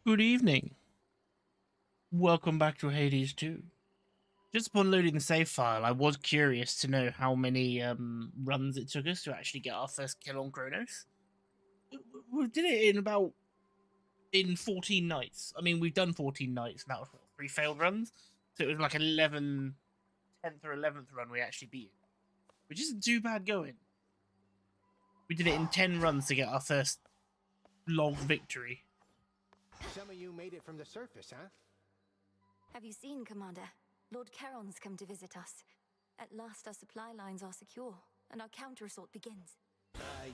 Good evening. Welcome back to Hades 2. Just upon loading the save file, I was curious to know how many runs it took us to actually get our first kill on Kronos. We did it in 14 nights. I mean, we've done 14 nights, and that was 3 failed runs. So it was like 10th or 11th run we actually beat it, which isn't too bad going. We did it in 10 runs to get our first log victory. Some of you made it from the surface, huh? Have you seen, Commander? Lord Charon's come to visit us. At last our supply lines are secure, and our counter-assault begins.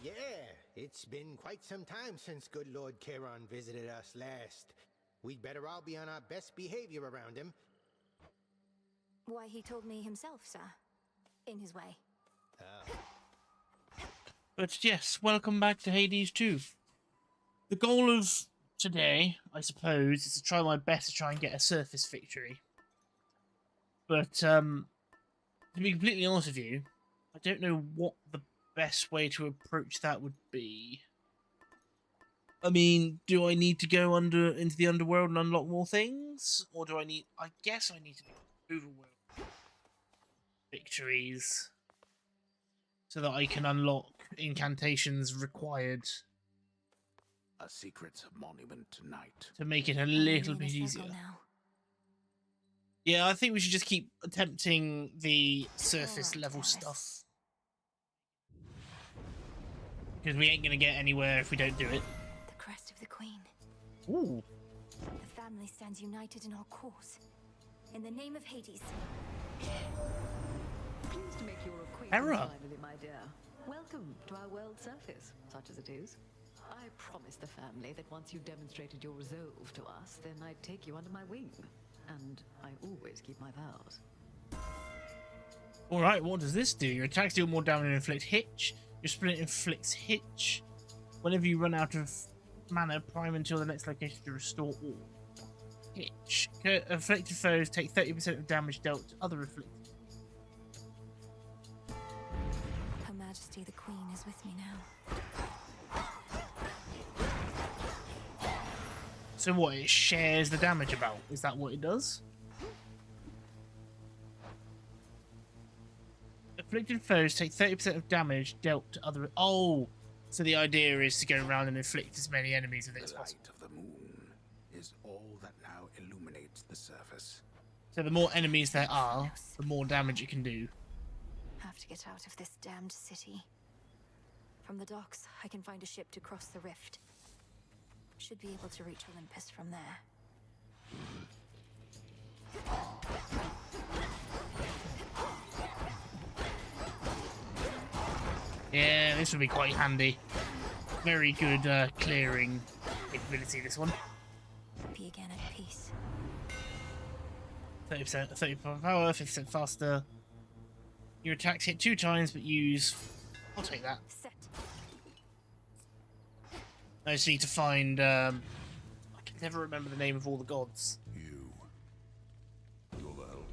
Yeah. It's been quite some time since good Lord Charon visited us last. We'd better all be on our best behavior around him. Why, he told me himself, sir. In his way. But yes, welcome back to Hades 2. The goal of today, I suppose, is to try my best to try and get a surface victory. But to be completely honest with you, I don't know what the best way to approach that would be. I mean, do I need to go into the underworld and unlock more things? Or do I guess I need to do overworld victories so that I can unlock incantations required A secret monument tonight. to make it a little bit easier. Now. Yeah, I think we should just keep attempting the surface level stuff. Because we ain't going to get anywhere if we don't do it. The crest of the Queen. Ooh. The family stands united in our cause. In the name of Hades. Pleased to make your acquaintance Hera. finally, my dear. Welcome to our world surface, such as it is. I promised the family that once you demonstrated your resolve to us, then I'd take you under my wing. And I always keep my vows. Alright, what does this do? Your attacks deal more damage and inflict hitch. Your sprint inflicts hitch. Whenever you run out of mana, prime until the next location to restore all. Hitch. Afflicted foes take 30% of damage dealt to other afflicted. Her Majesty the Queen is with me now. So what, it shares the damage about? Is that what it does? Afflicted foes take 30% of damage dealt to other... Oh! So the idea is to go around and inflict as many enemies with it as The possible. light of the moon is all that now illuminates the surface. So the more enemies there are, the more damage it can do. Have to get out of this damned city. From the docks, I can find a ship to cross the rift. Should be able to reach Olympus from there. Yeah, this would be quite handy. Very good clearing capability, this one. Be again at peace. 30%, 30% power, 50% faster. Your attacks hit 2 times, but use... I'll take that. Set. I just need to find... I can never remember the name of all the gods. You're the help.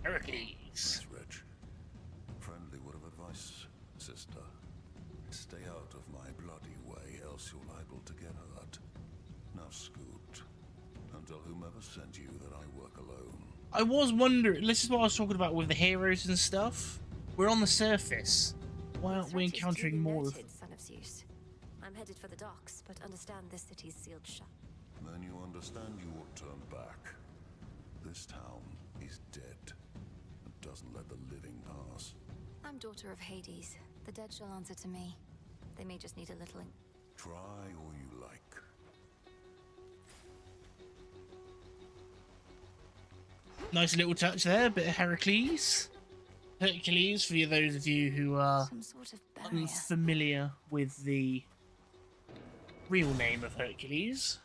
Heracles. It's rich. Friendly word of advice, sister. Stay out of my bloody way, else you're liable to get hurt. Now scoot. And tell whomever sent you that I work alone. I was wondering... This is what I was talking about with the heroes and stuff. We're on the surface. Why aren't we encountering more of... Son of Zeus. I'm headed for the docks, but understand this city's sealed shut. Then you understand you ought to turn back. This town is dead. It doesn't let the living pass. I'm daughter of Hades. The dead shall answer to me. They may just need a little... Try all you like. Nice little touch there, bit of Heracles. Hercules, for those of you who are Some sort of barrier. unfamiliar with the real name of Hercules.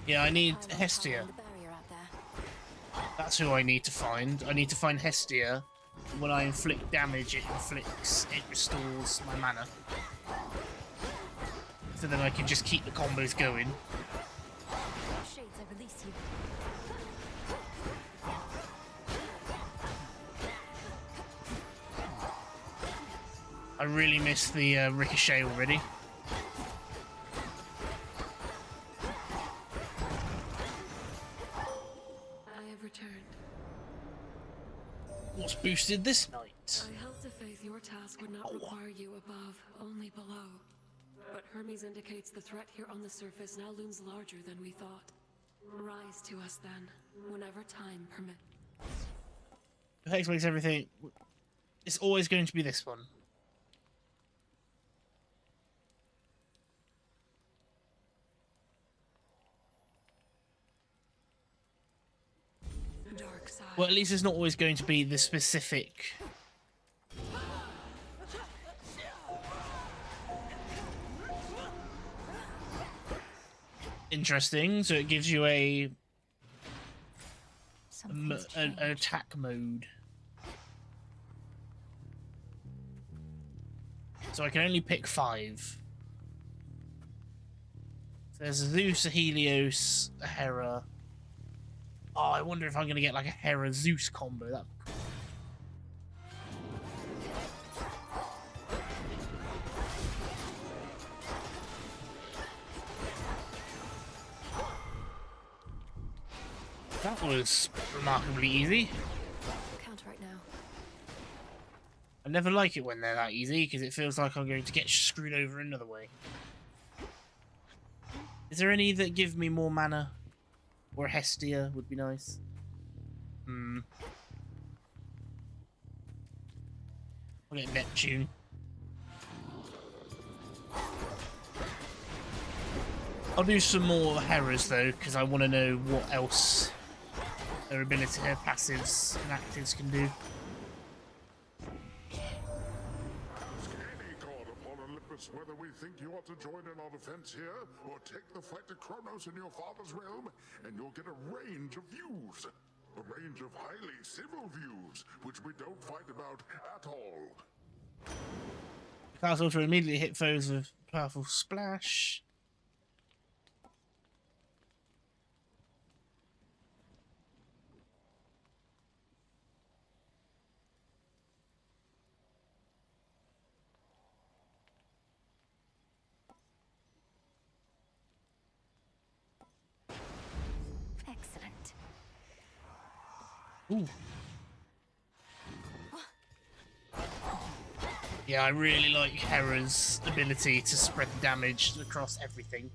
Yeah, I need I'll Hestia. find the barrier out there. That's who I need to find. I need to find Hestia. When I inflict damage, it restores my mana. So then I can just keep the combos going. Shades, I release you. I really miss the ricochet already. I have returned. What's boosted this night? I held to faith your task would not require you above, only below. But Hermes indicates the threat here on the surface now looms larger than we thought. Rise to us then, whenever time permits. Hex makes everything. It's always going to be this one. Dark side. Well, at least it's not always going to be the specific. Interesting. So it gives you an Something's attack mode. So I can only pick 5. So there's a Zeus, a Helios, a Hera. Oh, I wonder if I'm going to get like a Hera Zeus combo. That. That was remarkably easy. Counteract now. I never like it when they're that easy because it feels like I'm going to get screwed over another way. Is there any that give me more mana? Or Hestia would be nice. I'll get Neptune. I'll do some more Heras though, because I want to know what else their ability, their passives and actives can do. Ask any god upon Olympus whether we think you ought to join in our defense here, or take the fight to Kronos in your father's realm, and you'll get a range of views. A range of highly civil views, which we don't fight about at all. Class also immediately hit foes with powerful splash. Excellent. Ooh. Yeah, I really like Hera's ability to spread damage across everything.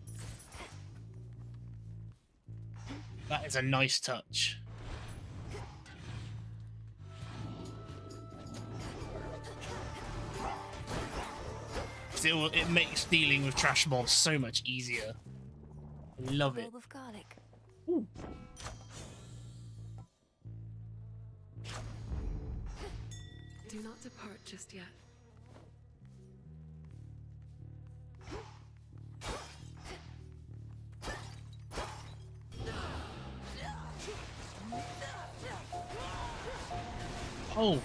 That is a nice touch. It makes dealing with trash mobs so much easier. I love it. Bulb of garlic. Ooh. Do not depart just yet. Oh,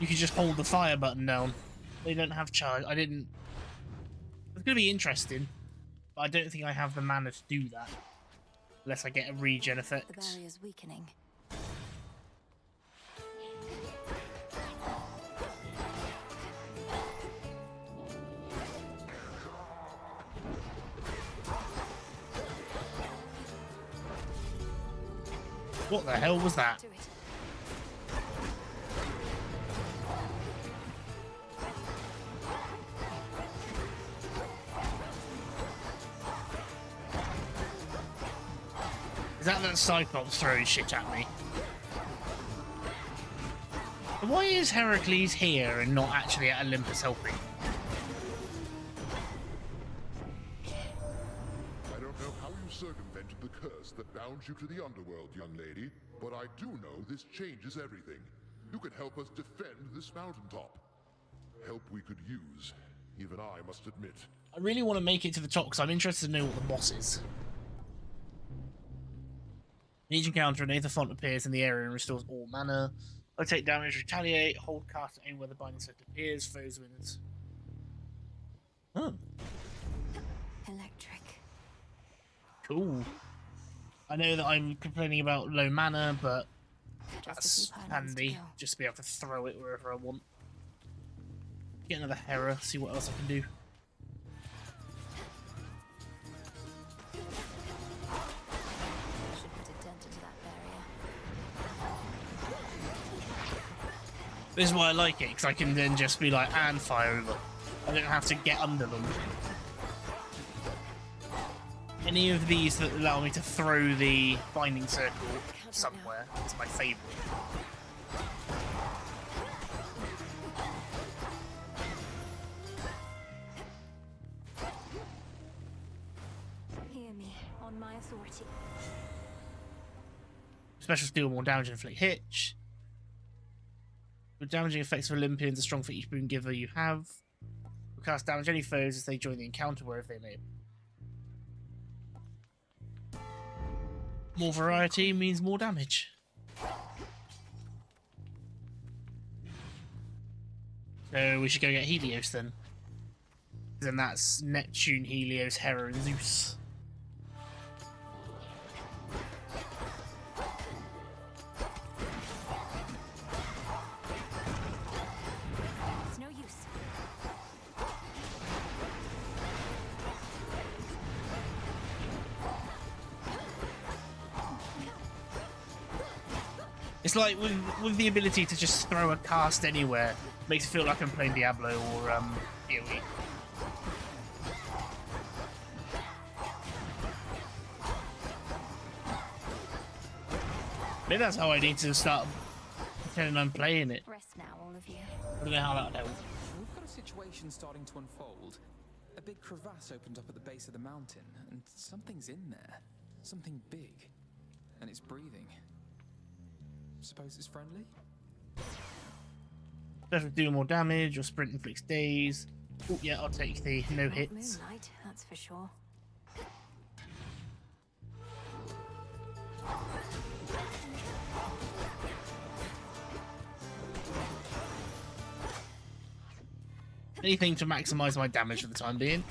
you can just hold the fire button down. They don't have charge. I didn't. It's gonna be interesting, but I don't think I have the mana to do that unless I get a regen The effect. barrier's weakening. What the hell was that? Do it. Is that Cyclops throwing shit at me? Why is Heracles here and not actually at Olympus helping? I don't know how you circumvented the curse that bounds you to the underworld, young lady, but I do know this changes everything. You can help us defend this mountaintop. Help we could use, even I must admit. I really want to make it to the top because I'm interested to know what the boss is. In each encounter, an Aether font appears in the area and restores all mana. I take damage, retaliate, hold cast aim where the binding set appears, foes wins. Oh, Electric. cool. I know that I'm complaining about low mana, but Just a that's few pylons to handy. go. Just to be able to throw it wherever I want. Get another Hera, see what else I can do. Should put a dent into that barrier. This is why I like it, because I can then just be like, and fire over. I don't have to get under them. Any of these that allow me to throw the binding circle somewhere is my favourite. Hear me, on my authority. Special deal more damage and inflict hitch. The damaging effects of Olympians are strong for each boon giver you have. Will cast damage any foes as they join the encounter wherever they may. More variety means more damage. So we should go get Helios then. Then that's Neptune, Helios, Hera, and Zeus. It's no use. It's like with the ability to just throw a cast anywhere, makes it feel like I'm playing Diablo or PoE. Maybe that's how I need to start pretending I'm playing it. Rest now, all of you. I don't know how that would help. We've got a situation starting to unfold. A big crevasse opened up at the base of the mountain, and something's in there. Something big. And it's breathing. Suppose it's friendly? Doesn't do more damage, or sprint inflicts days. Oh yeah, I'll take the no hits. Moonlight, that's for sure. Anything to maximise my damage for the time being.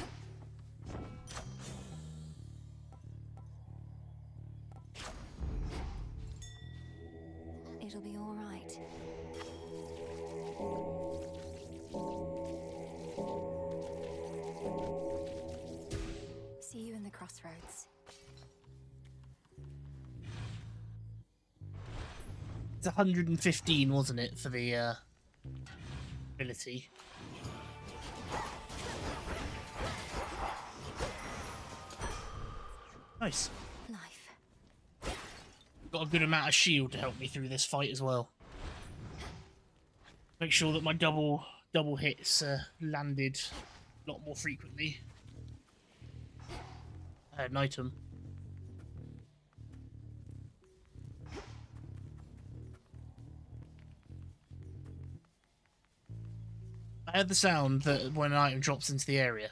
It'll be all right. See you in the crossroads. It's 115, wasn't it, for the ability? Nice. Life. Got a good amount of shield to help me through this fight as well. Make sure that my double hits landed a lot more frequently. I had an item. I heard the sound that when an item drops into the area.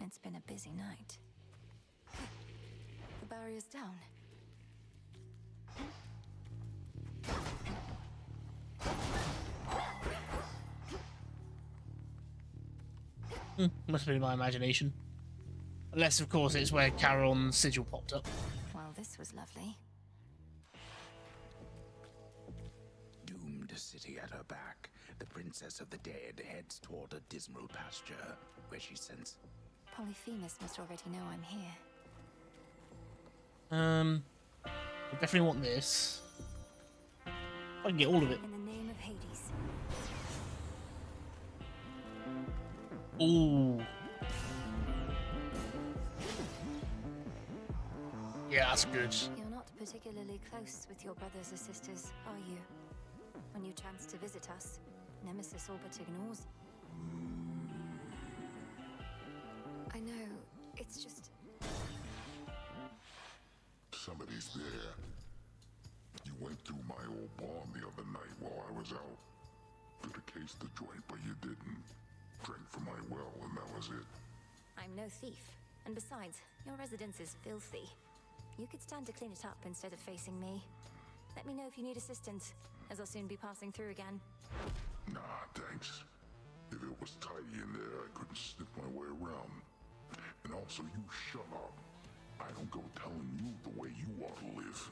It's been a busy night. The barrier's down. Must have been my imagination. Unless, of course, it's where Charon's sigil popped up. Well, this was lovely. Doomed city at her back, the Princess of the Dead heads toward a dismal pasture, where she sends... Polyphemus must already know I'm here. I definitely want this. I can get all of it. In the name of Hades. Ooh. Yeah, that's good. You're not particularly close with your brothers or sisters, are you? When you chance to visit us, Nemesis all but ignores. I know, it's just... Somebody's there. You went through my old barn the other night while I was out. Could have cased the joint, but you didn't. Drank from my well, and that was it. I'm no thief. And besides, your residence is filthy. You could stand to clean it up instead of facing me. Let me know if you need assistance, as I'll soon be passing through again. Nah, thanks. If it was tidy in there, I couldn't sniff my way around. And also, you shut up. I don't go telling you the way you ought to live.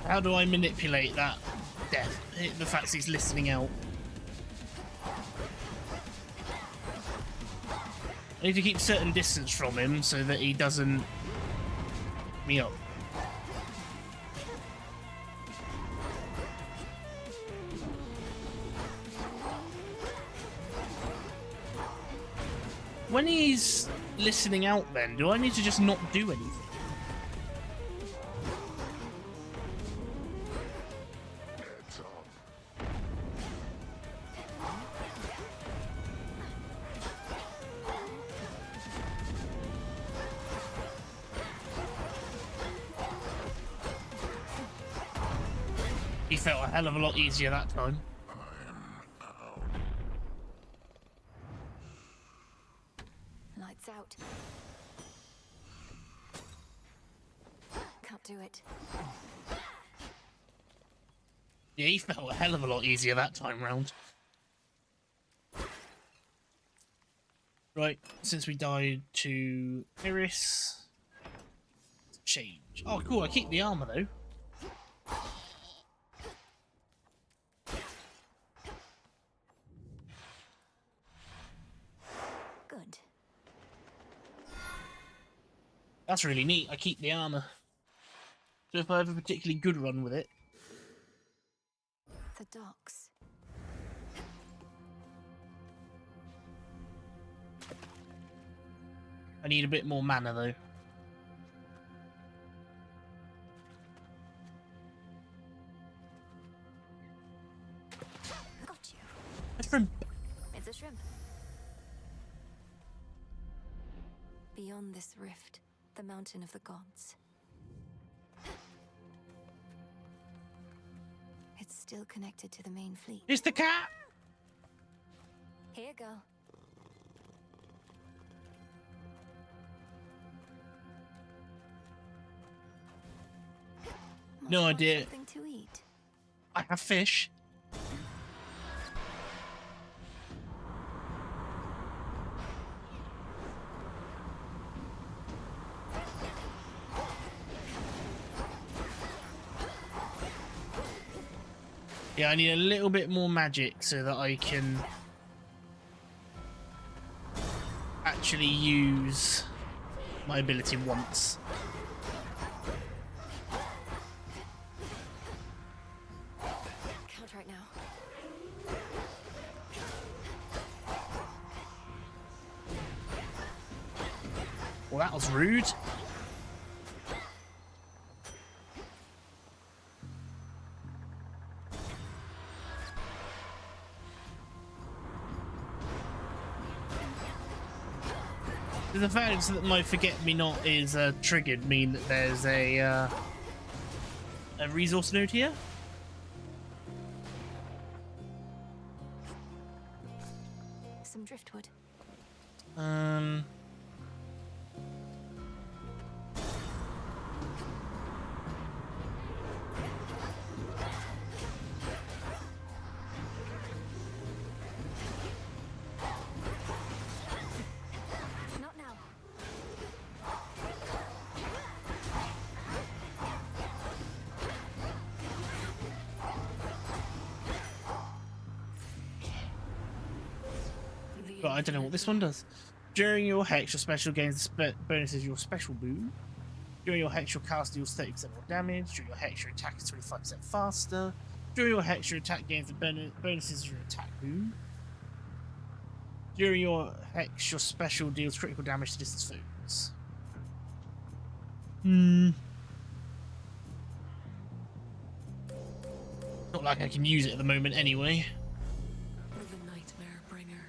How do I manipulate that death? The fact he's listening out. I need to keep certain distance from him so that he doesn't me up. When he's listening out then, do I need to just not do anything? Heads up. He felt a hell of a lot easier that time. Lights out. Can't do it. Yeah, he felt a hell of a lot easier that time round. Right, since we died to Iris, change. Oh, cool, I keep the armor though. Good. That's really neat, I keep the armor. So if I have a particularly good run with it. The docks. I need a bit more mana though. Got you. A shrimp. It's a shrimp. Beyond this rift, the mountain of the gods. It's still connected to the main fleet. It's the cat! Here you go. No Must have idea. Something to eat. I have fish. Yeah, I need a little bit more magic so that I can actually use my ability once. Count right now. Well, that was rude. The fact that my forget-me-not is triggered mean that there's a resource node here. Some driftwood. Not now. But I don't know what this one does. During your hex, your special gains the bonuses your special boon. During your hex, your cast deals 30% more damage. During your hex, your attack is 25% faster. During your hex, your attack gains the bonuses of your attack boon. During your hex, your special deals critical damage to distance foes. Not like I can use it at the moment anyway. The Nightmare Bringer.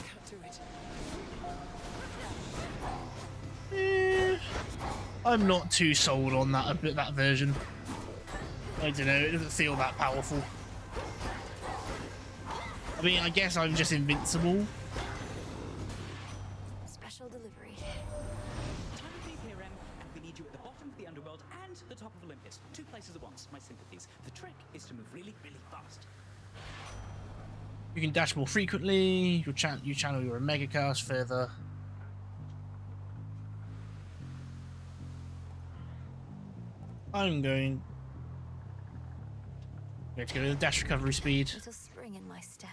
Can't do it. I'm not too sold on that version. I don't know, it doesn't feel that powerful. I mean, I guess I'm just invincible. Special delivery. Time to leave here, Rem, and we need you at the bottom of the underworld and the top of Olympus. 2 places at once. My sympathies. The trick is to move really, really fast. You can dash more frequently. You channel your Omega cast further. I'm going to go with the dash recovery speed. Little spring in my step.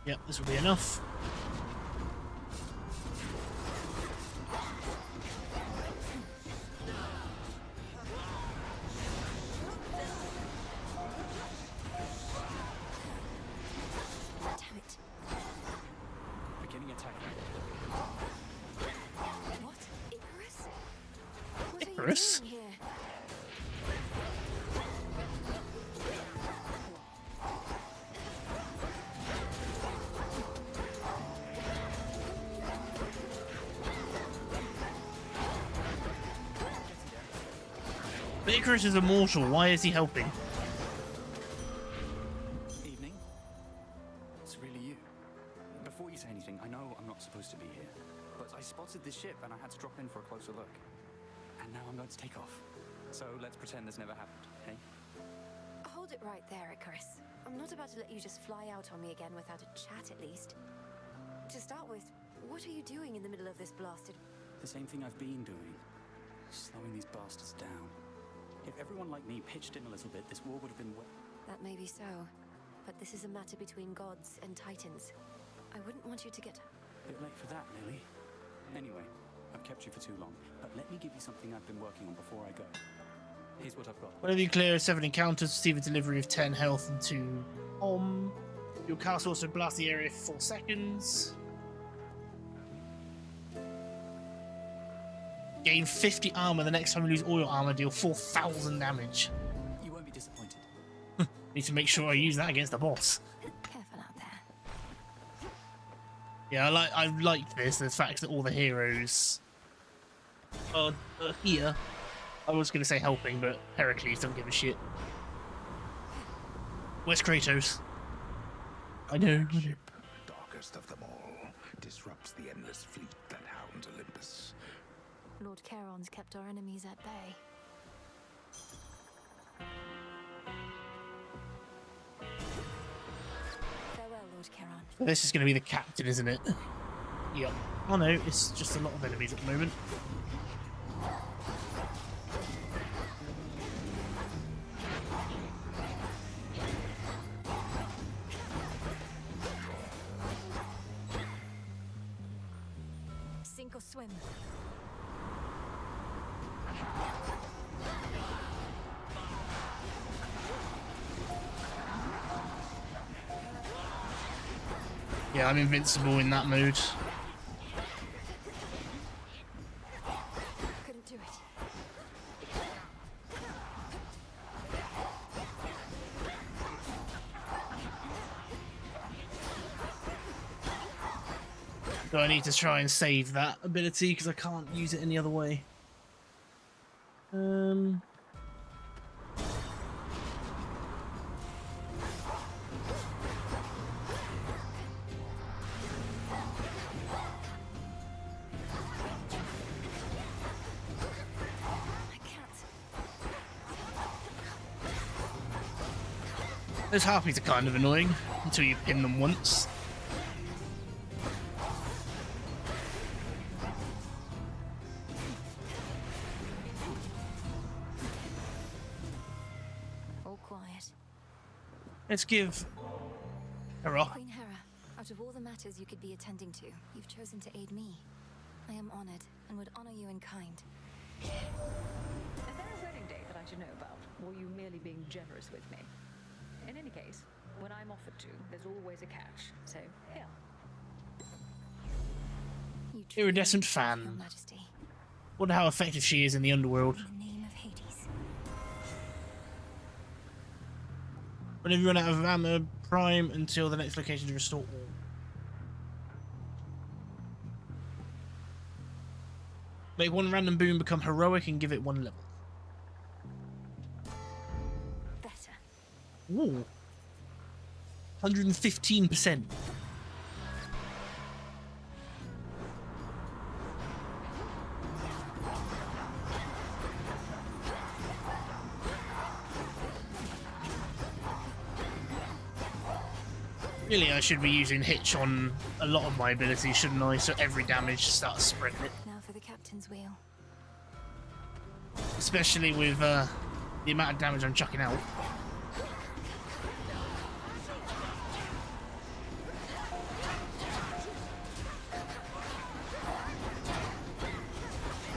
Yep, this will be enough. Damn it. Beginning attack. What? Icarus? What Icarus? are you doing here? But Icarus is immortal. Why is he helping? Evening. It's really you. Before you say anything, I know I'm not supposed to be here, but I spotted this ship and I had to drop in for a closer look. And now I'm going to take off. So let's pretend this never happened, okay? Hold it right there, Icarus. I'm not about to let you just fly out on me again without a chat, at least. To start with, what are you doing in the middle of this blasted... The same thing I've been doing. Slowing these bastards down. If everyone like me pitched in a little bit, this war would have been... That may be so, but this is a matter between gods and titans. I wouldn't want you to get... Bit late for that, Lily. Anyway, I've kept you for too long, but let me give you something I've been working on before I go. Here's what I've got. Whenever you clear 7 encounters, receive a delivery of 10 health and 2 Om. Your cast also blasts the area for 4 seconds. Gain 50 armor the next time you lose all your armor, deal 4,000 damage. You won't be disappointed. Need to make sure I use that against the boss. Careful out there. Yeah, I liked this, the fact that all the heroes are here. I was going to say helping, but Heracles don't give a shit. Where's Kratos? I know. Ship, darkest of them all, disrupts the endless fleet that hounds Olympus. Lord Charon's kept our enemies at bay. Farewell, Lord Charon. This is going to be the captain, isn't it? Yep. Oh no, it's just a lot of enemies at the moment. Sink or swim. Yeah, I'm invincible in that mode. Couldn't do it. So I need to try and save that ability because I can't use it any other way. I can't. Those harpies are kind of annoying until you pin them once. All quiet. Let's give her off. Queen Hera, out of all the matters you could be attending to, you've chosen to aid me. I am honored and would honor you in kind. Is there a wedding date that I should know about? Or are you merely being generous with me? In any case, when I'm offered to, there's always a catch. So, here. You truly Iridescent deserve, Your fan. Majesty. Wonder how effective she is in the underworld. In the name of Hades. Whenever you run out of ammo, prime until the next location to restore all. Make one random boon become heroic and give it 1 level. Better. Ooh. 115%. Really, I should be using Hitch on a lot of my abilities, shouldn't I? So every damage starts spreading it. Now for the captain's wheel. Especially with the amount of damage I'm chucking out.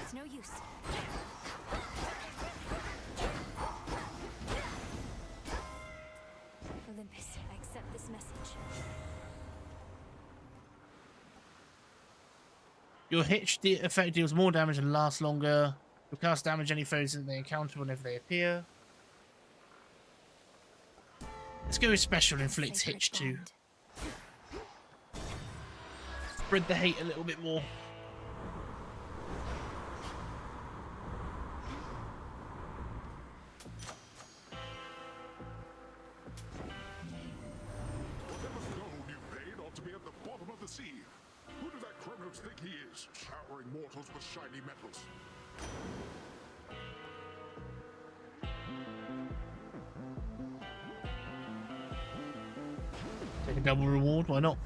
It's no use. Olympus, I accept this message. Your Hitch effect deals more damage and lasts longer. You'll cast damage any foes that they encounter whenever they appear. Let's go with special inflicts Sacred Hitch too. bond. Spread the hate a little bit more. Whatever gold you paid ought to be at the bottom of the sea. Who does that Kronos think he is, showering mortals with shiny metals? Take a double reward, why not?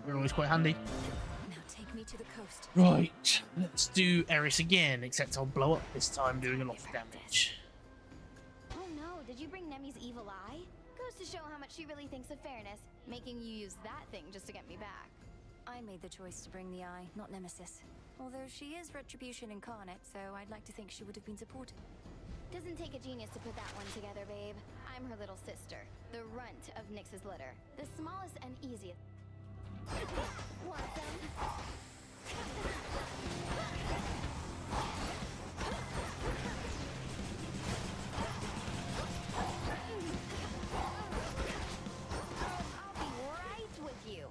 They're always quite handy. Now take me to the coast. Right, let's do Eris again, except I'll blow up this time, doing a lot of damage. Oh no, did you bring Nemi's evil eye? Goes to show how much she really thinks of fairness, making you use that thing just to get me back. I made the choice to bring the eye, not Nemesis. Although she is retribution incarnate, so I'd like to think she would have been supportive. Doesn't take a genius to put that one together, babe. I'm her little sister, the runt of Nyx's litter. The smallest and easiest. Want some? I'll be right with you.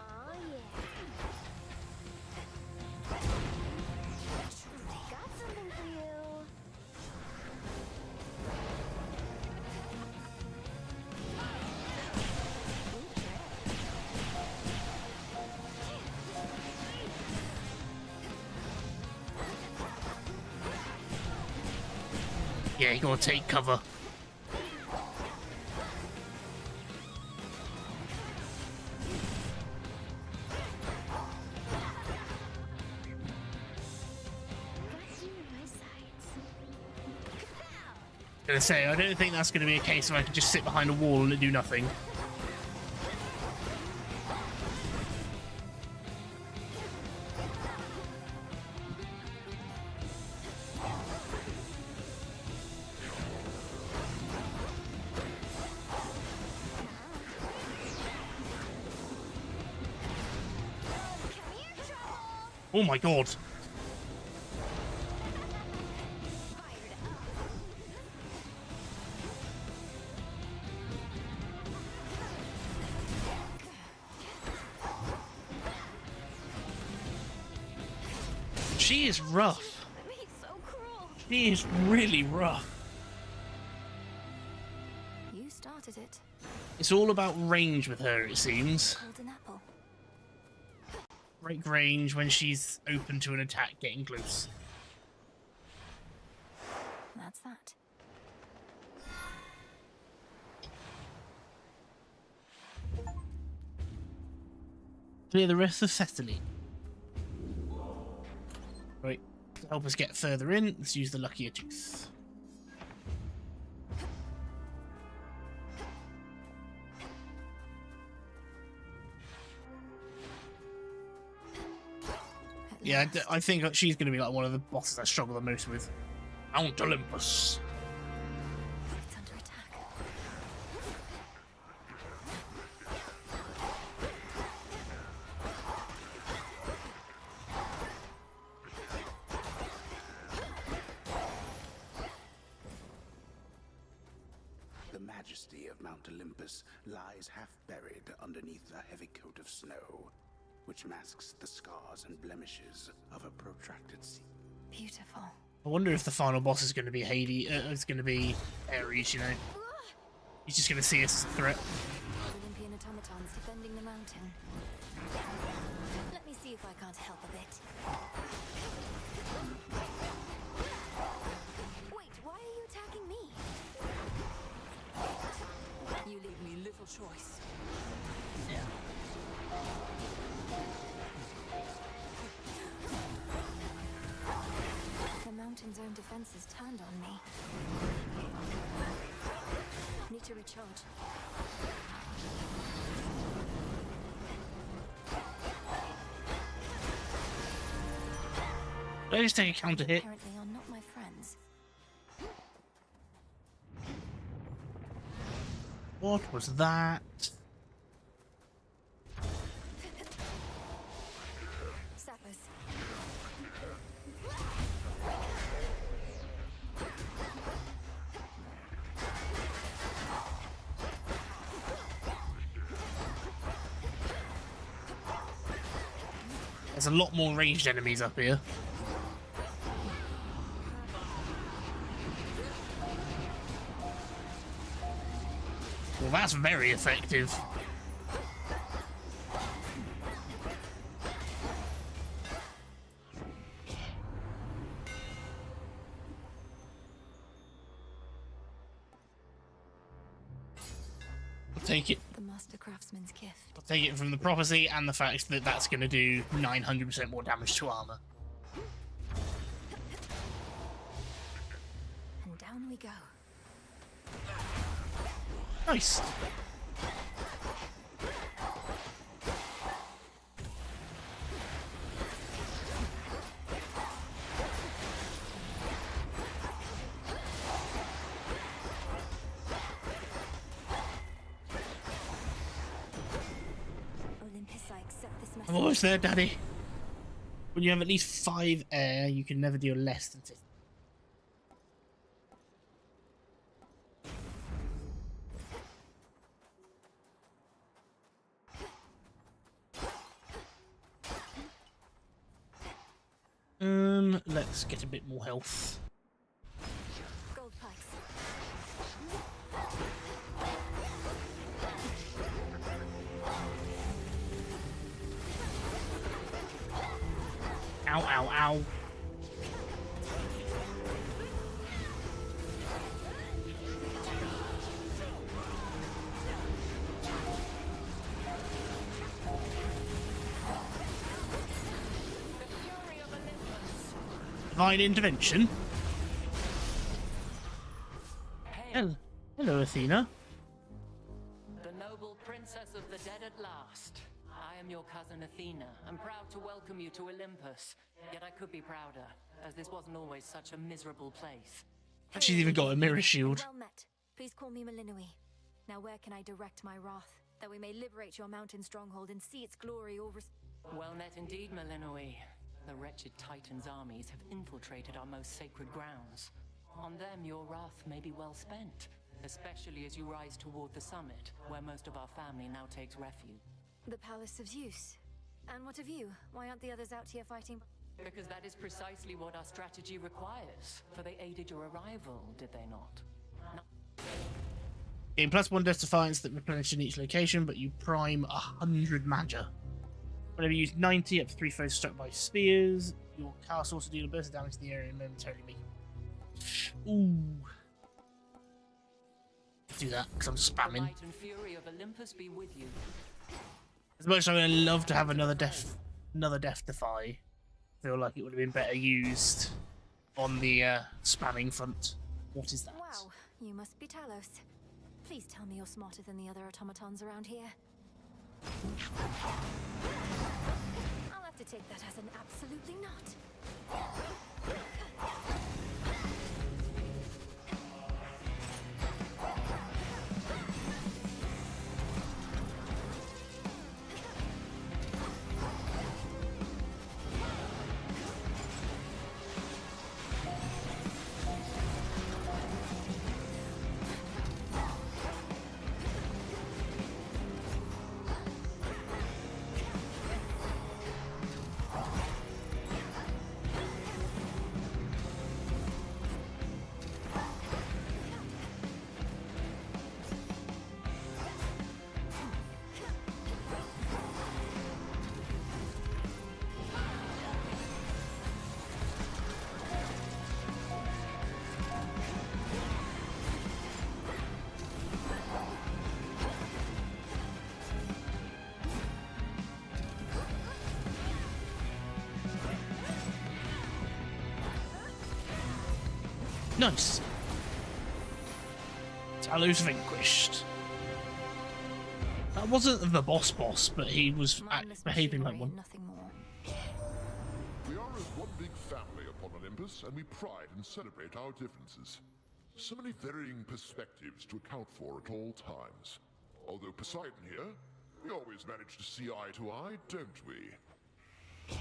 Oh yeah. Got something for you. Yeah, you gotta take cover. Got you in my sights. Gonna say, I don't think that's gonna be a case where I can just sit behind a wall and do nothing. Come here, trouble. Oh my god. Fired up. She is rough. He's so cruel. She is really rough. You started it. It's all about range with her, it seems. Golden apple. Break range when she's open to an attack getting close. That's that. Clear the rest of Thessaly. Right, to help us get further in, let's use the luckier tooth. Yeah, I think she's going to be like one of the bosses I struggle the most with. Mount Olympus. It's under attack. The majesty of Mount Olympus lies half buried underneath a heavy coat of snow. which masks the scars and blemishes of a protracted siege. Beautiful. I wonder if the final boss is going to be Hades. It's going to be Ares. You know, he's just going to see us as a threat. Olympian automatons defending the mountain. Let me see if I can't help a bit. Wait, why are you attacking me? You leave me little choice. The mountain's own defenses turned on me. Need to recharge. Did I just take a counter hit? Apparently are not my friends. What was that? Sappers. There's a lot more ranged enemies up here. Well, that's very effective. I'll take it. The master craftsman's gift. I'll take it from the prophecy and the fact that that's going to do 900% more damage to armor. And down we go. Nice. Olympus, I accept this I'm message. almost there, Daddy. When you have at least 5 air, you can never deal less than 50. Let's get a bit more health. Gold pikes. Ow, ow, ow. Divine intervention. Hello, Athena. The noble princess of the dead at last. I am your cousin Athena. I'm proud to welcome you to Olympus. Yet I could be prouder, as this wasn't always such a miserable place. She's even got a mirror shield. Well met. Please call me Malinui. Now where can I direct my wrath, that we may liberate your mountain stronghold and see its glory over... Well met indeed, Malinui. The wretched Titan's armies have infiltrated our most sacred grounds. On them, your wrath may be well spent, especially as you rise toward the summit, where most of our family now takes refuge. The Palace of Zeus. And what of you? Why aren't the others out here fighting? Because that is precisely what our strategy requires, for they aided your arrival, did they not? Gain +1 Death Defiance that replenish in each location, but you prime 100 Magia. Whenever you use 90 up to 3 foes struck by spears, your cast also deal a burst of damage to the area and momentarily make. Ooh. Do that because I'm spamming. The might and fury of Olympus be with you. As much as I would love to have another death defy, I feel like it would have been better used on the spamming front. What is that? Wow, you must be Talos. Please tell me you're smarter than the other automatons around here. I'll have to take that as an absolutely not. Nice. Talos vanquished. That wasn't the boss, but he was behaving like one. Nothing more. We are as one big family upon Olympus, and we pride and celebrate our differences. So many varying perspectives to account for at all times. Although Poseidon here, we always manage to see eye to eye, don't we? Oh,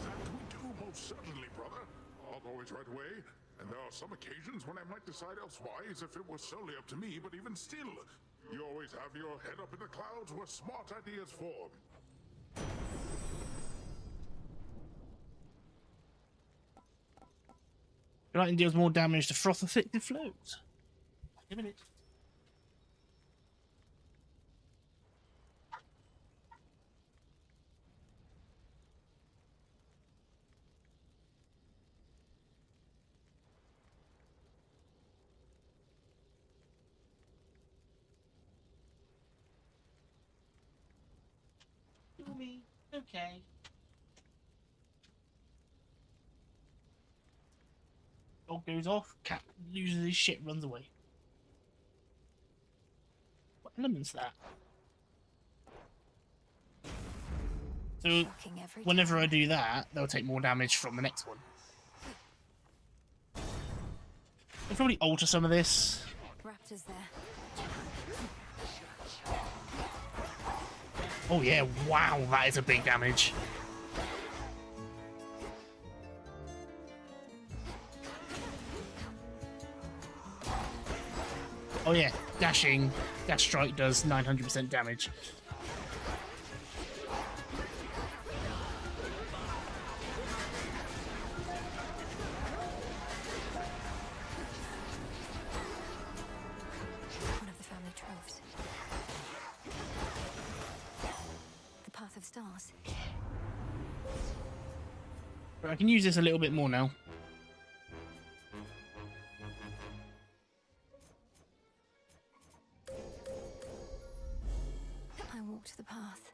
that we do, most certainly, brother. I'll always right away, and there are some occasions when I might decide elsewise if it were solely up to me, but even still, you always have your head up in the clouds where smart ideas form. Lightning deals more damage to froth-affected floats. Wait a minute. Kill me. Okay. Dog goes off, cat loses his shit, runs away. What element's that? So, whenever I do that, they'll take more damage from the next one. I'll probably alter some of this. Raptors there. Oh yeah, wow, that is a big damage. Oh yeah, dash strike does 900% damage. One of the family troves. The Path of Stars. But I can use this a little bit more now. The path.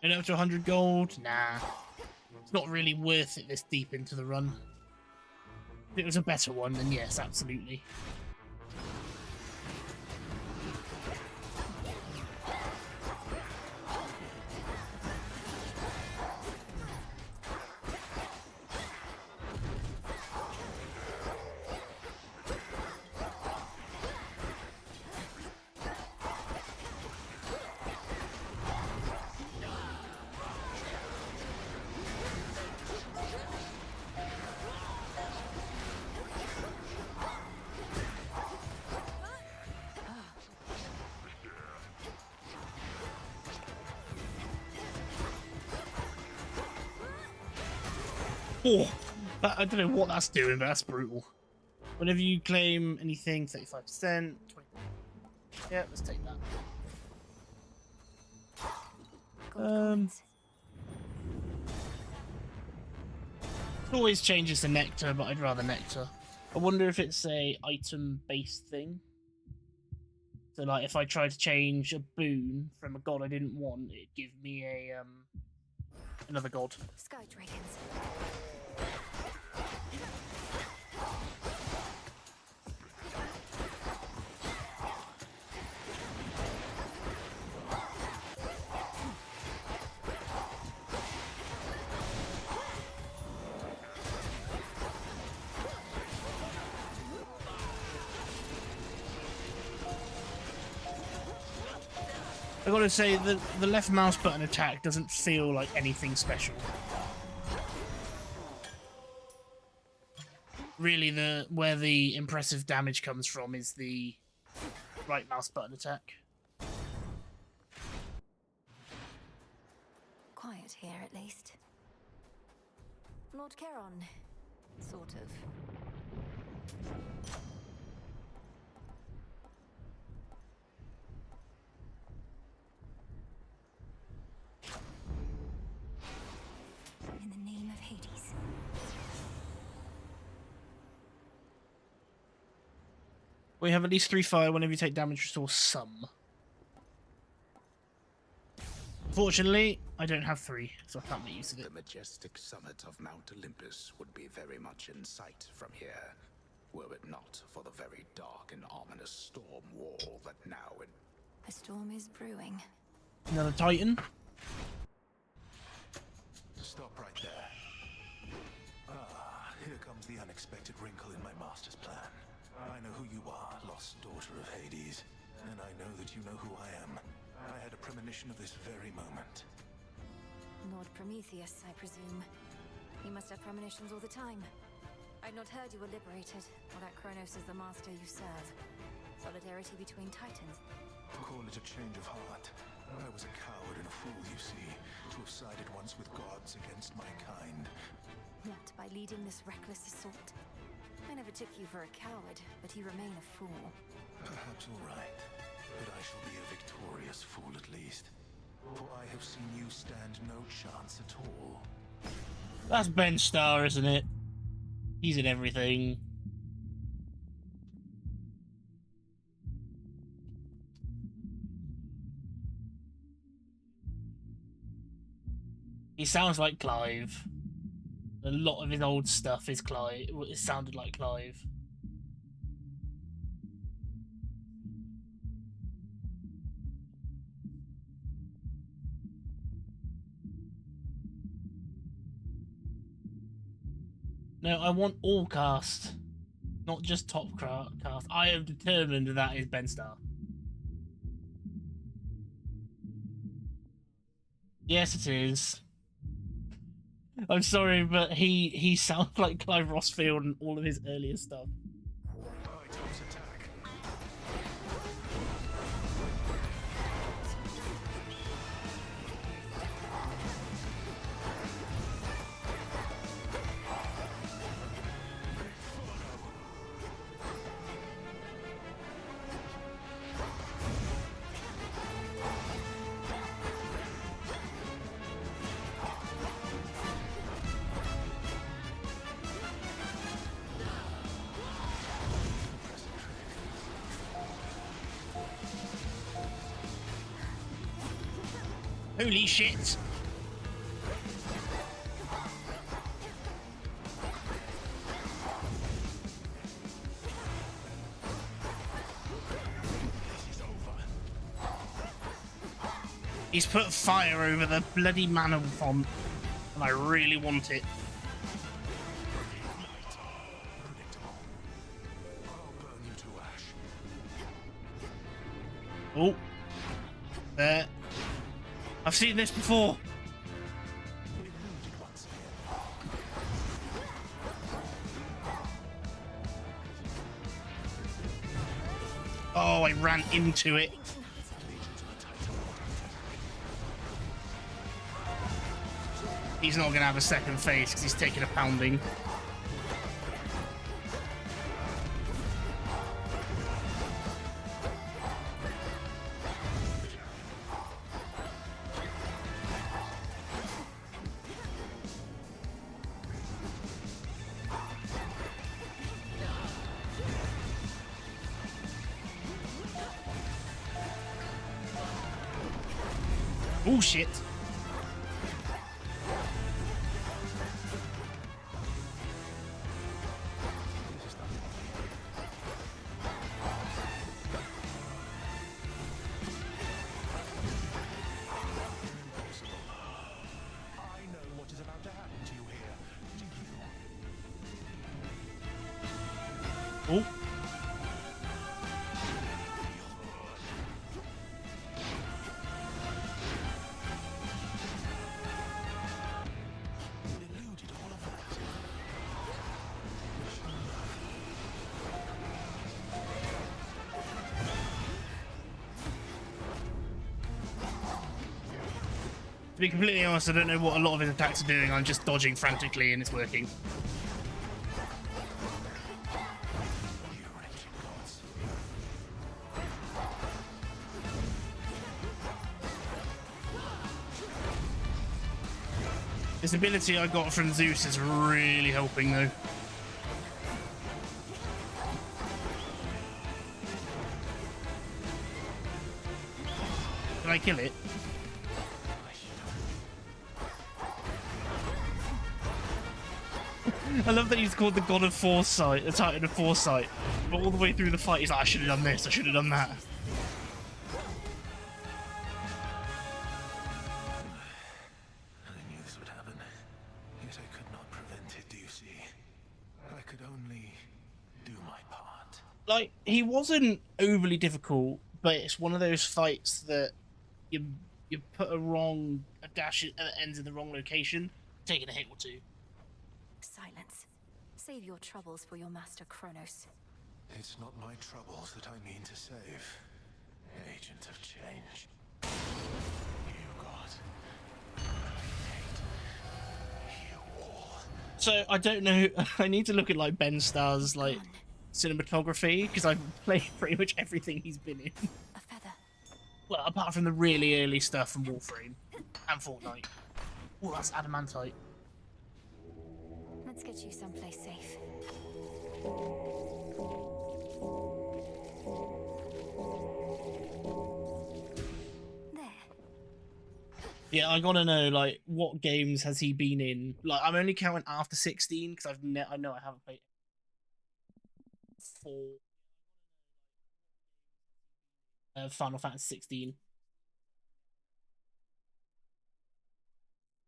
And up to 100 gold? Nah. It's not really worth it this deep into the run. If it was a better one, then yes, absolutely. Oh, I don't know what that's doing, but that's brutal. Whenever you claim anything, 35%, 20%. Yeah, let's take that. It always changes to nectar, but I'd rather nectar. I wonder if it's a item-based thing. So, like, if I try to change a boon from a god I didn't want, it'd give me a another god. Sky dragons. I gotta say, the left mouse button attack doesn't feel like anything special. Really, where the impressive damage comes from is the right mouse button attack. Quiet here, at least. Lord Charon, sort of. In the name of Hades. We have at least 3 fire. Whenever you take damage, restore some. Fortunately, I don't have 3, so I can't make use of it. The majestic summit of Mount Olympus would be very much in sight from here, were it not for the very dark and ominous storm wall that now... A storm is brewing. Another Titan. Stop right there. Ah, here comes the unexpected wrinkle in my master's plan. I know who you are, lost daughter of Hades, and I know that you know who I am. I had a premonition of this very moment. Lord Prometheus, I presume. You must have premonitions all the time. I'd not heard you were liberated, or that Kronos is the master you serve. Solidarity between titans. Call it a change of heart. I was a coward and a fool, you see, to have sided once with gods against my kind. What, by leading this reckless assault? I never took you for a coward, but you remain a fool. Perhaps all right, but I shall be a victorious fool at least. For I have seen you stand no chance at all. That's Ben Starr, isn't it? He's in everything. He sounds like Clive. A lot of his old stuff is Clive. It sounded like Clive. No, I want all cast, not just top cast. I have determined that is Ben Starr. Yes, it is. I'm sorry, but he sounds like Clive Rossfield and all of his earlier stuff. Holy shit! He's put fire over the bloody mana font, and I really want it. Oh, there. I've seen this before. Oh, I ran into it. He's not going to have a second phase because he's taking a pounding. Oh shit. Oh. To be completely honest, I don't know what a lot of his attacks are doing. I'm just dodging frantically and it's working. This ability I got from Zeus is really helping though. Can I kill it? I love that he's called the God of Foresight, the Titan of Foresight. But all the way through the fight, he's like, I should have done this, I should have done that. I knew this would happen, yet I could not prevent it, do you see? I could only do my part. Like, he wasn't overly difficult, but it's one of those fights that you put a dash that ends in the wrong location, taking a hit or two. Silence. Save your troubles for your master Kronos. It's not my troubles that I mean to save. Agent of change. You got... you all. So, I don't know, I need to look at, like, Ben Starr's, like, cinematography, because I've played pretty much everything he's been in. A feather. Well, apart from the really early stuff from Warframe and Fortnite. Oh, that's adamantite. Let's get you someplace safe. There. Yeah, I gotta know, like, what games has he been in? Like, I'm only counting after 16 because I know I haven't played 4. Final Fantasy 16.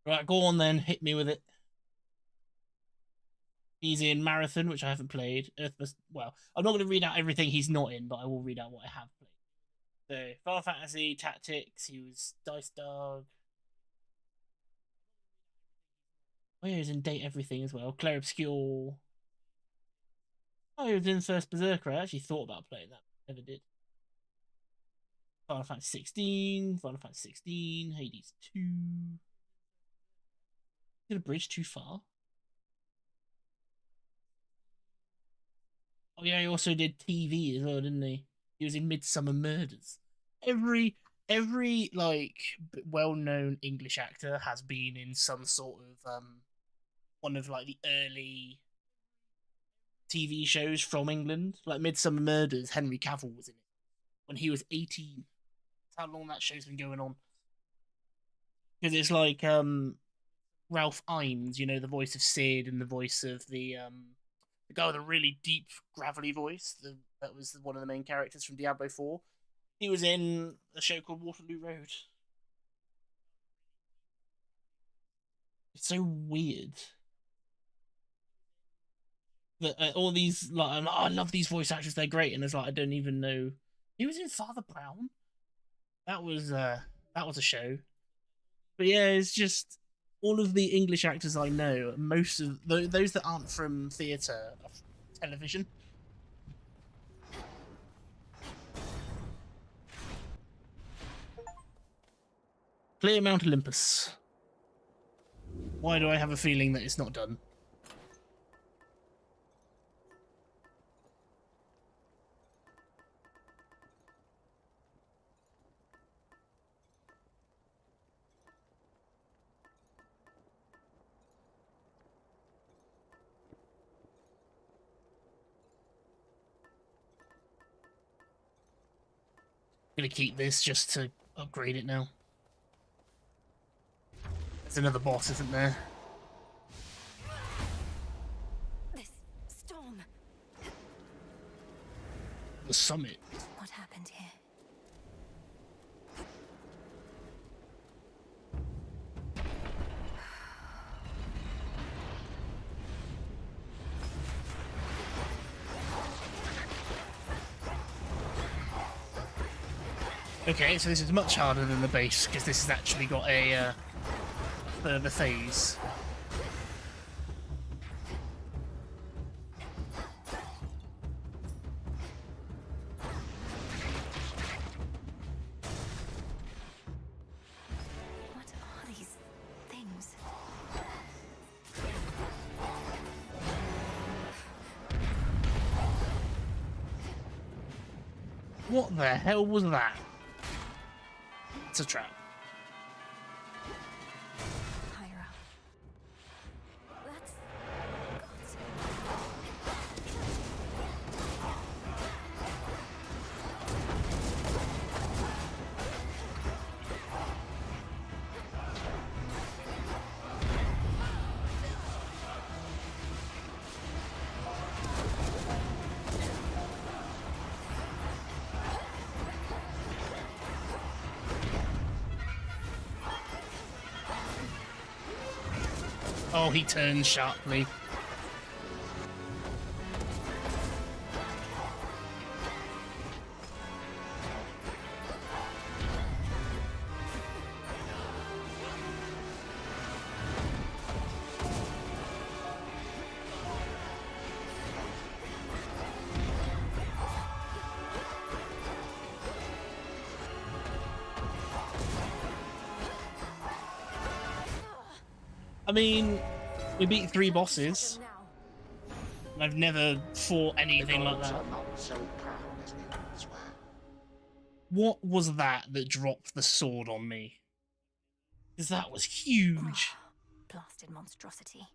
Right, go on then, hit me with it. He's in Marathon, which I haven't played. Well, I'm not going to read out everything he's not in, but I will read out what I have played. So, Final Fantasy Tactics, he was Dice Dog. Oh yeah, he was in Date Everything as well. Claire Obscure. Oh, he was in First Berserker. I actually thought about playing that, never did. Final Fantasy 16, Final Fantasy 16, Hades 2. Did a bridge too far? Oh yeah, he also did TV as well, didn't he? He was in Midsummer Murders. Every like well-known English actor has been in some sort of one of like the early TV shows from England. Like Midsummer Murders, Henry Cavill was in it when he was 18. That's how long that show's been going on. Because it's like Ralph Fiennes, you know, the voice of Sid and the voice of the guy with a really deep, gravelly voice. That was one of the main characters from Diablo 4. He was in a show called Waterloo Road. It's so weird that all these like, I love these voice actors. They're great, and it's like I don't even know. He was in Father Brown. That was a show. But yeah, it's just all of the English actors I know. Most of those that aren't from theatre, are from television. Clear Mount Olympus. Why do I have a feeling that it's not done? I'm gonna keep this just to upgrade it now. There's another boss, isn't there? This storm. The summit. What happened here? Okay, so this is much harder than the base because this has actually got a further phase. What are these things? What the hell was that? It's a trap. Higher up. That's Oh, he turns sharply. I mean, we beat 3 bosses. And I've never fought anything like that. What was that dropped the sword on me? Because that was huge. Blasted monstrosity.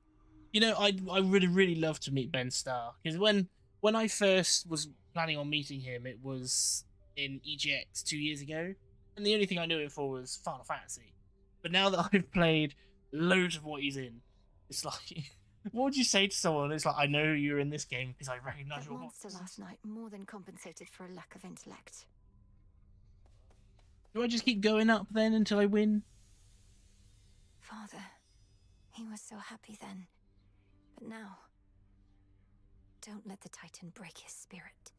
You know, I really love to meet Ben Starr. Because when I first was planning on meeting him, it was in EGX 2 years ago. And the only thing I knew him for was Final Fantasy. But now that I've played loads of what he's in, it's like, what would you say to someone? It's like, I know you're in this game because I recognize That your monster voice. last night more than compensated for a lack of intellect. Do I just keep going up then until I win? Father, he was so happy then. But now, don't let the Titan break his spirit.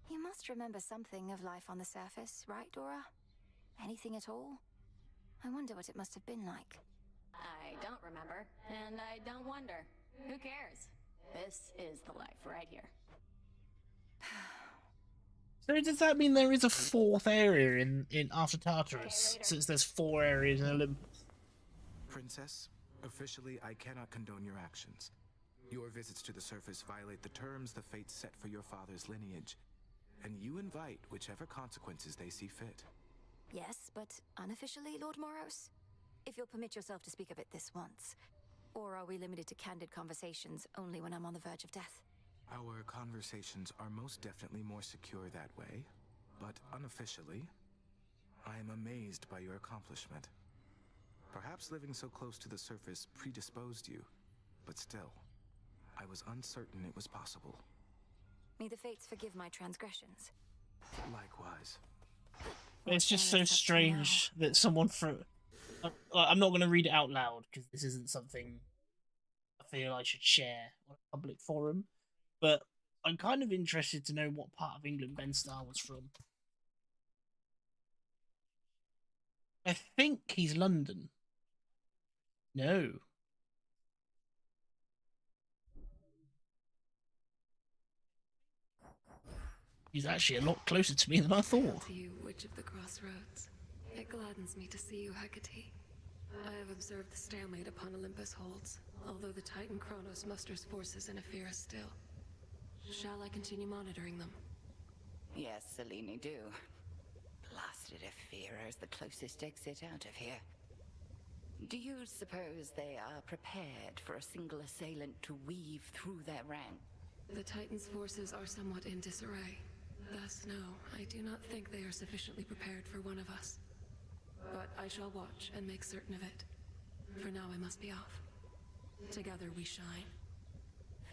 You must remember something of life on the surface, right, Dora? Anything at all? I wonder what it must have been like. I don't remember, and I don't wonder. Who cares? This is the life right here. So does that mean there is a 4th area in after Tartarus, since there's 4 areas in Olympus? Princess, officially I cannot condone your actions. Your visits to the surface violate the terms the fates set for your father's lineage, and you invite whichever consequences they see fit. Yes, but unofficially, Lord Moros? If you'll permit yourself to speak of it this once. Or are we limited to candid conversations only when I'm on the verge of death? Our conversations are most definitely more secure that way, but unofficially, I am amazed by your accomplishment. Perhaps living so close to the surface predisposed you, but still, I was uncertain it was possible. May the fates forgive my transgressions. Likewise. It's just so strange that someone from... I'm not going to read it out loud, because this isn't something I feel I should share on a public forum. But I'm kind of interested to know what part of England Ben Starr was from. I think he's London. No. He's actually a lot closer to me than I thought. To you, Witch of the Crossroads. It gladdens me to see you, Hecate. I have observed the stalemate upon Olympus holds, although the Titan Kronos musters forces in Ephyra still. Shall I continue monitoring them? Yes, Selene, do. Blasted Ephyra is the closest exit out of here. Do you suppose they are prepared for a single assailant to weave through their ranks? The Titan's forces are somewhat in disarray. Thus, no, I do not think they are sufficiently prepared for one of us. But I shall watch and make certain of it. For now, I must be off. Together we shine.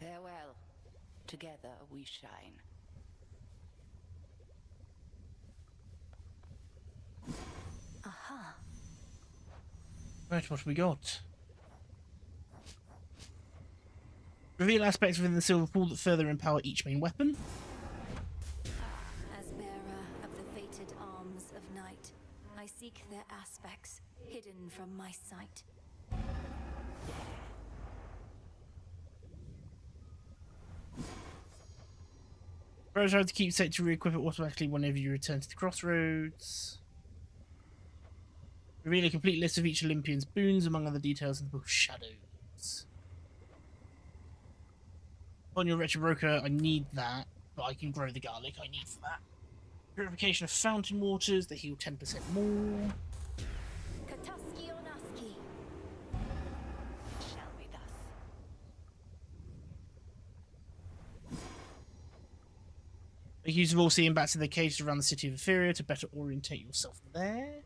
Farewell. Together we shine. Aha. Right, what have we got? Reveal aspects within the silver pool that further empower each main weapon. As bearer of the fated arms of night, I seek their aspects hidden from my sight. Press to keep set to re-equip it automatically whenever you return to the crossroads. Reveal a complete list of each Olympian's boons, among other details in the Book of Shadows. On your Retro Broker, I need that, but I can grow the garlic I need for that. Purification of fountain waters, they heal 10% more. Kataski Onaski. Shall we thus? Make use of all seeing bats in their cages around the city of Ephyria to better orientate yourself there.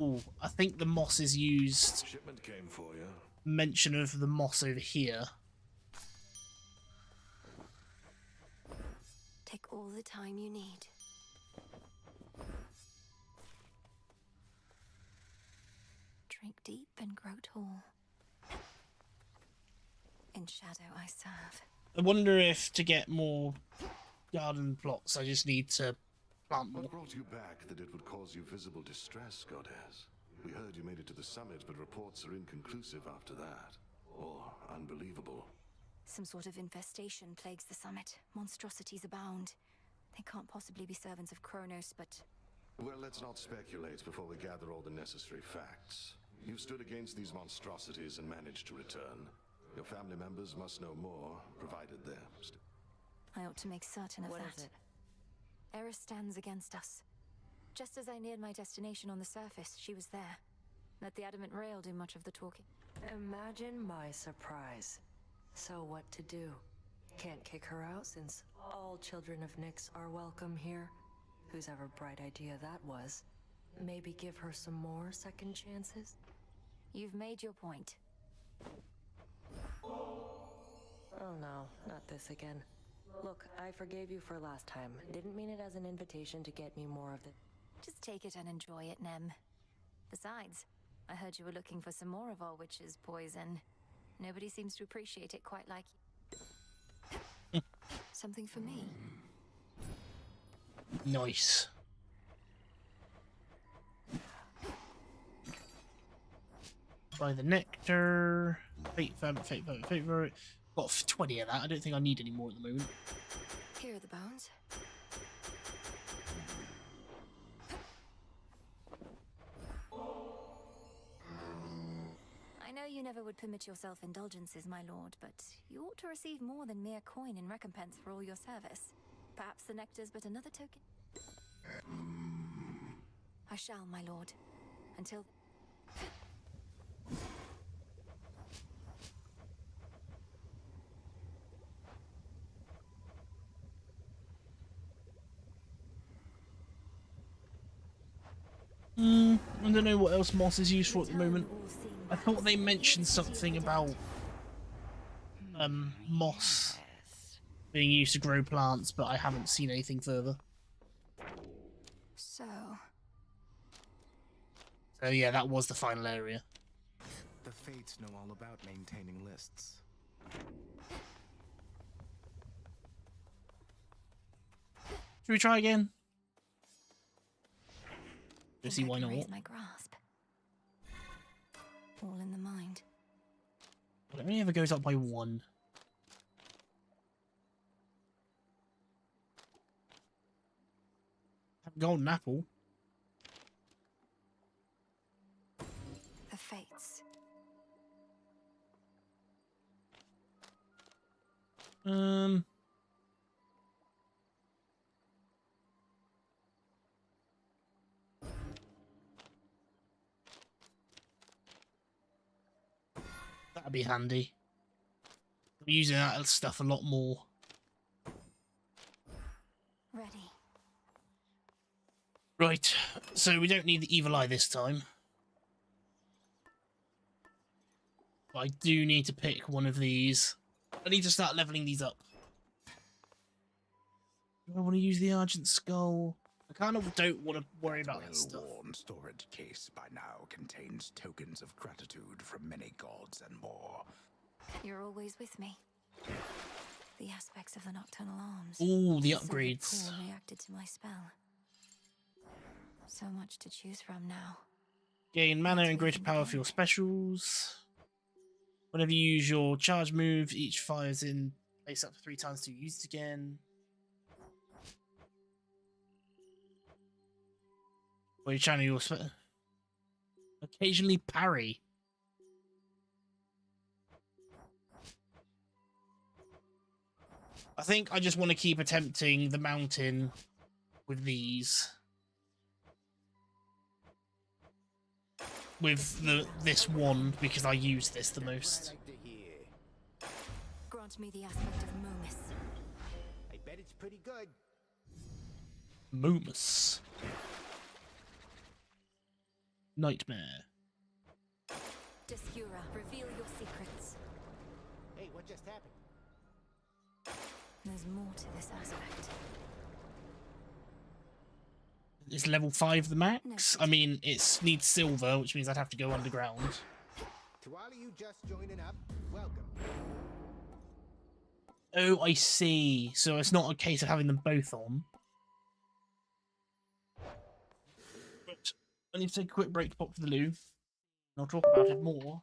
Ooh, I think the moss is used. Shipment came for you. Mention of the moss over here. Take all the time you need. shrink deep and grow tall. In shadow I serve. I wonder if to get more garden plots, I just need to plant more. What brought you back that it would cause you visible distress, Goddess? We heard you made it to the summit, but reports are inconclusive after that. Or unbelievable. Some sort of infestation plagues the summit. Monstrosities abound. They can't possibly be servants of Kronos, but... Well, let's not speculate before we gather all the necessary facts. You stood against these monstrosities and managed to return. Your family members must know more, provided they're... I ought to make certain of What that. is it? Eris stands against us. Just as I neared my destination on the surface, she was there. Let the adamant rail do much of the talking. Imagine my surprise. So what to do? Can't kick her out since all children of Nyx are welcome here. Whose ever bright idea that was. Maybe give her some more second chances? You've made your point. Oh no, not this again. Look, I forgave you for last time. Didn't mean it as an invitation to get me more of the... Just take it and enjoy it, Nem. Besides, I heard you were looking for some more of our witch's poison. Nobody seems to appreciate it quite like you. Something for me? Nice. By the nectar. Fate fabric, fate fabric, fate fabric. Got 20 of that. I don't think I need any more at the moment. Here are the bones. I know you never would permit yourself indulgences, my lord, but you ought to receive more than mere coin in recompense for all your service. Perhaps the nectar's but another token? I shall, my lord. Until... I don't know what else moss is used for at the moment. I thought they mentioned something about moss being used to grow plants, but I haven't seen anything further. So yeah, that was the final area. The Fates know all about maintaining lists. Should we try again? Let's see think I why can not. raise my grasp. All in the mind. It only ever goes up by 1. Golden apple. The Fates. That'd be handy. I'm using that stuff a lot more. Ready. Right, so we don't need the evil eye this time. But I do need to pick one of these. I need to start leveling these up. Do I want to use the Argent Skull? I kind of don't want to worry about that stuff. Well-worn storage case by now contains tokens of gratitude from many gods and more. You're always with me. The aspects of the nocturnal arms. Ooh, the Silver upgrades. pool reacted to my spell. So much to choose from now. Gain mana and greater power for your specials. Whenever you use your charge move, each fires in place up to 3 times to use it again. Or you channel your spell. Occasionally parry. I think I just want to keep attempting the mountain with these. With this wand, because I use this the most. Grant me the aspect of Momus. I bet it's pretty good. Momus. Nightmare. Descura, reveal your secrets. Hey, what just happened? There's more to this aspect. is level 5 the max? I mean, it needs silver, which means I'd have to go underground. To all of you just joining up, welcome. Oh, I see. So it's not a case of having them both on. But I need to take a quick break to pop to the loo. And I'll talk about it more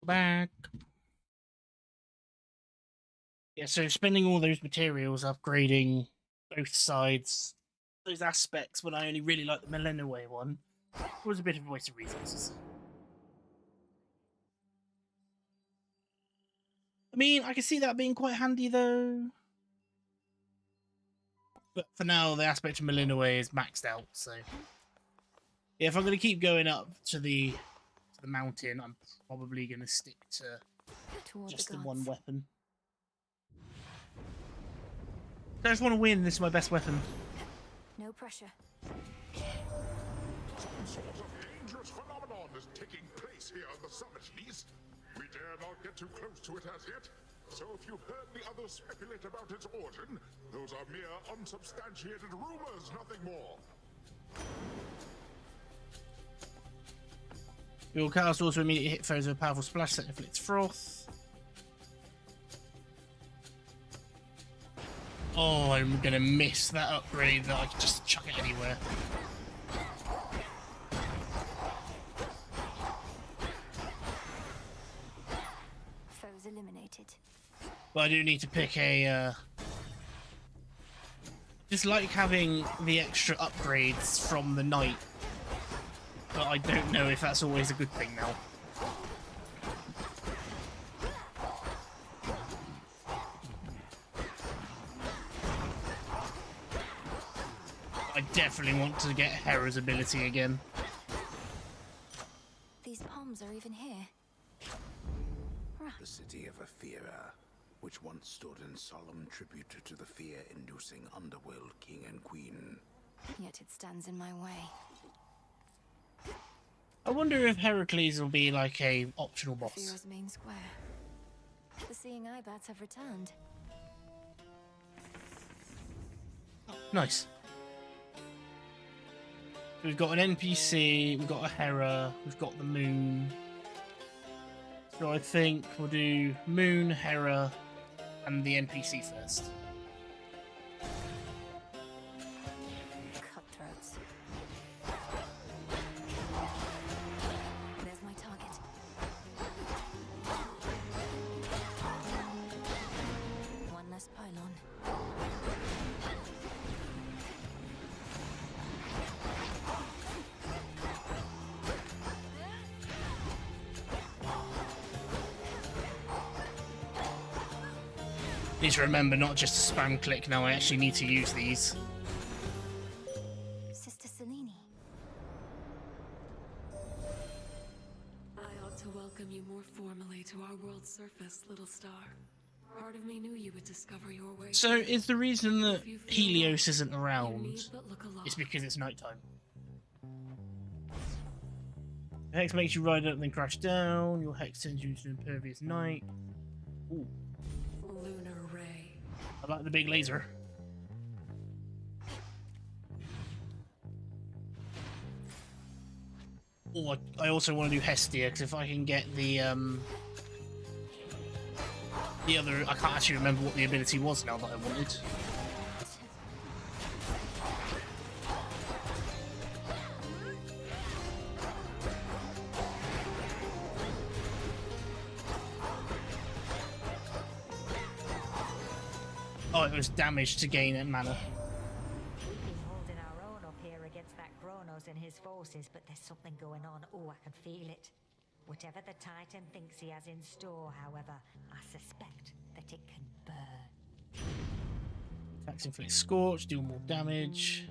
back. Yeah, so spending all those materials upgrading both sides, those aspects, when I only really like the Millennium one, was a bit of a waste of resources. I mean, I can see that being quite handy though. But for now, the aspect of Millennium is maxed out, so yeah, if I'm going to keep going up to the mountain, I'm probably going to stick to just the one weapon. I just want to win. This is my best weapon. No pressure. Some sort of dangerous phenomenon is taking place here on the summit, East. We dare not get too close to it as yet. So if you've heard the others speculate about its origin, those are mere unsubstantiated rumors, nothing more. Your cast also immediately hit foes with a powerful splash that inflicts froth. Oh, I'm gonna miss that upgrade that I can just chuck it anywhere. Foes eliminated. But I do need to pick a. Just like having the extra upgrades from the knight, but I don't know if that's always a good thing now. I definitely want to get Hera's ability again. These palms are even here. The city of Athera, which once stood in solemn tribute to the fear-inducing underworld king and queen. Yet it stands in my way. I wonder if Heracles will be like a optional boss. Athera's main square. The seeing eye bats have returned. Nice. We've got an NPC, we've got a Hera, we've got the moon. So I think we'll do moon, Hera, and the NPC first. Cutthroats. There's my target. One less pylon. Need to remember not just to spam click now, I actually need to use these. Sister Selene. I ought to welcome you more formally to our world's surface, little star. Part of me knew you would discover your way. So is the reason that Helios isn't around is because it's nighttime. Hex makes you ride up then crash down. Your hex sends you into impervious night. Ooh. Lunar ray. I like the big laser. Oh, I also want to do Hestia because if I can get the other, I can't actually remember what the ability was now that I wanted. Oh, it was damage to gain it mana. We've been holding our own up here against that Kronos and his forces, but there's something going on. Oh, I can feel it. Whatever the Titan thinks he has in store, however, I suspect that it can burn. Attacks inflict scorch, deal more damage.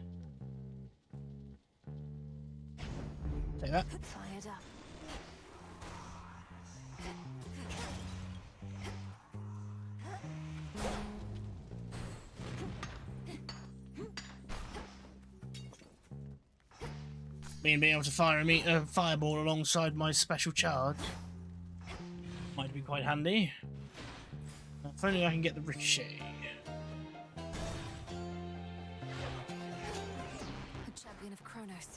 Take that. Fired up. Being able to fire a fireball alongside my special charge might be quite handy. If only I can get the ricochet. A champion of Kronos.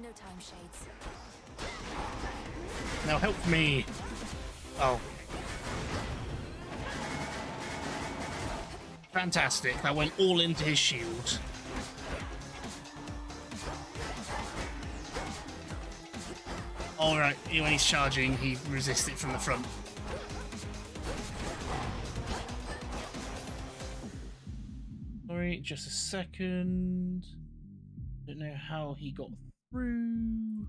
No time, Shades. Now help me. Oh. Fantastic. That went all into his shield. Alright, when he's charging, he resists it from the front. Sorry, just a second. Don't know how he got through.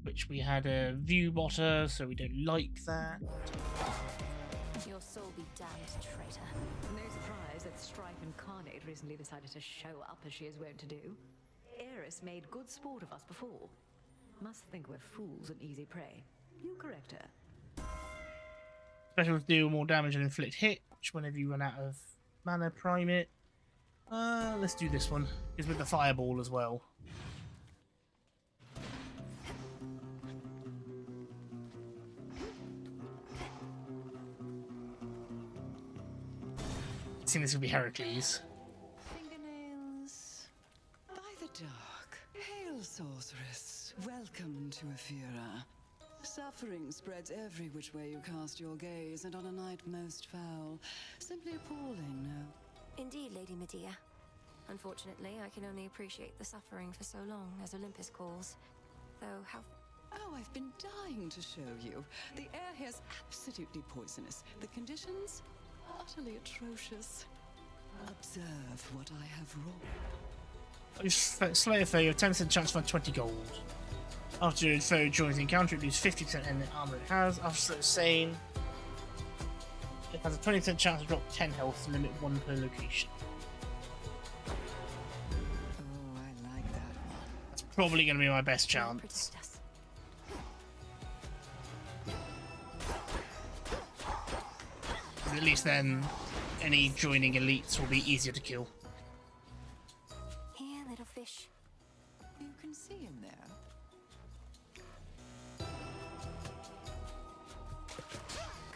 Which we had a view botter, so we don't like that. Your soul be damned, traitor. No surprise that Strife Incarnate recently decided to show up as she is wont to do. Eris made good sport of us before. Must think we're fools and easy prey. You correct her. Specials deal more damage and inflict hit whenever you run out of mana. Prime it. Let's do this one. It's with the fireball as well. I think this will be Heracles. Fingernails by the dark. Hail, sorceress. Welcome to Ephira. Suffering spreads every which way you cast your gaze, and on a night most foul. Simply appalling, no? Indeed, Lady Medea. Unfortunately, I can only appreciate the suffering for so long as Olympus calls. Though how... Oh, I've been dying to show you. The air here's absolutely poisonous. The conditions? Utterly atrocious. Observe what I have wrought. Slay a foe, you have 10% chance to find 20 gold. After your foe joins the encounter, it loses 50% in the armor it has. After the same, it has a 20% chance to drop 10 health, limit 1 per location. Oh, I like that one. That's probably going to be my best chance. At least then, any joining elites will be easier to kill. Here, little fish. You can see him there.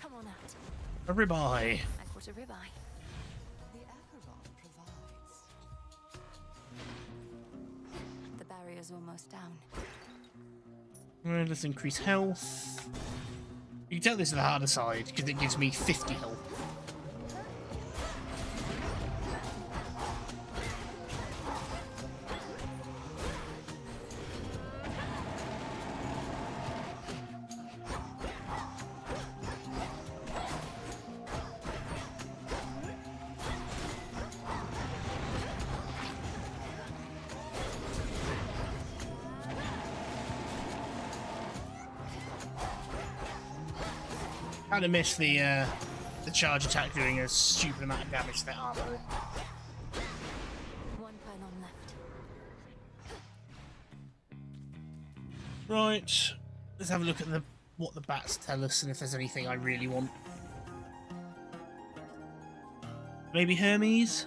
Come on out. A ribeye. I caught a ribeye. The Acheron provides. The barrier's almost down. Right, let's increase health. You can tell this is the harder side because it gives me 50 health. Kind of missed the charge attack doing a stupid amount of damage to that armor. One pylon left. Right, let's have a look at what the bats tell us and if there's anything I really want. Maybe Hermes?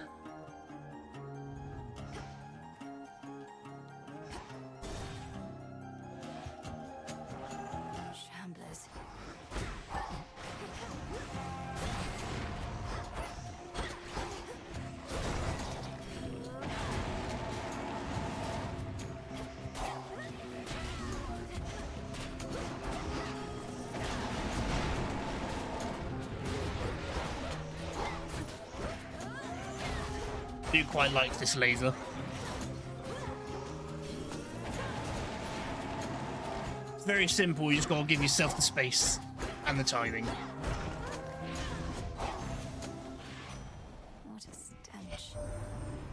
Shamblers. I do quite like this laser. It's very simple, you just gotta give yourself the space and the timing. What a stench.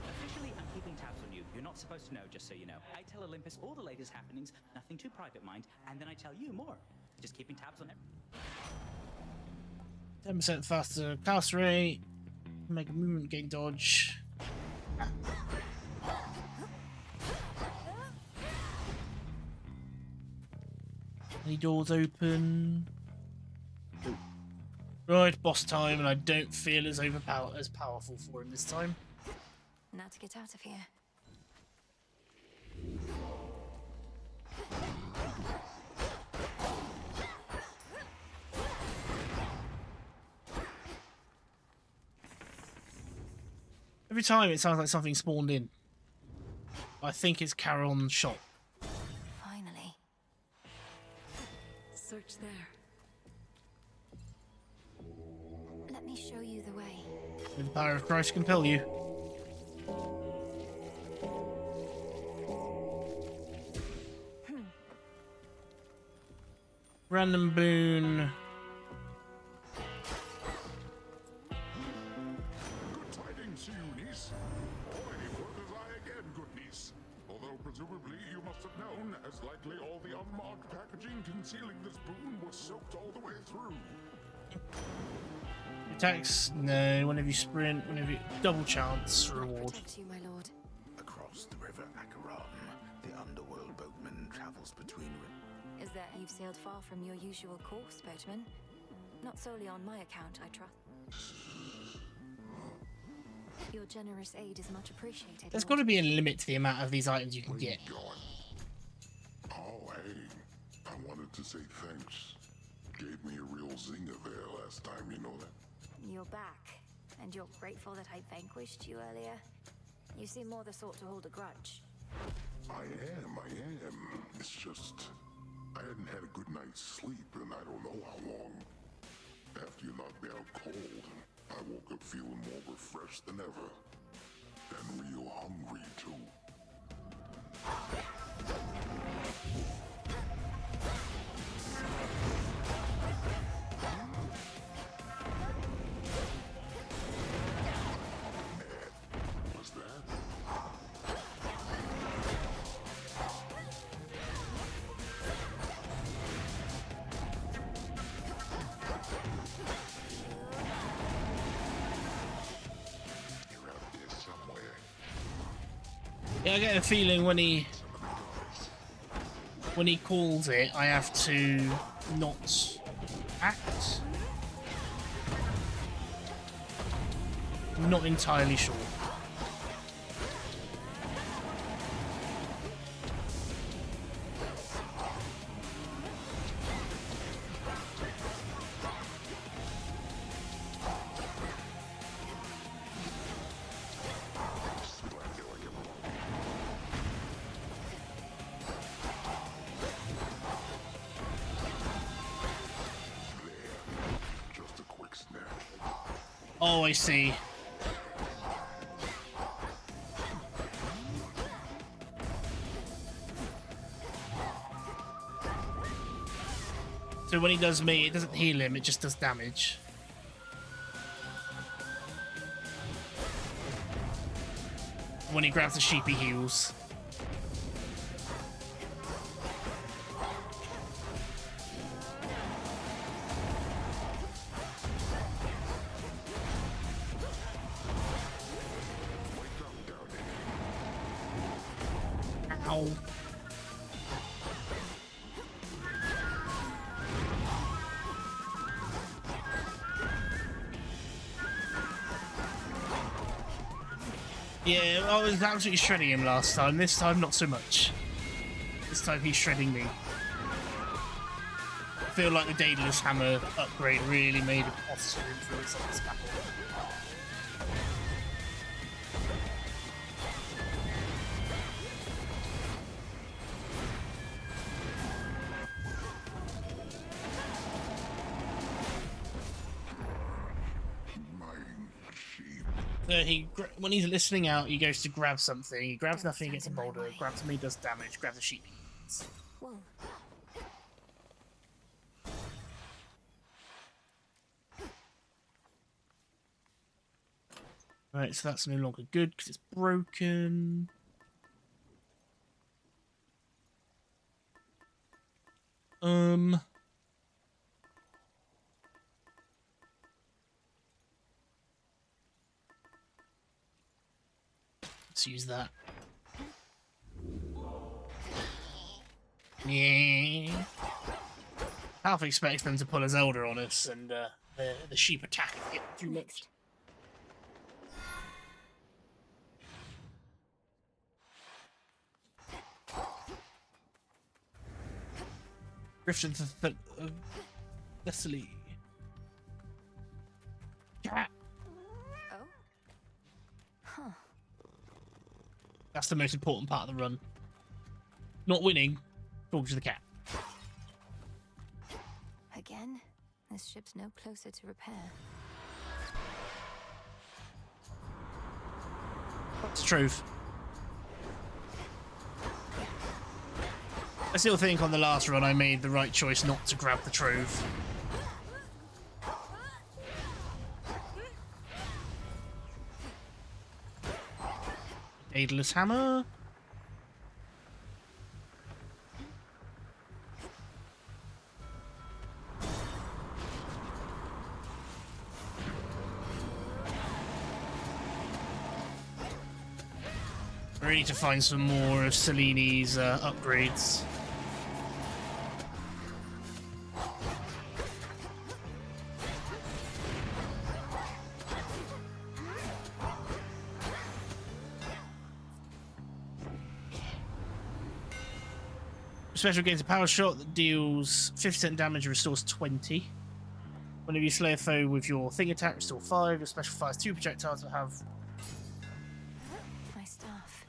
Officially, I'm keeping tabs on you. You're not supposed to know, just so you know. I tell Olympus all the latest happenings, nothing too private, mind, and then I tell you more. Just keeping tabs on it. 10% faster cast rate, make a movement, gain dodge. Any doors open? Nope. Right, boss time, and I don't feel as powerful for him this time. Now to get out of here. Every time it sounds like something spawned in. I think it's Charon's shop. Finally. Search there. Let me show you the way. May the power of Christ compel you. Random boon. Good tidings to you, niece. Already word as I again, good niece. Although presumably you must have known, as likely all the unmarked packaging concealing this boon was soaked all the way through. Attacks? No. Whenever you sprint, whenever you double chance reward. Protect you, my lord. Across the river Acheron, the underworld boatman travels between. Is that you've sailed far from your usual course, boatman? Not solely on my account, I trust. Your generous aid is much appreciated. There's got to be a limit to the amount of these items you can get. Oh, hey. I wanted to say thanks. Gave me a real zinger there last time, you know that? You're back, and you're grateful that I vanquished you earlier. You seem more the sort to hold a grudge. I am. It's just, I hadn't had a good night's sleep in I don't know how long. After you knocked me out cold, I woke up feeling more refreshed than ever. And real hungry, too. Was that? Yeah, I get a feeling when he calls it, I have to not act. I'm not entirely sure. Just a quick snap. Oh, I see. So when he does me, it doesn't heal him, it just does damage. When he grabs the sheep, he heals. Ow. Yeah, I was absolutely shredding him last time. This time, not so much. This time, he's shredding me. I feel like the Daedalus Hammer upgrade really made a positive influence on this battle. When he's listening out, he goes to grab something. He grabs nothing, he gets a boulder. Grabs me, does damage. Grabs a sheep. Whoa. Right, so that's no longer good because it's broken. Let's use that. Yeah. Half expects them to pull a Zelda on us, and the sheep attack if it too much. Griffin Thessaly. Cat. Oh? Huh. That's the most important part of the run. Not winning, talk to the cat. Again, this ship's no closer to repair. It's the truth. I still think on the last run I made the right choice not to grab the trove. Daedalus hammer. I need to find some more of Seleni's upgrades. Special gains a power shot that deals 50% damage and restores 20. Whenever you slay a foe with your thing attack, restore 5. Your special fires 2 projectiles that have... My staff.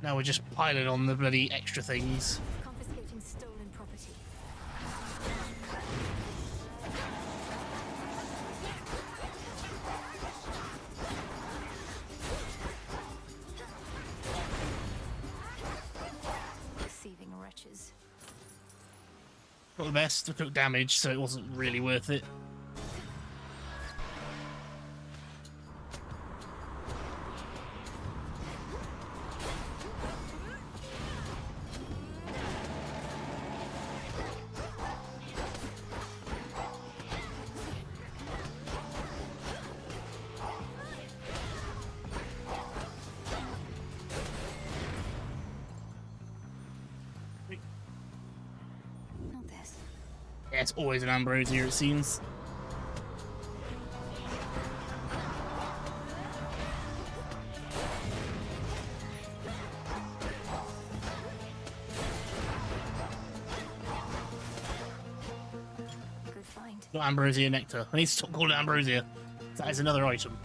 Now we're just piling on the bloody extra things. Confiscating stolen property. Deceiving wretches. Not the best, I took damage, so it wasn't really worth it. Yeah, it's always an Ambrosia, it seems. Good find. Not Ambrosia Nectar. I need to stop calling it Ambrosia. That is another item.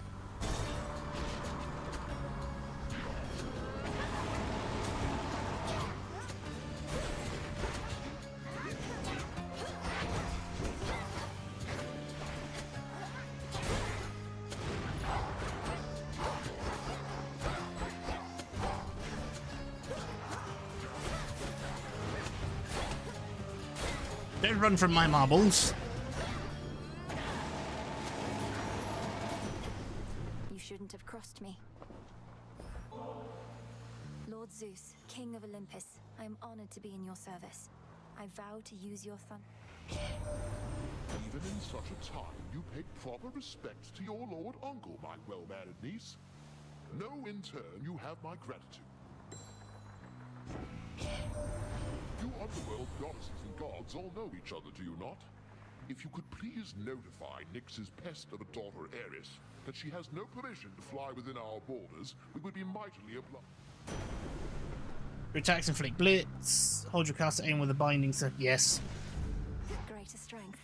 Don't run from my marbles. You shouldn't have crossed me. Lord Zeus, King of Olympus, I am honored to be in your service. I vow to use your thunder. Even in such a time, you paid proper respect to your lord uncle, my well-mannered niece. Know in turn you have my gratitude. You underworld goddesses and gods all know each other, do you not? If you could please notify Nyx's pest of a daughter Eris that she has no permission to fly within our borders, we would be mightily obliged. Your attacks inflict blitz. Hold your caster aim with a binding set. Yes. Greater strength.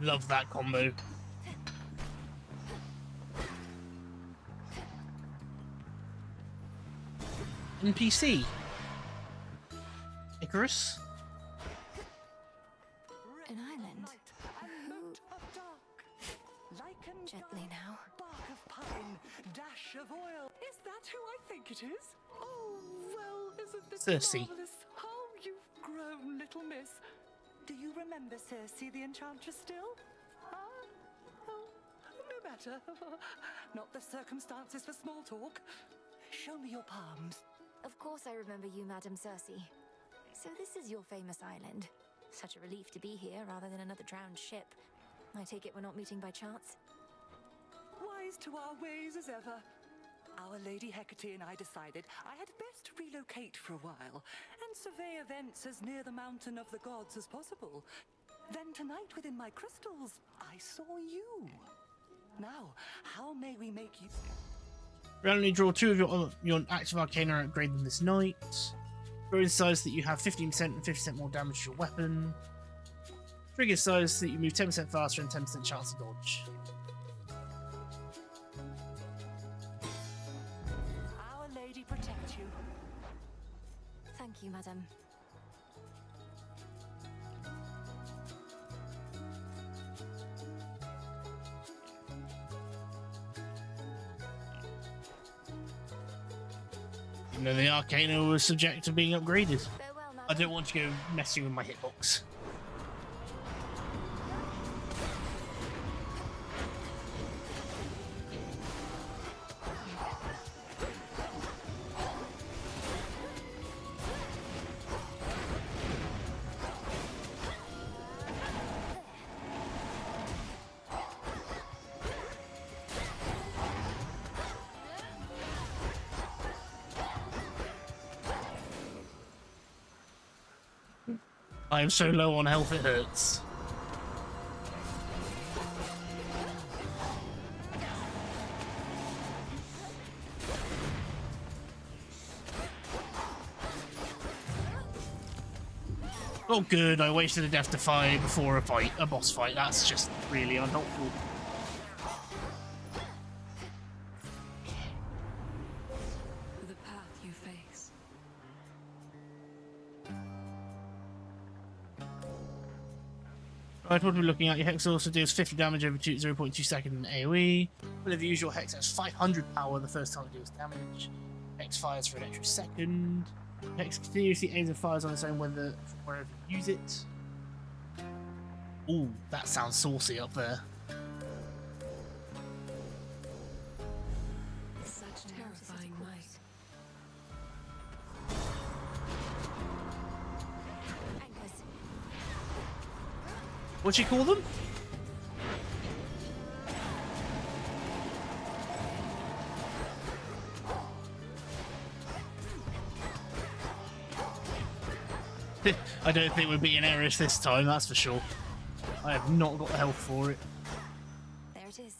Love that combo. NPC. Icarus. An island. Gently now. Bark of pine, dash of oil. Is that who I think it is? Oh, well, isn't this Circe. marvelous? How you've grown, little miss. Do you remember Circe the Enchantress still? Ah? Oh, no matter. Not the circumstances for small talk. Show me your palms. Of course I remember you, Madam Circe. So this is your famous island. Such a relief to be here rather than another drowned ship. I take it we're not meeting by chance? Wise to our ways as ever. Our Lady Hecate and I decided I had best relocate for a while and survey events as near the mountain of the gods as possible. Then tonight within my crystals, I saw you. Now, how may we make you... Randomly draw 2 of your active arcana and upgrade them this night. Draw in size that you have 15% and 50% more damage to your weapon. Trigger size so that you move 10% faster and 10% chance to dodge. you, madam. You know, the Arcana was subject to being upgraded. I don't want to go messing with my hitbox. I am so low on health it hurts. Oh good, I wasted a death defy before a boss fight. That's just really unhelpful. The path you face. Right, what are we looking at? Your Hex also deals 50 damage over 0.2 seconds in AoE. With the usual Hex has 500 power the first time it deals damage. Hex fires for an extra second. Hex continuously aims and fires on its own wherever you use it. Ooh, that sounds saucy up there. Such terrifying might. What'd you call them? I don't think we're beating Eris this time, that's for sure. I have not got the health for it. There it is.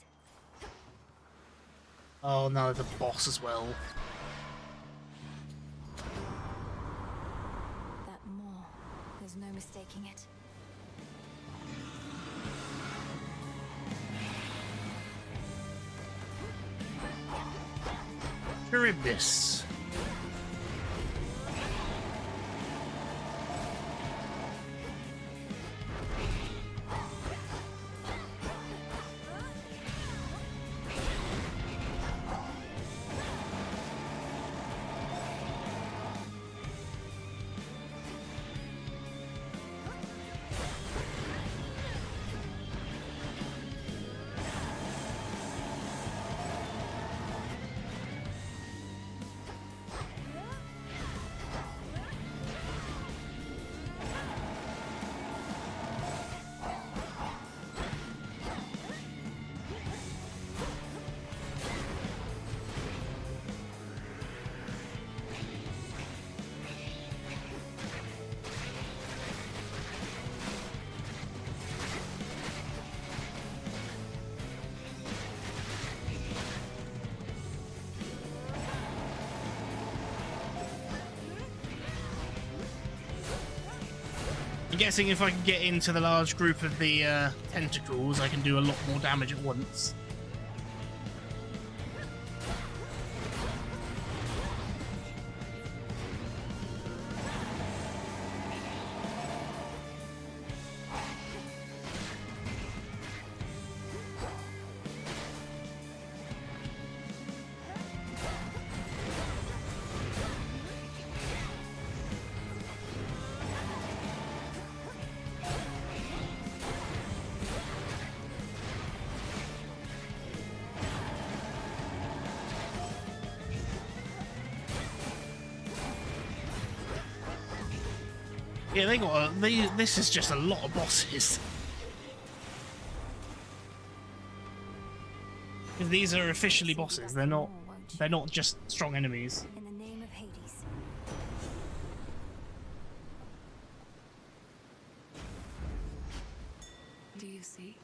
Oh no, the boss as well. That maw. There's no mistaking it. Charybdis. I'm guessing if I can get into the large group of the tentacles, I can do a lot more damage at once. Yeah, they got this is just a lot of bosses. Because these are officially bosses. They're not just strong enemies. In the name of Hades. Do you see?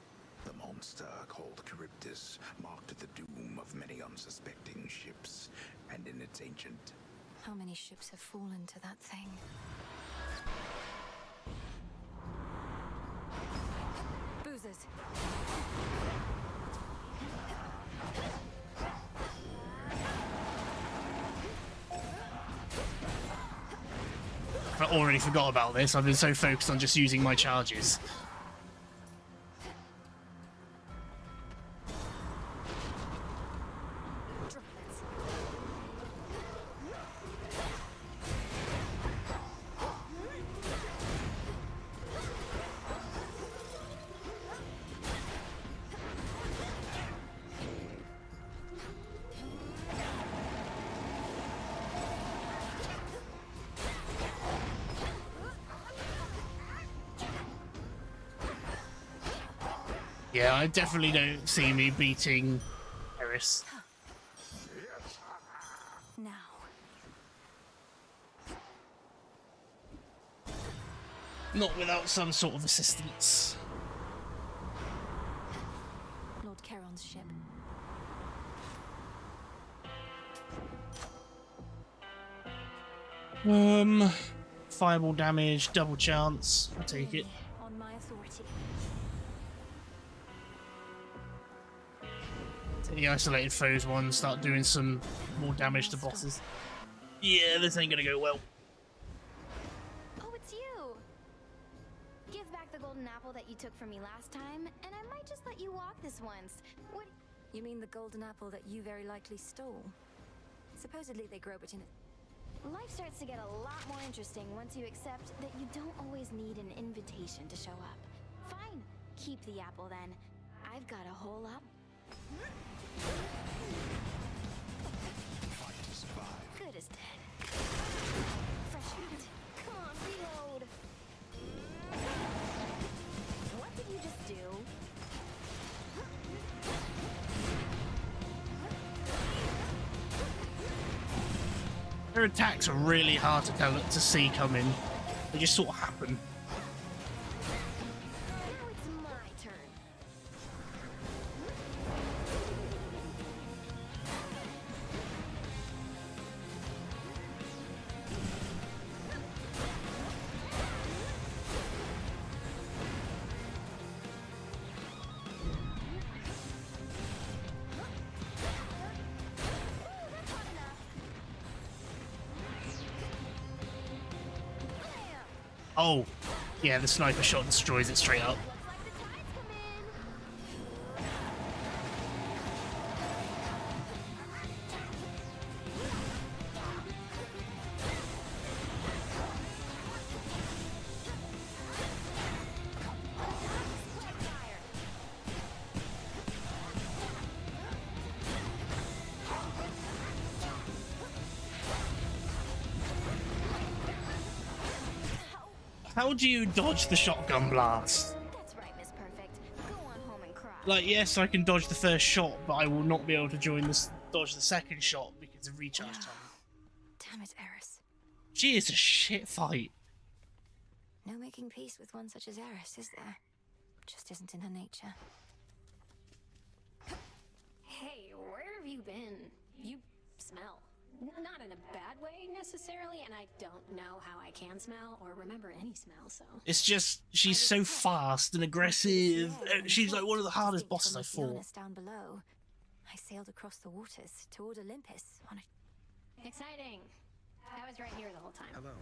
The monster called Charybdis marked the doom of many unsuspecting ships, and in its ancient... How many ships have fallen to that thing? Boozers. already forgot about this. I've been so focused on just using my charges. Yeah, I definitely don't see me beating Eris. Now. Not without some sort of assistance. Lord Charon's ship. Fireball damage, double chance. I'll take it. On my authority. Take the isolated foes one, start doing some more damage to bosses. Yeah, this ain't gonna go well. Oh, it's you! Give back the golden apple that you took from me last time, and I might just let you walk this once. What? You mean the golden apple that you very likely stole? Supposedly they grow it in Life starts to get a lot more interesting once you accept that you don't always need an invitation to show up. Fine, keep the apple then. I've got a hole up. Fight to survive. Good as dead. Fresh meat. Come on, reload. What did you just do? Their attacks are really hard to see coming. They just sort of happen. Now it's my turn. Oh, yeah, the sniper shot destroys it straight up. How do you dodge the shotgun blast? That's right, Miss Perfect. Go on home and cry. Like, yes, I can dodge the first shot, but I will not be able to dodge the second shot because of recharge time. Damn it, Eris. She is a shit fight. No making peace with one such as Eris, is there? Just isn't in her nature. Hey, where have you been? You smell. Not in a bad way necessarily, and I don't know how I can smell or remember any smell, so. It's just, she's so fast and aggressive. She's like one of the hardest bosses I fought. Down below, I sailed across the waters toward Olympus on a... Exciting. I was right here the whole time. Hello.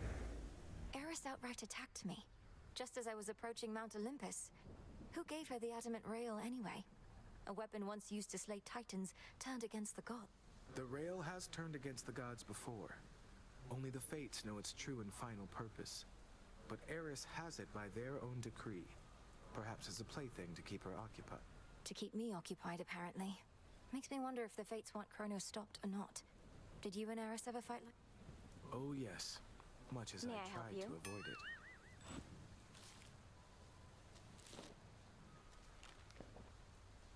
Eris outright attacked me, just as I was approaching Mount Olympus. Who gave her the adamant rail anyway? A weapon once used to slay titans turned against the god. The rail has turned against the gods before. Only the fates know its true and final purpose. But Eris has it by their own decree. Perhaps as a plaything to keep her occupied. To keep me occupied, apparently. Makes me wonder if the fates want Kronos stopped or not. Did you and Eris ever fight like... Oh yes. Much as May I I help tried you? to avoid it.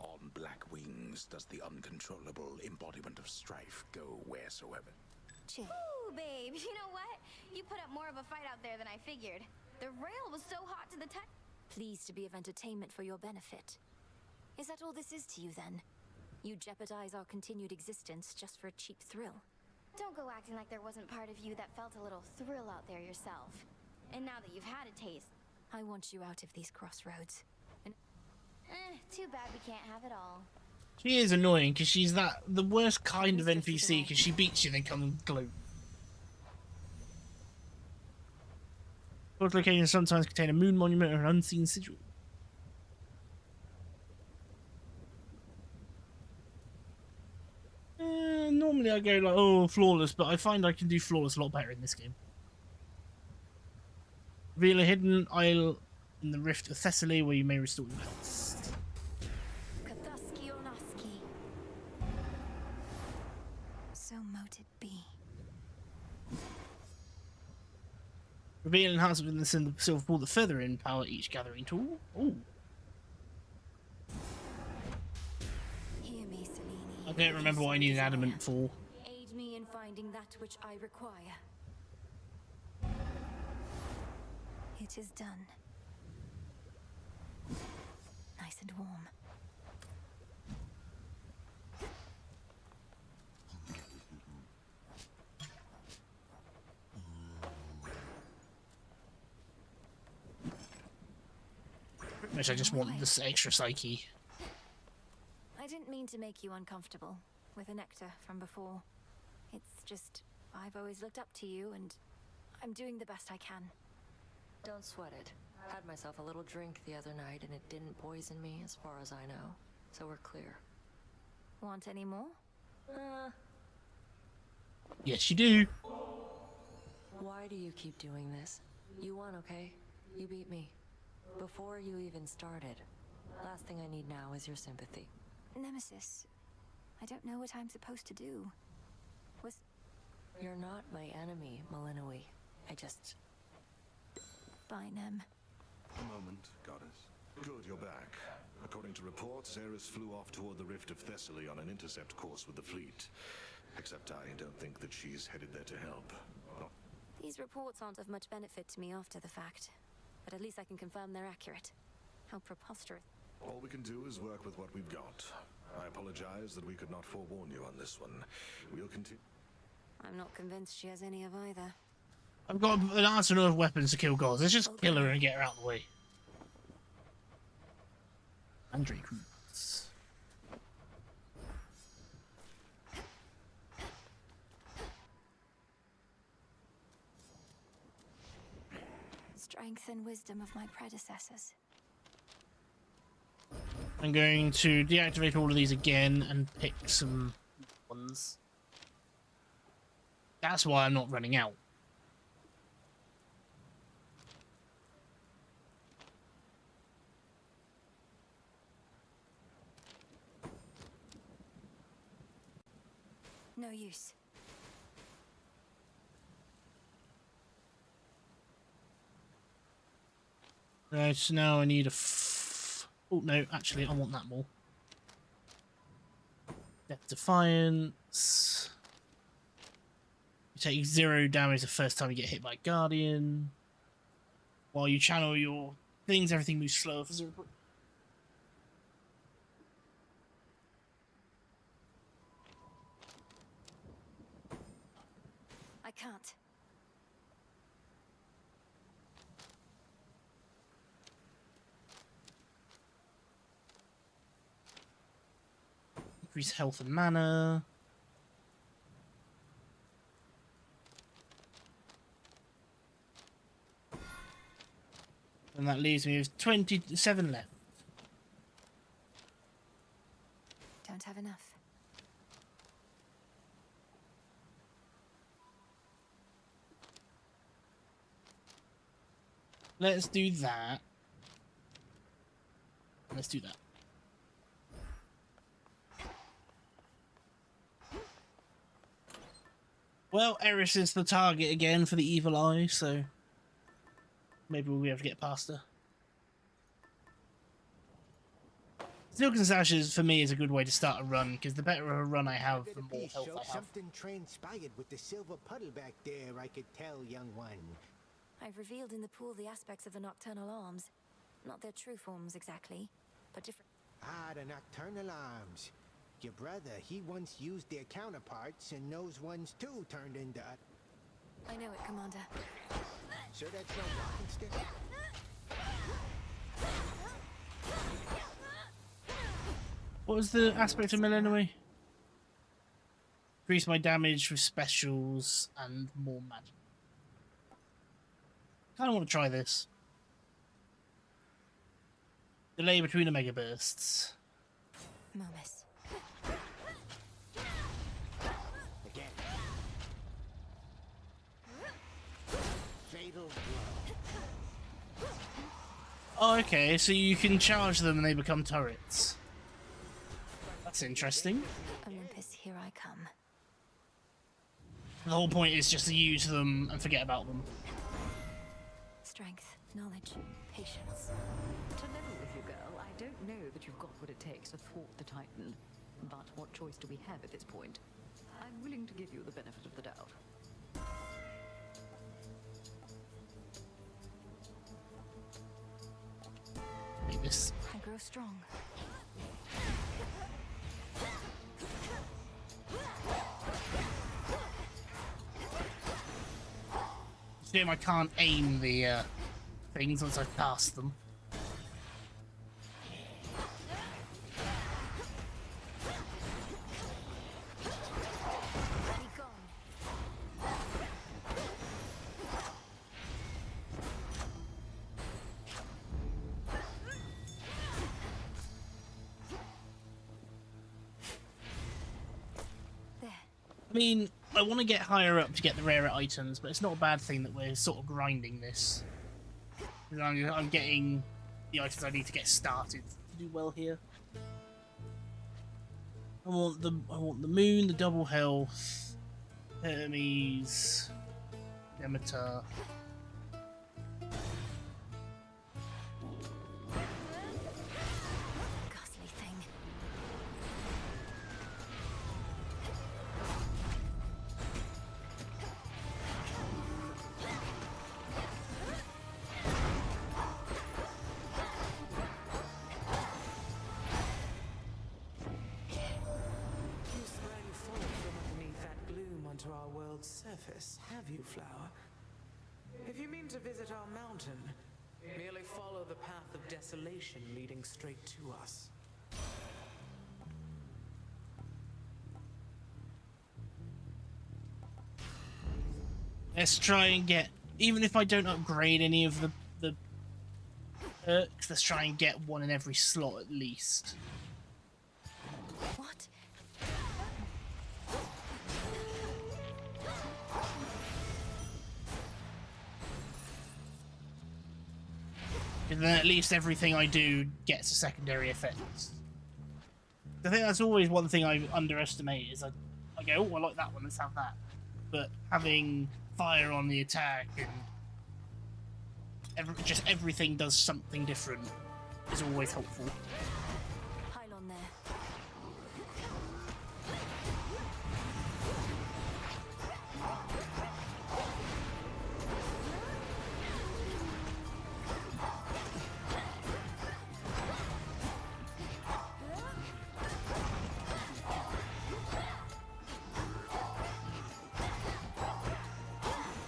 On black wings does the uncontrollable embodiment of strife go wheresoever. Chill. Ooh, babe, you know what? You put up more of a fight out there than I figured. The rail was so hot to the touch. Pleased to be of entertainment for your benefit. Is that all this is to you, then? You jeopardize our continued existence just for a cheap thrill. Don't go acting like there wasn't part of you that felt a little thrill out there yourself. And now that you've had a taste... I want you out of these crossroads. And too bad we can't have it all. She is annoying because she's the worst kind of NPC because she beats you and then comes glue. Both locations sometimes contain a moon monument or an unseen sigil. Normally I go like, oh, flawless, but I find I can do flawless a lot better in this game. Reveal a hidden isle in the Rift of Thessaly where you may restore your health. So mote it be. Reveal enhancements in the silver pool that further empower each gathering tool. Oh. Hear me, Selene. I don't remember what I need an adamant for. Aid me in finding that which I require. It is done. Nice and warm. Which I just want this extra psyche. I didn't mean to make you uncomfortable with the nectar from before. It's just, I've always looked up to you and I'm doing the best I can. Don't sweat it. Had myself a little drink the other night and it didn't poison me as far as I know. So we're clear. Want any more? Yes, you do. Why do you keep doing this? You won, okay? You beat me. Before you even started. Last thing I need now is your sympathy. Nemesis, I don't know what I'm supposed to do. You're not my enemy, Malinois. I just... Bye, Nem. A moment, Goddess. Good, you're back. According to reports, Eris flew off toward the Rift of Thessaly on an intercept course with the fleet. Except I don't think that she's headed there to help. These reports aren't of much benefit to me after the fact. But at least I can confirm they're accurate. How preposterous. All we can do is work with what we've got. I apologize that we could not forewarn you on this one. We'll continue. I'm not convinced she has any of either. I've got an arsenal of weapons to kill gods. Let's just kill her and get her out of the way. Andre Cruz. Strength and wisdom of my predecessors. I'm going to deactivate all of these again and pick some ones. That's why I'm not running out. No use. Right, so now I need a oh, no, actually, I want that more. Death Defiance. You take 0 damage the first time you get hit by Guardian. While you channel your things, everything moves slower for 0. I can't. Increase health and mana. And that leaves me with 27 left. Don't have enough. Let's do that. Let's do that. Well, Eris is the target again for the evil eye, so maybe we'll be able to get past her. Silken Sashes, for me, is a good way to start a run, because the better of a run I have, the more health I have. Something transpired with the silver puddle back there, I could tell, young one. I've revealed in the pool the aspects of the nocturnal arms. Not their true forms exactly, but different. Ah, the nocturnal arms. Your brother, he once used their counterparts, and those ones too turned into... I know it, Commander. Sure that's no walking stick? What was the aspect of Melinoe? Increase my damage with specials and more magic. Kind of want to try this. Delay between the mega bursts. Momus. Again. Fatal blow. Oh, okay, so you can charge them and they become turrets. That's interesting. Olympus, here I come. The whole point is just to use them and forget about them. Strength, knowledge, patience. To level with you, girl, I don't know that you've got what it takes to thwart the Titan. But what choice do we have at this point? I'm willing to give you the benefit of the doubt. Like this. I grow strong. Shame I can't aim the things once I cast them. Be gone. There. I mean, I want to get higher up to get the rarer items, but it's not a bad thing that we're sort of grinding this. I'm getting the items I need to get started to do well here. I want the moon, the double health, Hermes, Demeter. Ghastly thing. You sprang forth from underneath that gloom onto our world's surface, have you, Flower? If you mean to visit our mountain, merely follow the path of desolation leading straight to us. Let's try and get, even if I don't upgrade any of the perks, let's try and get one in every slot at least. What? And then at least everything I do gets a secondary effect. I think that's always one thing I underestimate is I go, oh, I like that one, let's have that. But having fire on the attack and just everything does something different is always helpful. Pylon there.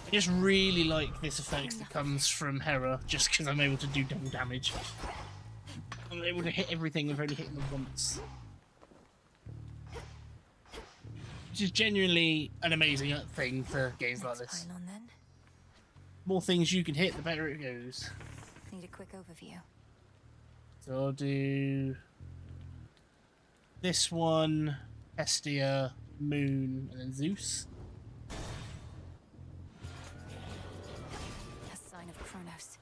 I just really like this effect that comes from Hera, just because I'm able to do double damage. I'm able to hit everything with only hitting them once. Which is genuinely an amazing thing for games like this. Pylon then. More things you can hit, the better it goes. Need a quick overview. So I'll do this one, Hestia, Moon, and then Zeus. A sign of Kronos.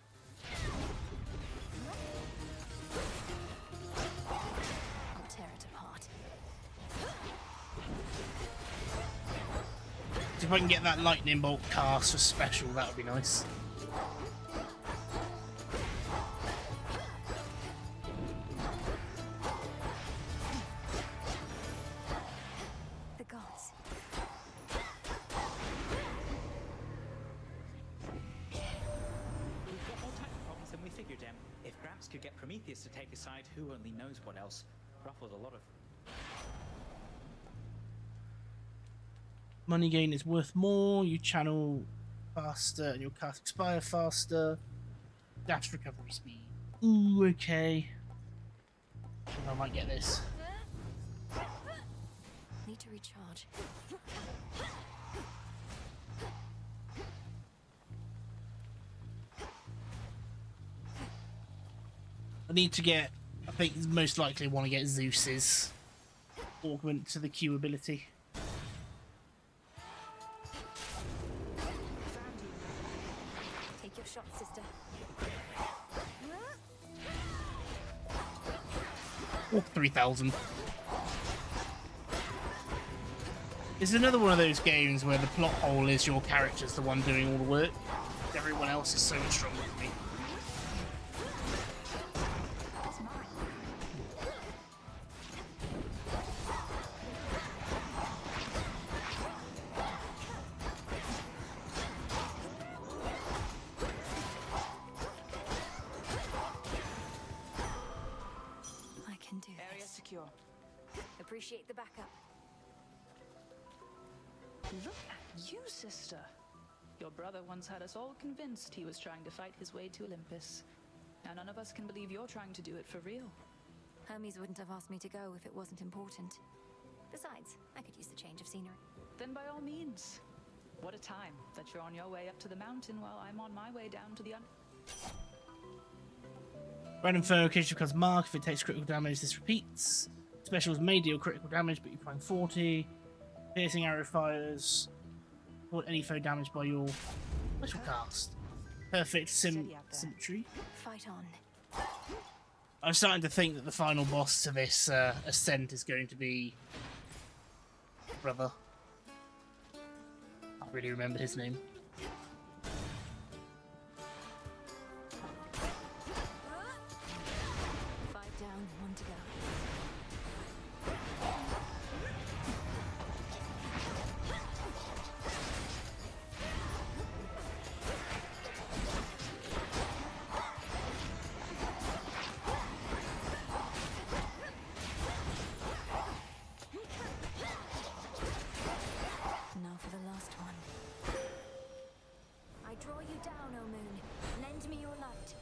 I'll tear it apart. If I can get that lightning bolt cast for special, that would be nice. The gods. We've got more Titan problems than we figured, Em. If Gramps could get Prometheus to take his side, who only knows what else. Ruffles a lot of... Money gain is worth more, you channel faster and your cast expire faster. Dash recovery speed. Ooh, okay. I think I might get this. Need to recharge. I need to get, I think most likely want to get Zeus's augment to the Q ability. Take your shot, sister. Oh, 3,000. It's another one of those games where the plot hole is your character's the one doing all the work. Everyone else is so much stronger than me. I can do Area secure. Appreciate the backup. Look at you, sister. Your brother once had us all convinced he was trying to fight his way to Olympus. Now none of us can believe you're trying to do it for real. Hermes wouldn't have asked me to go if it wasn't important. Besides, I could use the change of scenery. Then by all means. What a time that you're on your way up to the mountain while I'm on my way down to the Random foe occasionally becomes marked. If it takes critical damage, this repeats. Specials may deal critical damage, but you're applying 40. Piercing arrow fires. Or any foe damage by your special cast. Perfect symmetry. Fight on. I'm starting to think that the final boss to this ascent is going to be brother. I can't really remember his name. Five down, one to go. Now for the last one. I draw you down, O moon. Lend me your light.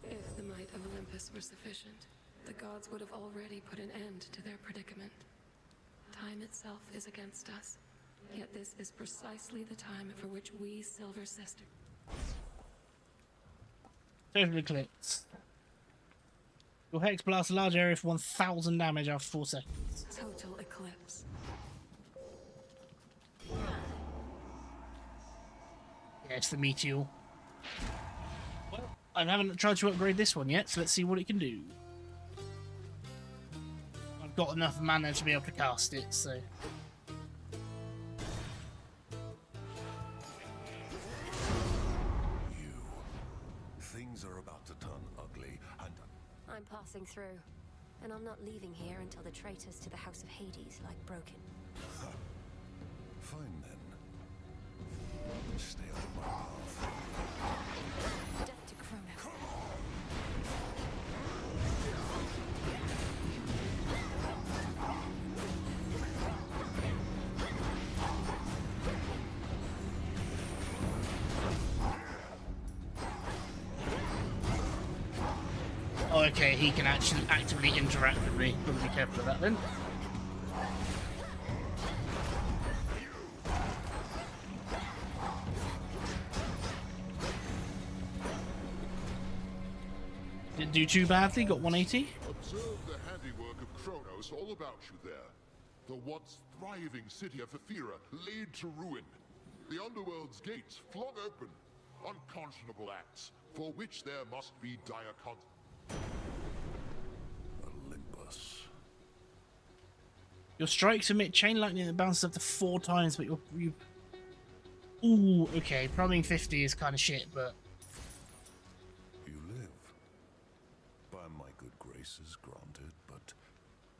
If the might of Olympus were sufficient, the gods would have already put an end to their predicament. Time itself is against us, yet this is precisely the time for which we Silver Sisters... Total Eclipse. Your Hex blasts a large area for 1,000 damage after 4 seconds. Total eclipse. Yeah, it's the Meteor. Well, I haven't tried to upgrade this one yet, so let's see what it can do. I've got enough mana to be able to cast it, so... Things are about to turn ugly, and I'm passing through, and I'm not leaving here until the traitors to the House of Hades lie broken. fine then. Stay on my path. Death to Kronos. Oh, okay, he can actually actively interact with me. Gotta be careful of that then. Didn't do too badly, got 180. Observe the handiwork of Kronos all about you there. The once thriving city of Ephyra laid to ruin. The underworld's gates flung open. Unconscionable acts, for which there must be dire consequences. Olympus. Your strikes emit chain lightning that bounces up to 4 times, but you... Ooh, okay, priming 50 is kind of shit, but... You live. By my good graces, granted, but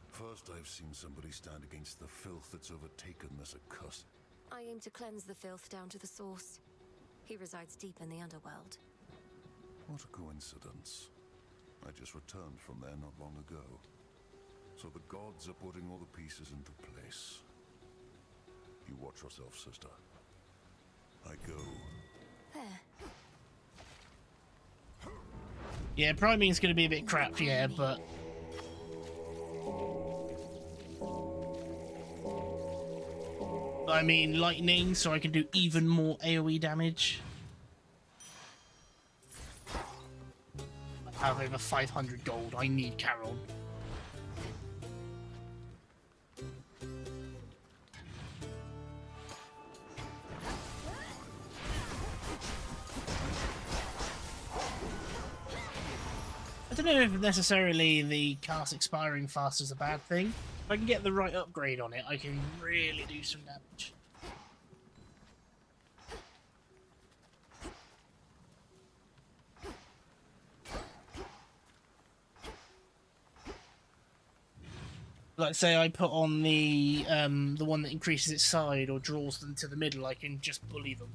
first I've seen somebody stand against the filth that's overtaken this accursed. I aim to cleanse the filth down to the source. He resides deep in the underworld. What a coincidence. I just returned from there not long ago. So the gods are putting all the pieces into place. You watch yourself, sister. I go. There. Yeah, priming is going to be a bit crap, yeah, but... I mean, lightning, so I can do even more AoE damage. have over 500 gold. I need Carol. I don't know if necessarily the cast expiring fast is a bad thing. If I can get the right upgrade on it, I can really do some damage. Like, say I put on the one that increases its side or draws them to the middle, I can just bully them.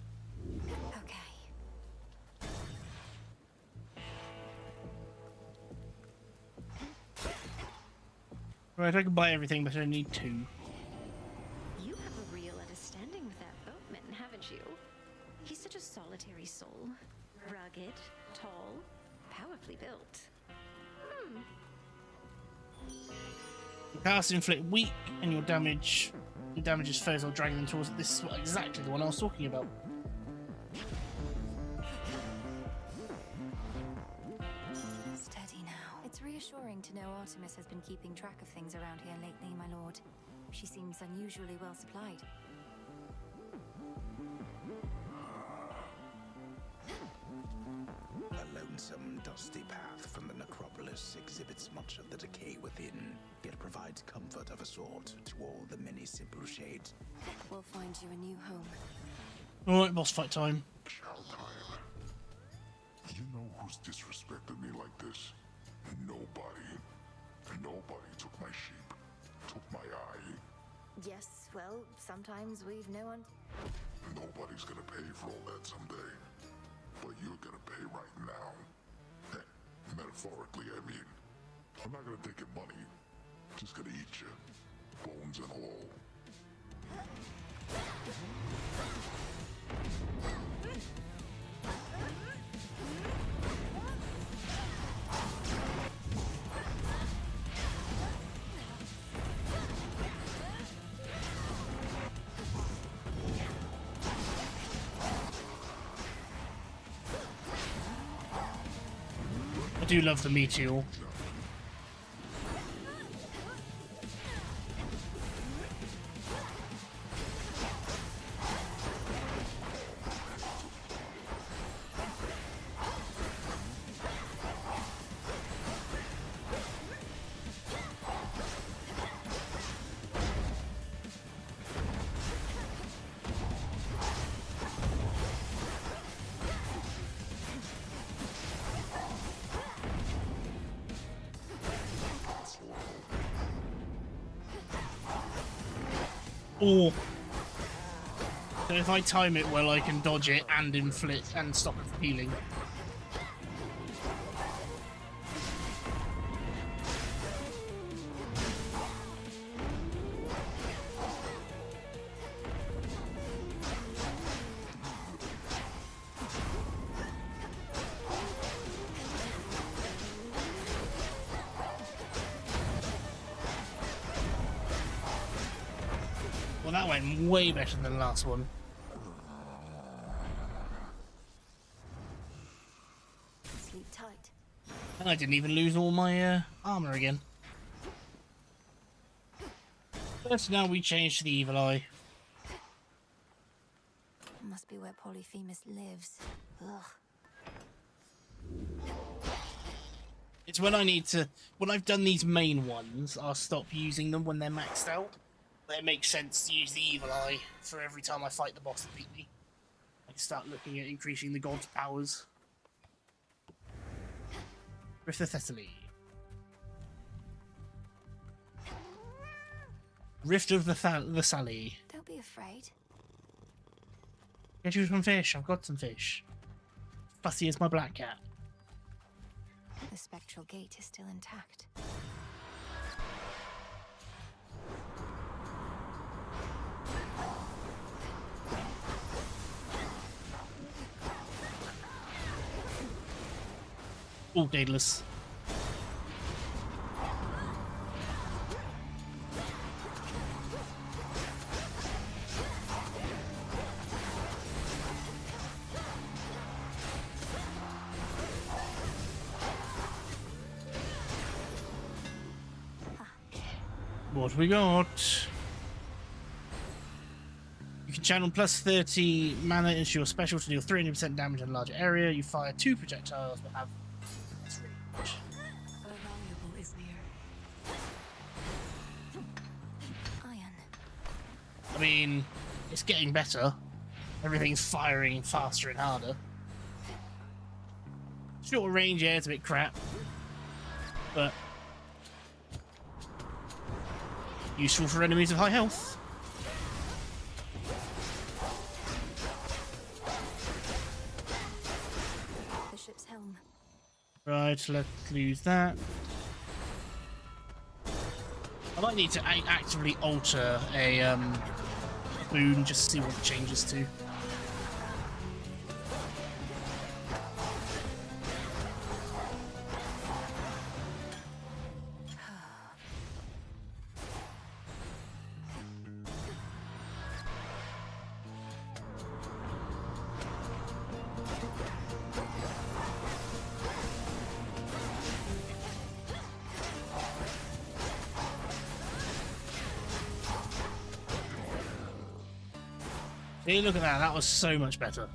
Right, I can buy everything, but I need 2. You have a real understanding with that boatman, haven't you? He's such a solitary soul. Rugged, tall, powerfully built. Your cast inflict weak, and your damages foes while dragging them towards it. This is exactly the one I was talking about. Steady now. It's reassuring to know Artemis has been keeping track of things around here lately, my lord. She seems unusually well supplied. A lonesome, dusty path from the necropolis exhibits much of the decay within, yet provides comfort of a sort to all the many simple shades. We'll find you a new home. Alright, boss fight time. You know who's disrespected me like this? Nobody. Nobody took my sheep, took my eye. Yes, well, sometimes we've no one. Nobody's gonna pay for all that someday. But you're gonna pay right now. Metaphorically, I mean. I'm not gonna take your money. I'm just gonna eat you. Bones and all. I do love the meteor. Or so if I time it well, I can dodge it and inflict and stop it from healing. Well, that went way better than the last one. Sleep tight. And I didn't even lose all my armor again. First, now we change to the evil eye. Must be where Polyphemus lives. Ugh. It's when I need to... When I've done these main ones, I'll stop using them when they're maxed out. But it makes sense to use the evil eye for every time I fight the boss that beat me. I can start looking at increasing the god's powers. Rift of Thessaly. Rift of the Thessaly. Don't be afraid. Get you some fish. I've got some fish. Fussy as my black cat. The spectral gate is still intact. Oh, Daedalus. What we got? You can channel plus 30 mana into your special to deal 300% damage in a larger area. You fire 2 projectiles but have less range. The valuable is near. Iron. I mean, it's getting better. Everything's firing faster and harder. Short range, yeah, it's a bit crap. But useful for enemies of high health. The ship's helm. Right, let's lose that. I might need to actively alter a boon just to see what it changes to. See, look at that. That was so much better.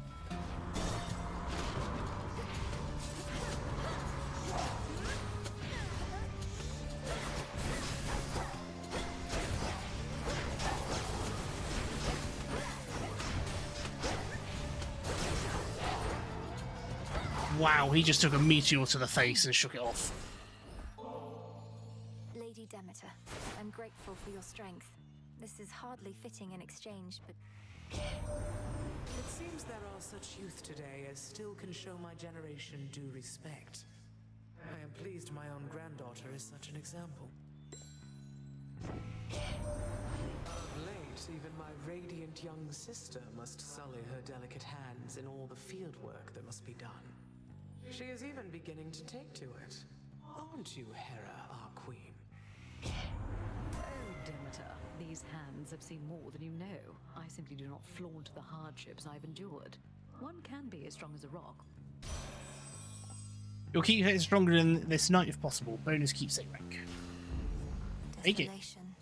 Wow, he just took a meteor to the face and shook it off. Lady Demeter, I'm grateful for your strength. This is hardly fitting in exchange, but It seems there are such youth today as still can show my generation due respect. I am pleased my own granddaughter is such an example. Of late, even my radiant young sister must sully her delicate hands in all the field work that must be done. She is even beginning to take to it. Aren't you, Hera, our queen? Oh, Demeter, these hands have seen more than you know. I simply do not flaunt the hardships I've endured. One can be as strong as a rock. You'll keep getting stronger than this night if possible. Bonus keepsake rank. Take it. desolation.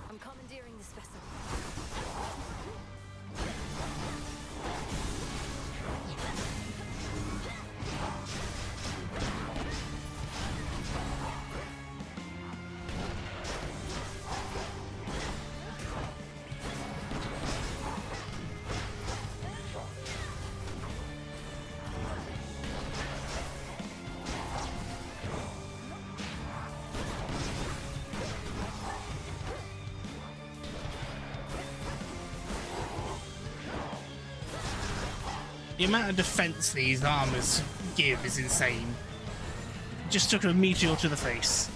I'm commandeering this vessel. The amount of defense these armors give is insane. It just took a meteor to the face,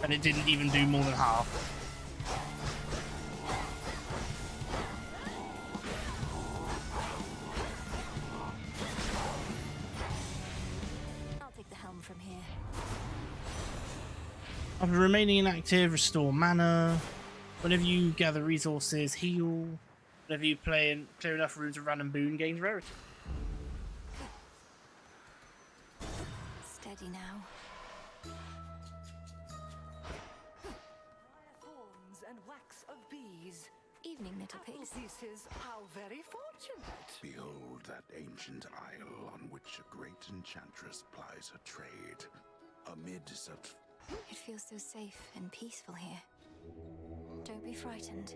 and it didn't even do more than half. I'll take the helm from here. After remaining inactive, restore mana. Whenever you gather resources, heal. Whenever you clear enough rooms of random boon, gains rarity. Steady now. Thorns and wax of bees. Evening, little Apple pigs. pieces, how very fortunate. Behold that ancient isle on which a great enchantress plies her trade. Amid such It feels so safe and peaceful here. Don't be frightened.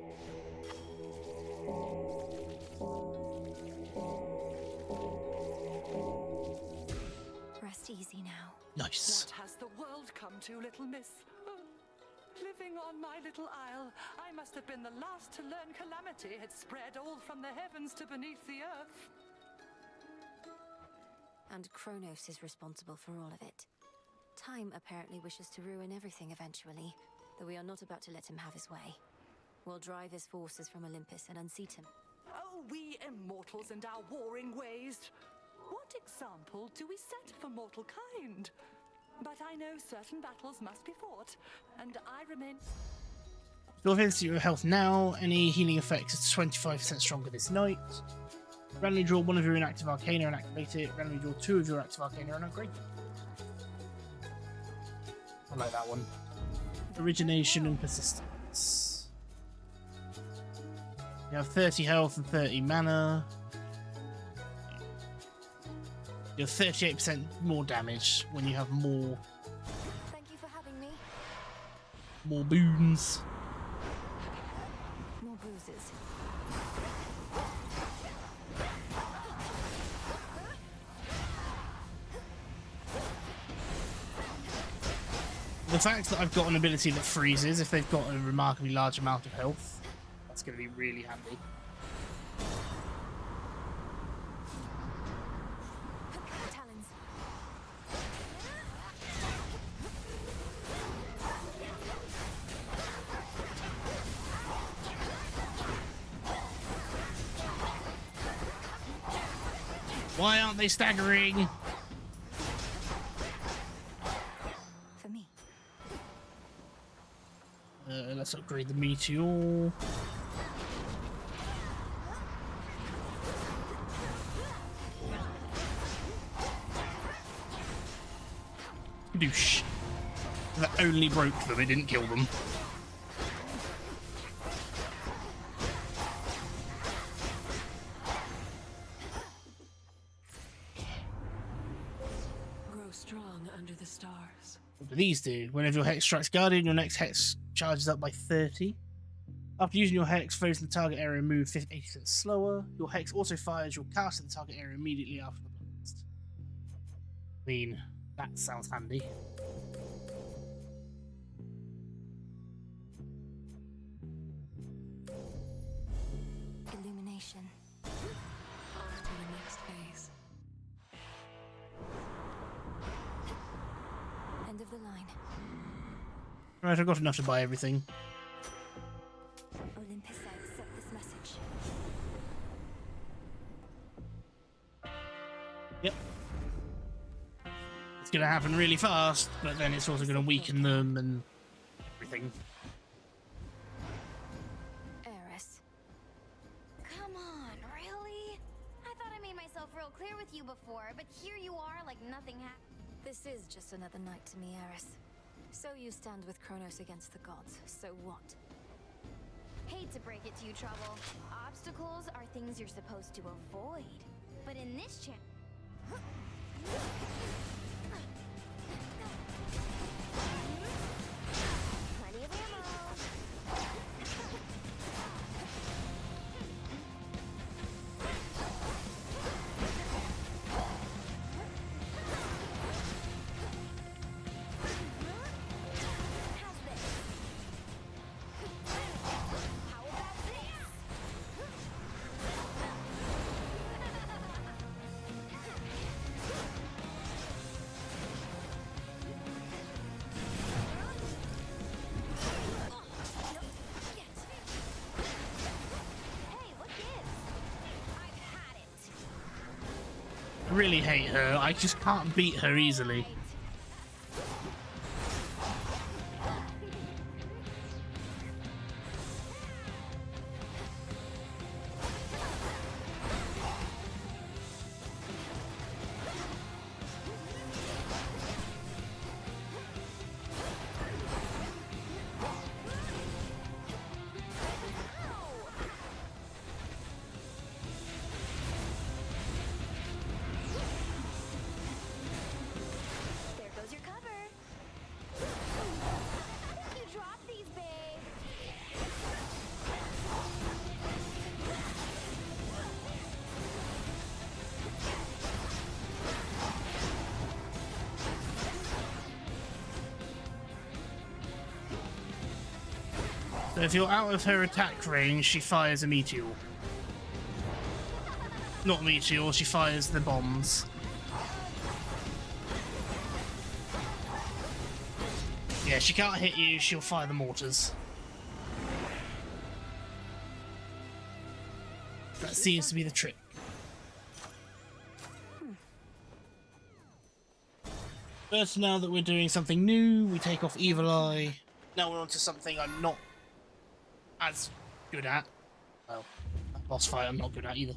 Rest easy now. Nice. What has the world come to, little miss? Oh, living on my little isle, I must have been the last to learn calamity had spread all from the heavens to beneath the earth. And Kronos is responsible for all of it. Time apparently wishes to ruin everything eventually, though we are not about to let him have his way. We'll drive his forces from Olympus and unseat him. Oh, we immortals and our warring ways. What example do we set for mortal kind? But I know certain battles must be fought, and I remain... Your offense to your health now. Any healing effects is 25% stronger this night. Randomly draw one of your inactive arcana and activate it. Randomly draw 2 of your active arcana and upgrade them. I like that one. Origination and persistence. You have 30 health and 30 mana. You have 38% more damage when you have more. Thank you for having me. More boons. More bruises. The fact that I've got an ability that freezes if they've got a remarkably large amount of health, that's going to be really handy. Talons. Why aren't they staggering? For me. Let's upgrade the meteor. Douche. That only broke them, it didn't kill them. Grow strong under the stars. What do these do? Whenever your hex strikes Guardian, your next hex charges up by 30. After using your hex, foes in the target area move 80% slower. Your hex also fires your cast in the target area immediately after the blast. I mean, that sounds handy. Illumination. On to the next phase. End of the line. Right, I've got enough to buy everything. Olympus, I accept this message. Yep. It's going to happen really fast, but then it's also going to weaken them and everything. Eris. Come on, really? I thought I made myself real clear with you before, but here you are like nothing happened. This is just another night to me, Eris. So you stand with Kronos against the gods, so what? Hate to break it to you, Trouble. Obstacles are things you're supposed to avoid. But in this channel... Plenty of ammo. How's this? How about this? Hey, what gives? I've had it. I really hate her. I just can't beat her easily. There goes your cover. You dropped these, babe. So if you're out of her attack range, she fires a meteor. Not a meteor, she fires the bombs. Yeah, she can't hit you, she'll fire the mortars. That seems to be the trick. First, now that we're doing something new, we take off Evil Eye. Now we're on to something I'm not as good at. Well, that boss fight I'm not good at either.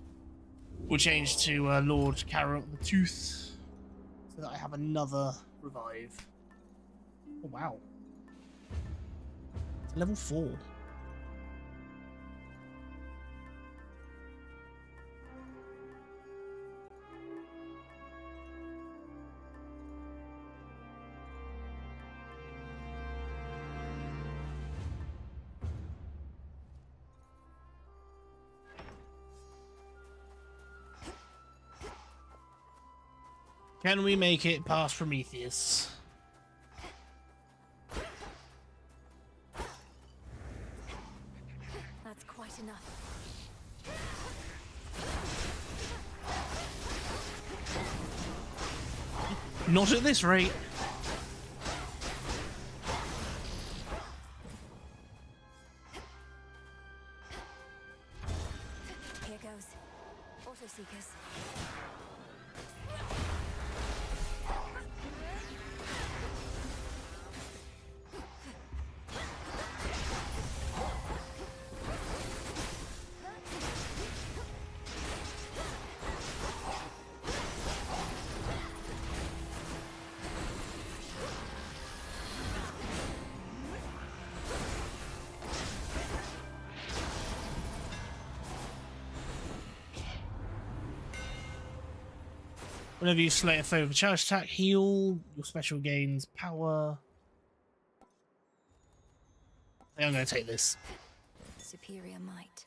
We'll change to Lord Carrot the Tooth, so that I have another revive. Oh wow. It's level 4. Can we make it past Prometheus? That's quite enough. Not at this rate. Here goes. Auto seekers. Whenever you slay a foe with a charge attack, heal. Your special gains power. I think I'm going to take this. Superior might.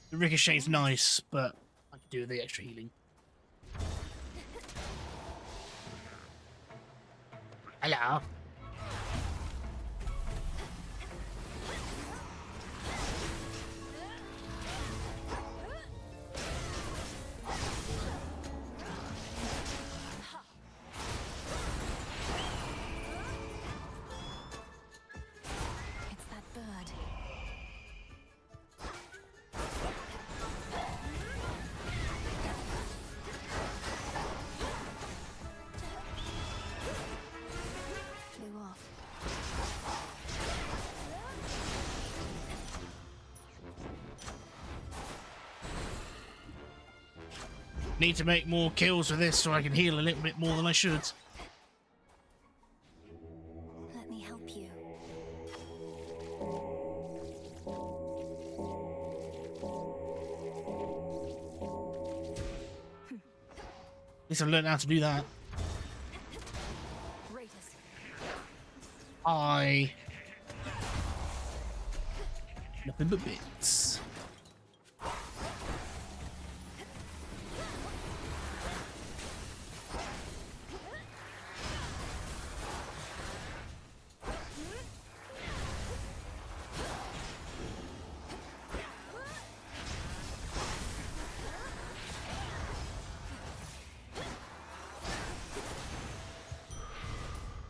The ricochet's nice, but I can do with the extra healing. Hello. It's that bird. Flew off. Need to make more kills with this so I can heal a little bit more than I should. Let me help you. At least I've learned how to do that. Raiders. I... Nothing but bits.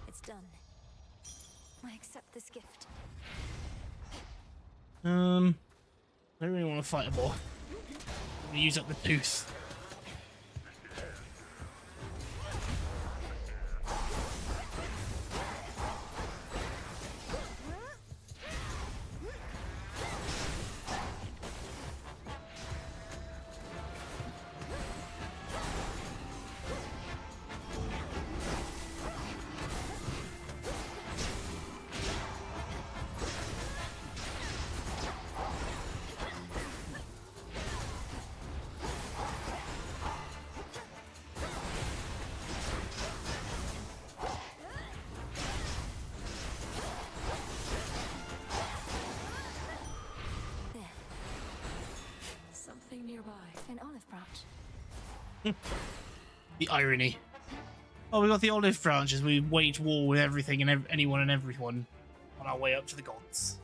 It's done. I accept this gift. I don't really want to fight a boss. I'm gonna use up the tooth. Something nearby. An olive branch. The irony. Oh, we got the olive branch as we wage war with everything and anyone and everyone on our way up to the gods.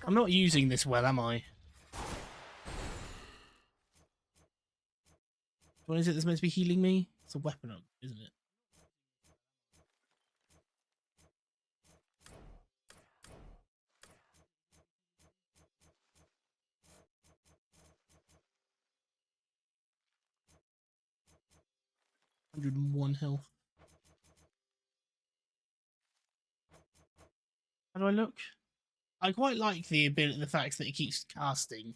I'm not using this well, am I? What is it that's meant to be healing me? It's a weapon up, isn't it? $101 health. How do I look? I quite like the fact that it keeps casting,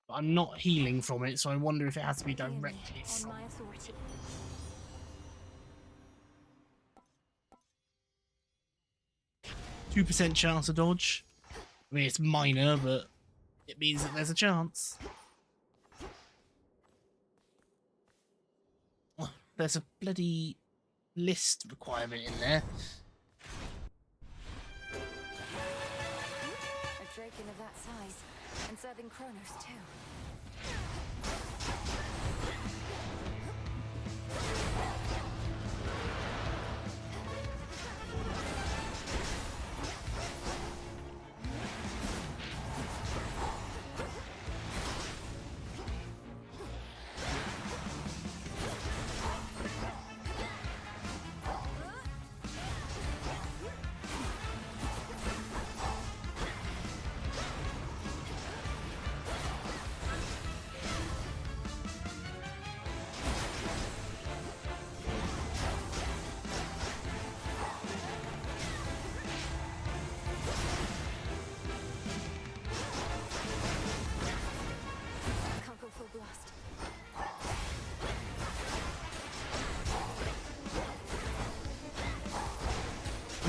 but I'm not healing from it, so I wonder if it has to be directly from. 2% chance to dodge. I mean, it's minor, but it means that there's a chance. Oh, there's a bloody list requirement in there. A draken of that size, and serving Kronos too.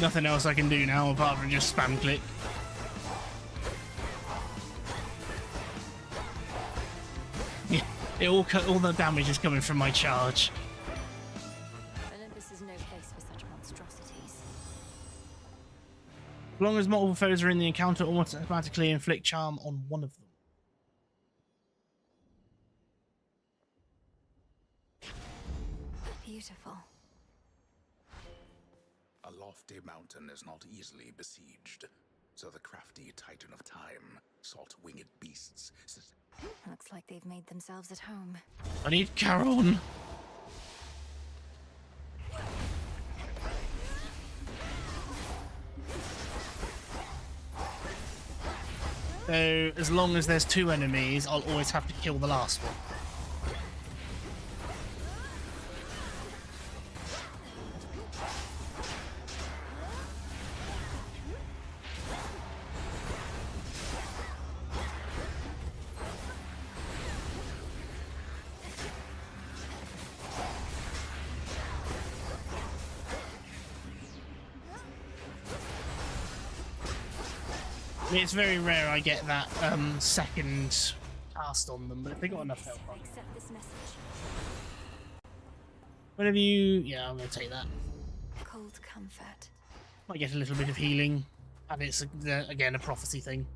Nothing else I can do now apart from just spam click. Yeah, all the damage is coming from my charge. Olympus is no place for such monstrosities. As long as multiple foes are in the encounter, automatically inflict charm on one of them. Beautiful. A lofty mountain is not easily besieged, so the crafty Titan of Time, salt-winged beasts. Looks like they've made themselves at home. I need Charon. So, as long as there's 2 enemies, I'll always have to kill the last one. I mean, it's very rare I get that second cast on them, but if they got enough health on. Accept this message. Whenever you... yeah, I'm going to take that. Cold comfort. Might get a little bit of healing, and it's, again, a prophecy thing.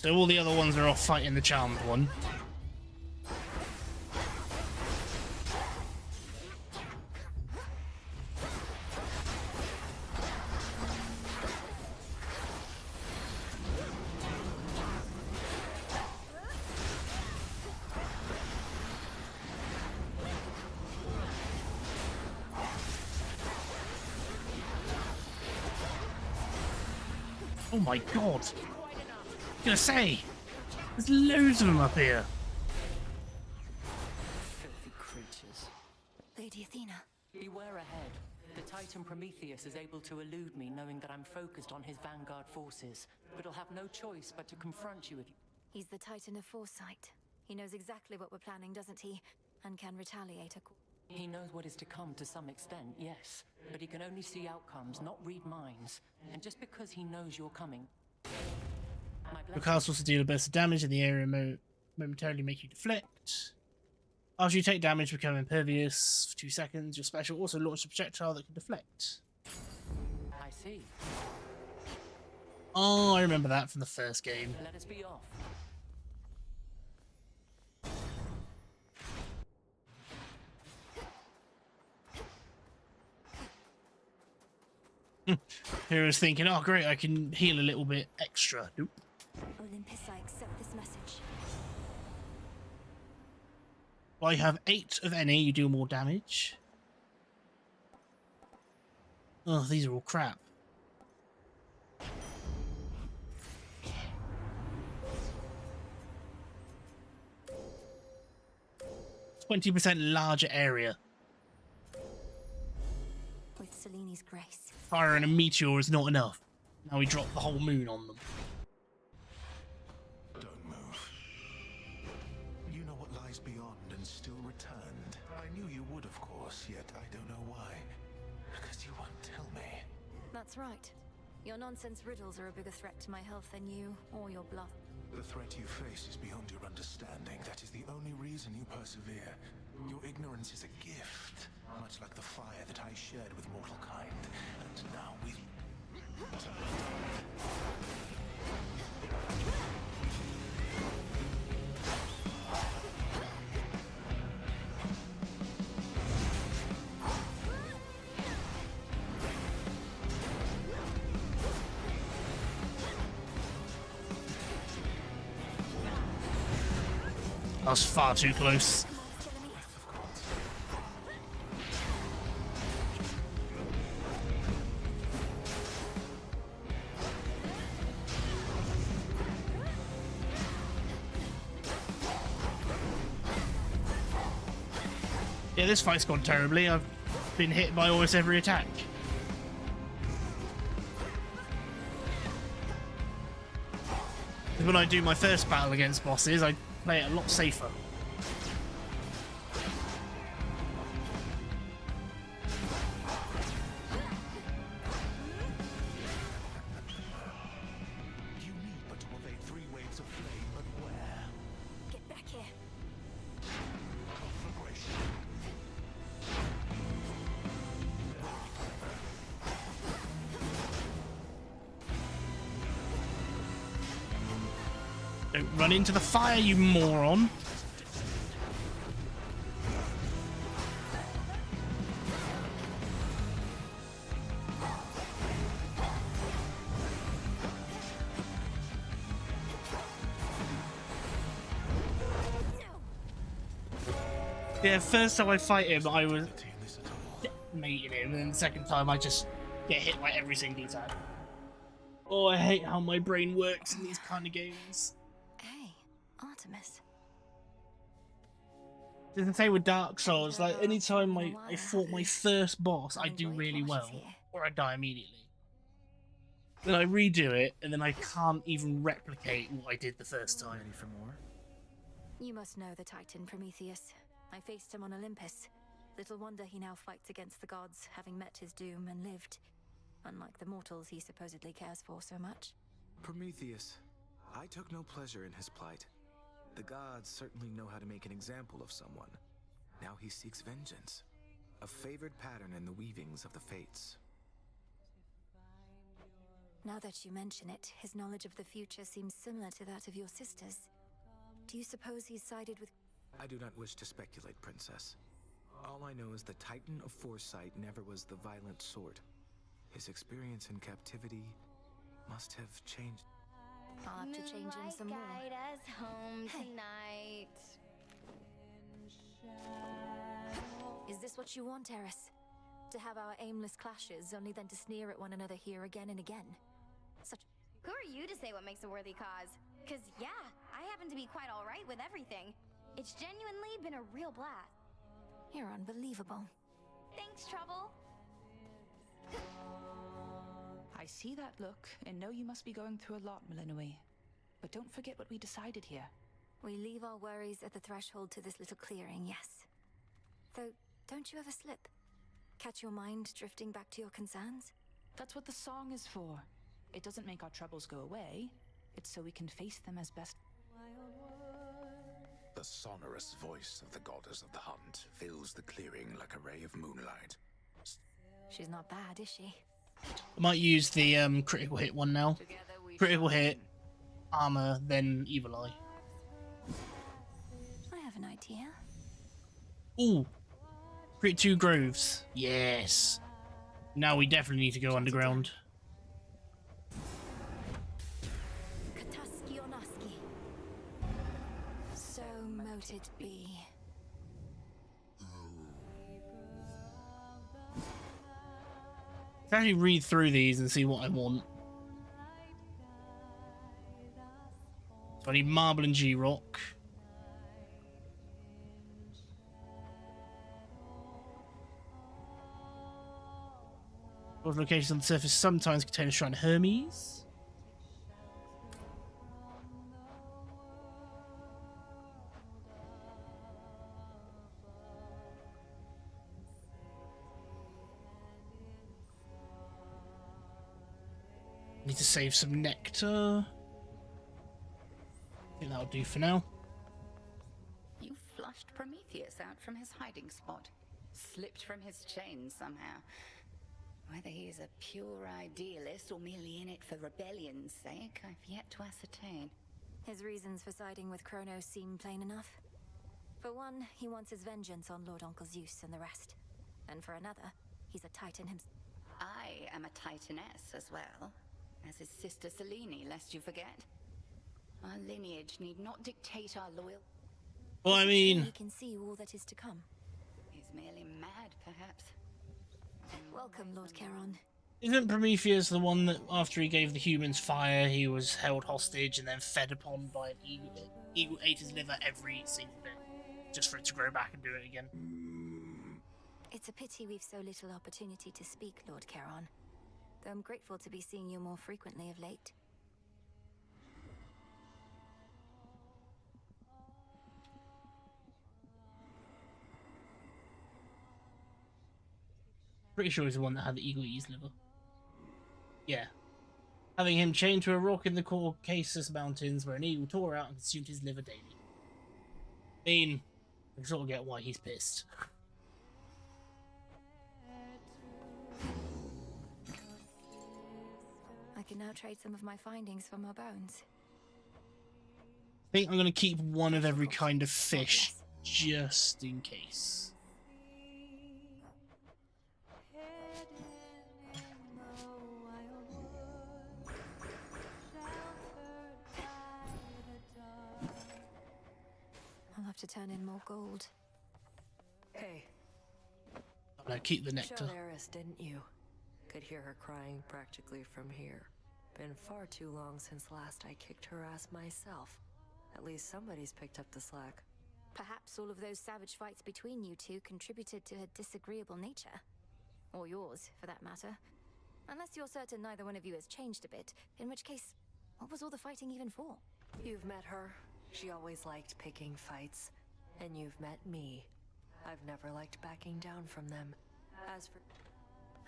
So all the other ones are off fighting the charmed one. Oh my god! I was gonna say, there's loads of them up here. Filthy creatures. Lady Athena. Beware ahead. The Titan Prometheus is able to elude me, knowing that I'm focused on his vanguard forces, but he'll have no choice but to confront you if you... He's the Titan of Foresight. He knows exactly what we're planning, doesn't he? And can retaliate. He knows what is to come to some extent, yes. But he can only see outcomes, not read minds. And just because he knows you're coming... My Your cast also deal a burst of damage in the area momentarily make you deflect. After you take damage, become impervious for 2 seconds. Your special also launches a projectile that can deflect. I see. Oh, I remember that from the first game. Let us be off. Hero's thinking, oh great, I can heal a little bit extra. Nope. Olympus, I accept this message. While you have 8 of any, you do more damage. Oh, these are all crap. 20% larger area. With Seleni's grace. Fire and a meteor is not enough. Now we drop the whole moon on them. Don't move. You know what lies beyond and still returned. I knew you would, of course, yet I don't know why. Because you won't tell me. That's right. Your nonsense riddles are a bigger threat to my health than you or your bluff. The threat you face is beyond your understanding. That is the only reason you persevere. Your ignorance is a gift, much like the fire that I shared with mortal kind. And now with I was far too close. Yeah, this fight's gone terribly. I've been hit by almost every attack. When I do my first battle against bosses, I play it a lot safer. you need but to evade 3 waves of flame, but where? Get back here. Conflagration. Don't run into the fire, you moron. Yeah, first time I fight him, I was detonating him, and then the second time I just get hit by every single time. Oh, I hate how my brain works in these kind of games. Hey, Artemis. Doesn't say with Dark Souls, like anytime I fought my first boss, I do really well, or I die immediately. Then I redo it, and then I can't even replicate what I did the first time. Ready for more? You must know the Titan Prometheus. I faced him on Olympus. Little wonder he now fights against the gods, having met his doom and lived. Unlike the mortals he supposedly cares for so much. Prometheus. I took no pleasure in his plight. The gods certainly know how to make an example of someone. Now he seeks vengeance. A favored pattern in the weavings of the fates. Now that you mention it, his knowledge of the future seems similar to that of your sisters. Do you suppose he's sided with... I do not wish to speculate, Princess. All I know is the Titan of Foresight never was the violent sort. His experience in captivity must have changed. I'll have to change him some more. Guide us home tonight. Is this what you want, Eris? To have our aimless clashes, only then to sneer at one another here again and again? Such... Who are you to say what makes a worthy cause? Cause yeah, I happen to be quite alright with everything. It's genuinely been a real blast. You're unbelievable. Thanks, Trouble. I see that look, and know you must be going through a lot, Malinoi. But don't forget what we decided here. We leave our worries at the threshold to this little clearing, yes. Though, don't you ever slip? Catch your mind drifting back to your concerns? That's what the song is for. It doesn't make our troubles go away, It's so we can face them as best. The sonorous voice of the goddess of the hunt fills the clearing like a ray of moonlight. She's not bad, is she? I might use the critical hit one now. Critical hit, armor, then evil eye. I have an idea. Ooh, crit 2 groves. Yes. Now we definitely need to go underground. So mote it be. Let's actually read through these and see what I want. So I need marble and G-rock. Both locations on the surface sometimes contain a shrine of Hermes. Need to save some nectar. I think that'll do for now. You flushed Prometheus out from his hiding spot. Slipped from his chains somehow. Whether he is a pure idealist or merely in it for rebellion's sake, I've yet to ascertain. His reasons for siding with Kronos seem plain enough. For one, he wants his vengeance on Lord Uncle Zeus and the rest. And for another, he's a Titan himself. I am a Titaness as well, as his sister Selene, lest you forget. Our lineage need not dictate our loyalty. Well, I mean, He can see all that is to come. He's merely mad, perhaps. Welcome, Lord Charon. isn't Prometheus the one that after he gave the humans fire, he was held hostage and then fed upon by an eagle? Eagle ate his liver every single day, just for it to grow back and do it again. It's a pity we've so little opportunity to speak, Lord Charon. Though I'm grateful to be seeing you more frequently of late. Pretty sure he's the one that had the eagle eat his liver. Yeah. Having him chained to a rock in the Caucasus Mountains where an eagle tore out and consumed his liver daily. I mean, I can sort of get why he's pissed. I can now trade some of my findings for more bones. I think I'm going to keep one of every kind of fish, just in case. I'll have to turn in more gold. Hey. No, keep the nectar. Shot Eris, didn't you? Could hear her crying practically from here. Been far too long since last I kicked her ass myself. At least somebody's picked up the slack. Perhaps all of those savage fights between you two contributed to her disagreeable nature. Or yours, for that matter. Unless you're certain neither one of you has changed a bit, in which case, what was all the fighting even for? You've met her. She always liked picking fights. And you've met me. I've never liked backing down from them. As for...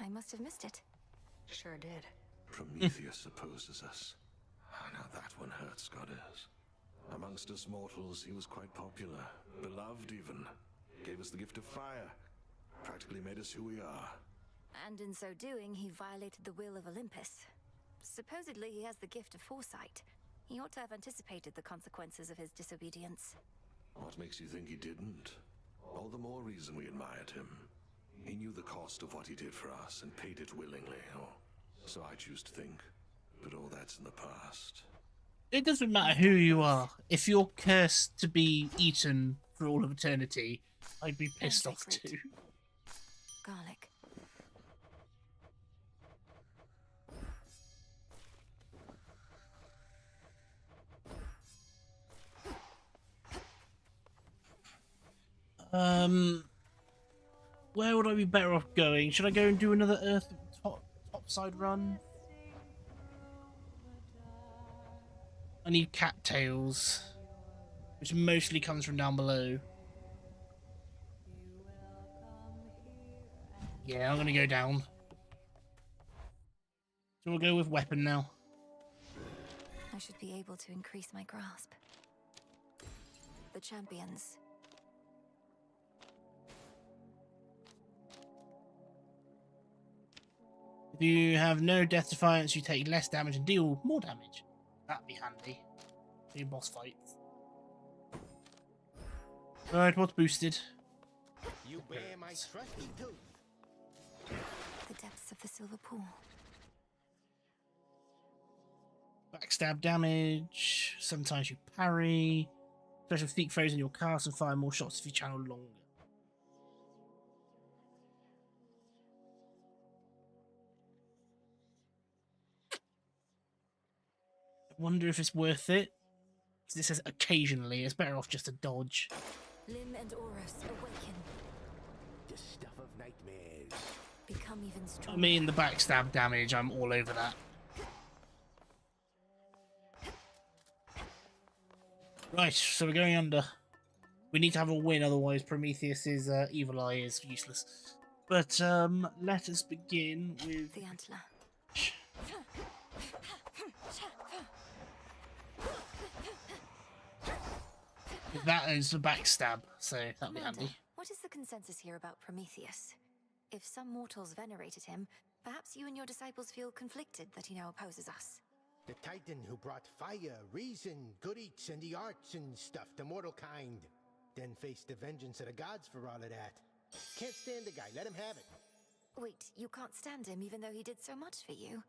I must have missed it. Sure did. Prometheus opposes us. Now that one hurts, goddess. Amongst us mortals, he was quite popular. Beloved, even. Gave us the gift of fire. Practically made us who we are. And in so doing, he violated the will of Olympus. Supposedly, he has the gift of foresight. He ought to have anticipated the consequences of his disobedience. What makes you think he didn't? All the more reason we admired him. He knew the cost of what he did for us and paid it willingly, or so I choose to think. But all that's in the past. It doesn't matter who you are. If you're cursed to be eaten for all of eternity, I'd be pissed off too. Garlic. Where would I be better off going? Should I go and do another Earth topside run? I need cattails, which mostly comes from down below. Yeah, I'm gonna go down. So we'll go with weapon now. I should be able to increase my grasp. The champions. If you have no death defiance, you take less damage and deal more damage. That'd be handy for your boss fights. Right, what's boosted? You bear my trusty tooth. The depths of the silver pool. Backstab damage. Sometimes you parry. Special sneak throws in your cast and fire more shots if you channel longer. I wonder if it's worth it. This says occasionally. It's better off just a dodge. Lim and Horus awaken. The stuff of nightmares. Become even I stronger. mean, the backstab damage, I'm all over that. Right, so we're going under. We need to have a win, otherwise Prometheus's evil eye is useless. But let us begin with the antler. That is the backstab, so that'll be handy. What is the consensus here about Prometheus? If some mortals venerated him, perhaps you and your disciples feel conflicted that he now opposes us. The Titan who brought fire, reason, good eats, and the arts and stuff to mortal kind. Then faced the vengeance of the gods for all of that. Can't stand the guy, let him have it. Wait, you can't stand him even though he did so much for you?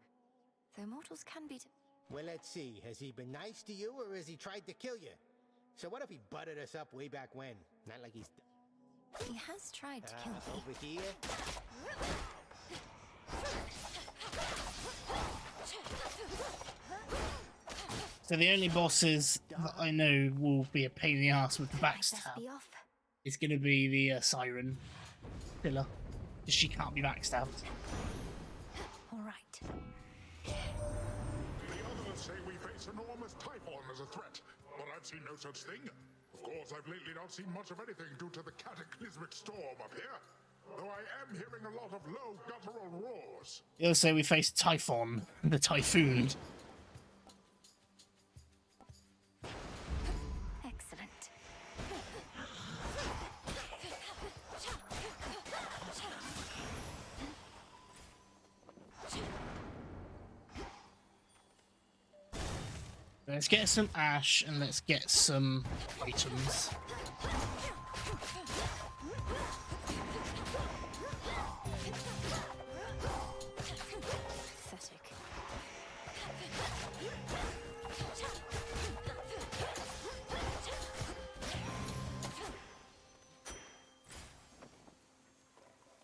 Though mortals can be... Well, let's see. Has he been nice to you, or has he tried to kill you? So what if he butted us up way back when? Not like he's... He has tried to kill me. Over here? So the only bosses that I know will be a pain in the ass with the backstab is going to be the Siren pillar. Because she can't be backstabbed. Alright. The others say we face enormous Typhon as a threat, but I've seen no such thing. Of course, I've lately not seen much of anything due to the cataclysmic storm up here, though I am hearing a lot of low guttural roars. The others say we face Typhon, the Typhoon. Excellent. Let's get some ash and let's get some items. Pathetic.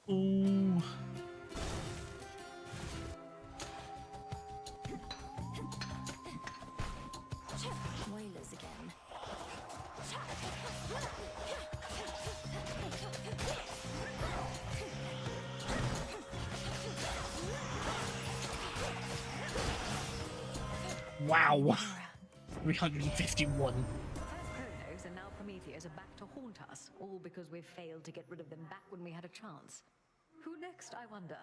Ooh. Whalers again. Wow. 351. Kronos and now Prometheus are back to haunt us, all because we've failed to get rid of them back when we had a chance. Who next, I wonder?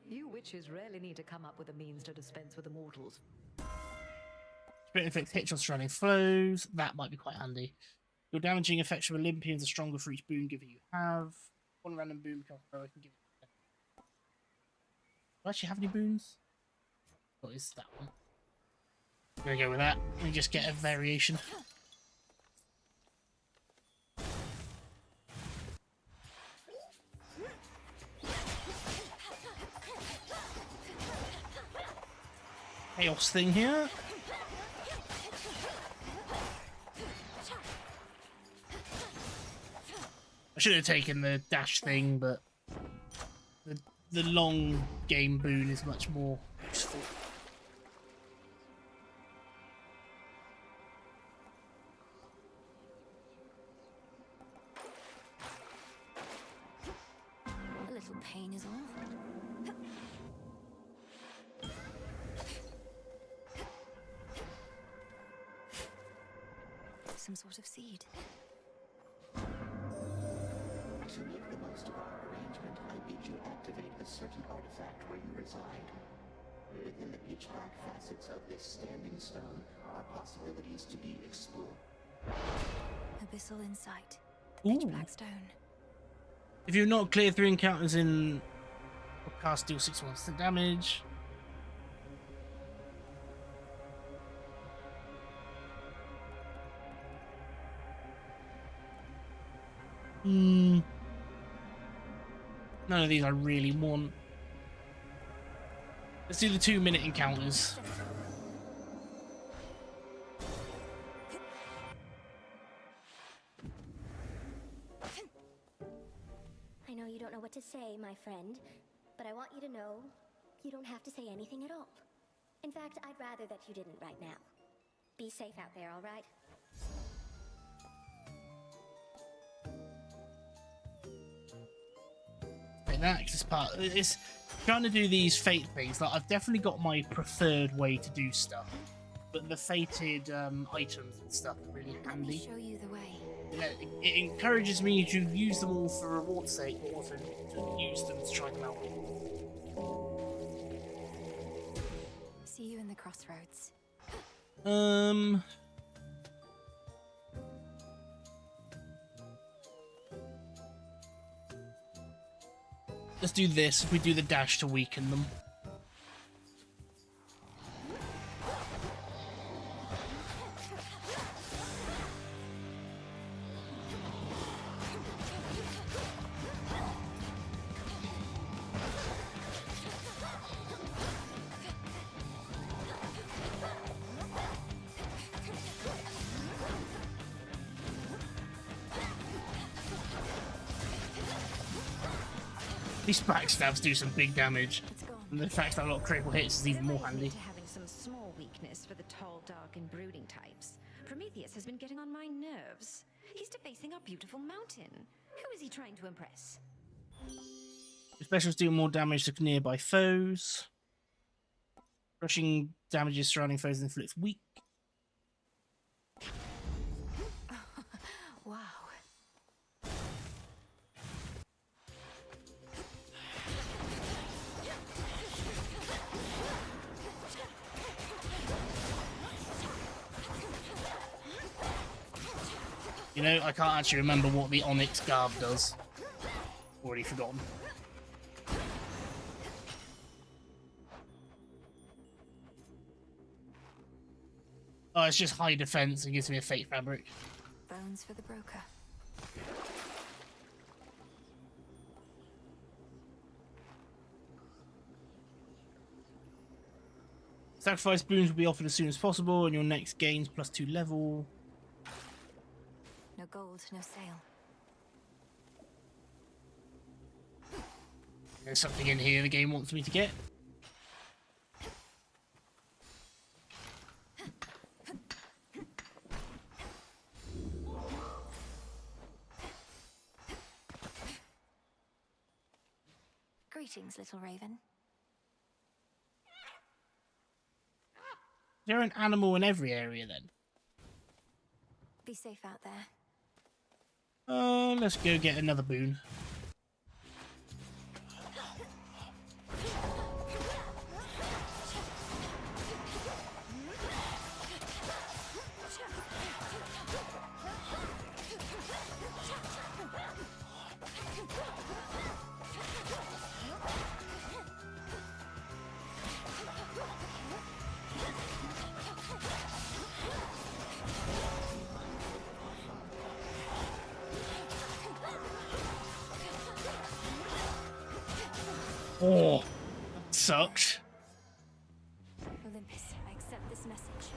You witches rarely need to come up with a means to dispense with the mortals. Spirit inflicts hits on surrounding flows. That might be quite handy. Your damaging effects from Olympians are stronger for each boon giver you have. One random boon becomes I can give it. Do I actually have any boons? What is that one? I'm gonna go with that. We just get a variation. Chaos thing here. I should have taken the dash thing, but the long game boon is much more useful. A little pain is all. Some sort of seed. To make the most of our arrangement, I bid you activate a certain artifact where you reside. Within the pitch-black facets of this standing stone are possibilities to be explored. Abyssal insight. Ooh. Pitch black stone. If you've not cleared 3 encounters in cast, deal 6 months damage. None of these I really want. Let's do the 2-minute encounters. I know you don't know what to say, my friend, but I want you to know you don't have to say anything at all. In fact, I'd rather that you didn't right now. Be safe out there, all right? Like that, 'cause it's part. It's trying to do these fate things. Like I've definitely got my preferred way to do stuff, but the fated items and stuff are really handy. Let me show you the way. It encourages me to use them all for reward's sake, but also to use them to try them out. See you in the crossroads. Let's do this. We do the dash to weaken them. These backstabs do some big damage, and the fact that a lot of critical hits is even more handy. To having some small weakness for the tall, dark, and brooding types. Prometheus has been getting on my nerves. He's defacing our beautiful mountain. Who is he trying to impress? Specials do more damage to nearby foes. Rushing damages surrounding foes and inflicts weak. Wow. You know, I can't actually remember what the Onyx Garb does. Already forgotten. Oh, it's just high defense and gives me a fate fabric. Bones for the broker. Sacrifice boons will be offered as soon as possible, and your next gains +2 level. No gold, no sale. There's something in here the game wants me to get. Greetings, little raven. Is there an animal in every area then? Be safe out there. Let's go get another boon. Oh, that sucks. Olympus, I accept this message.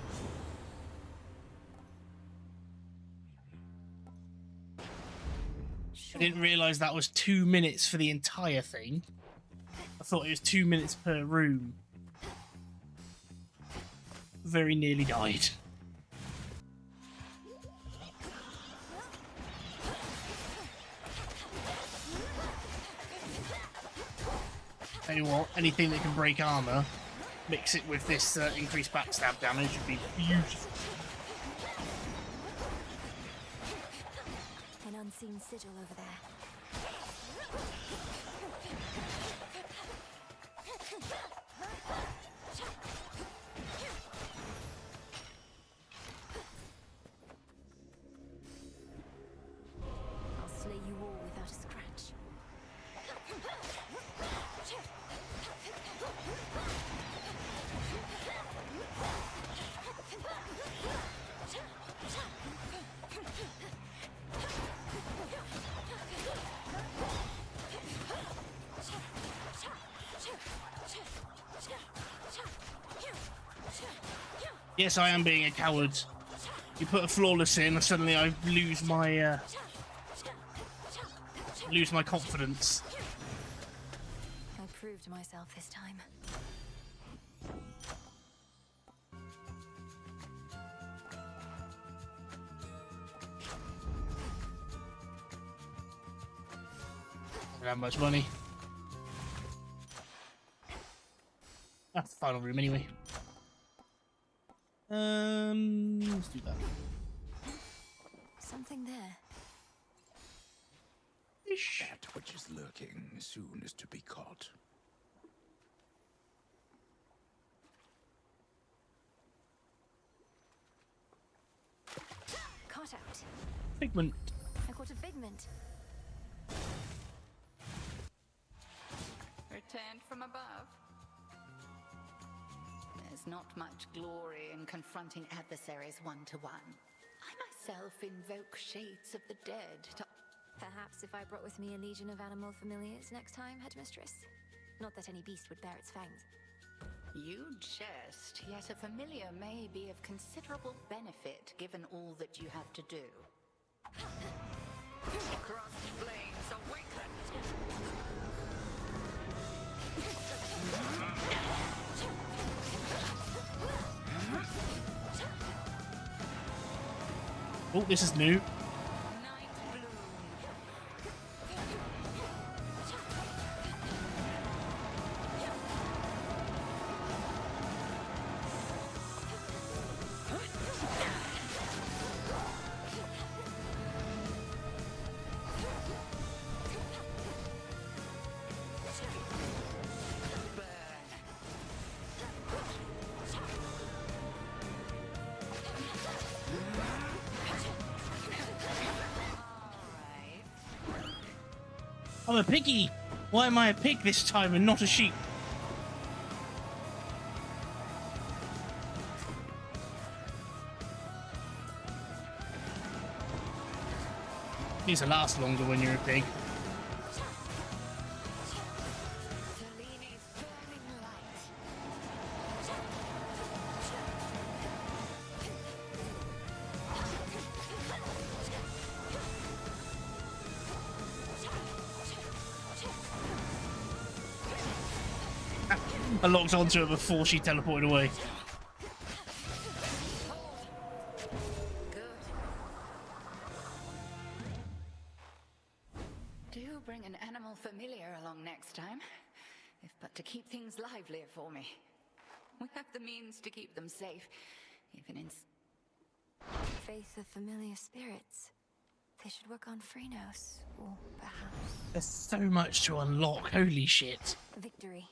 I didn't realise that was 2 minutes for the entire thing. I thought it was 2 minutes per room. Very nearly died. Tell you what, anything that can break armor, mix it with this increased backstab damage would be beautiful. An unseen sigil over there. Yes, I am being a coward. You put a flawless in, and suddenly I lose my confidence. I proved myself this time. I don't have much money. That's the final room anyway. Let's do that. Something there. That which is lurking soon is to be caught. Caught out. Figment. I caught a figment. Returned from above. There's not much glory in confronting adversaries one-to-one. I myself invoke shades of the dead to... Perhaps if I brought with me a legion of animal familiars next time, Headmistress? Not that any beast would bear its fangs. You jest, yet a familiar may be of considerable benefit given all that you have to do. Cross flames awaken! Oh, this is new. I'm a piggy! Why am I a pig this time and not a sheep? Needs to last longer when you're a pig. I locked onto her before she teleported away. Do bring an animal familiar along next time, if but to keep things livelier for me. We have the means to keep them safe, even in... Faith of familiar spirits. They should work on Phrenos, or perhaps... There's so much to unlock, holy shit. Victory.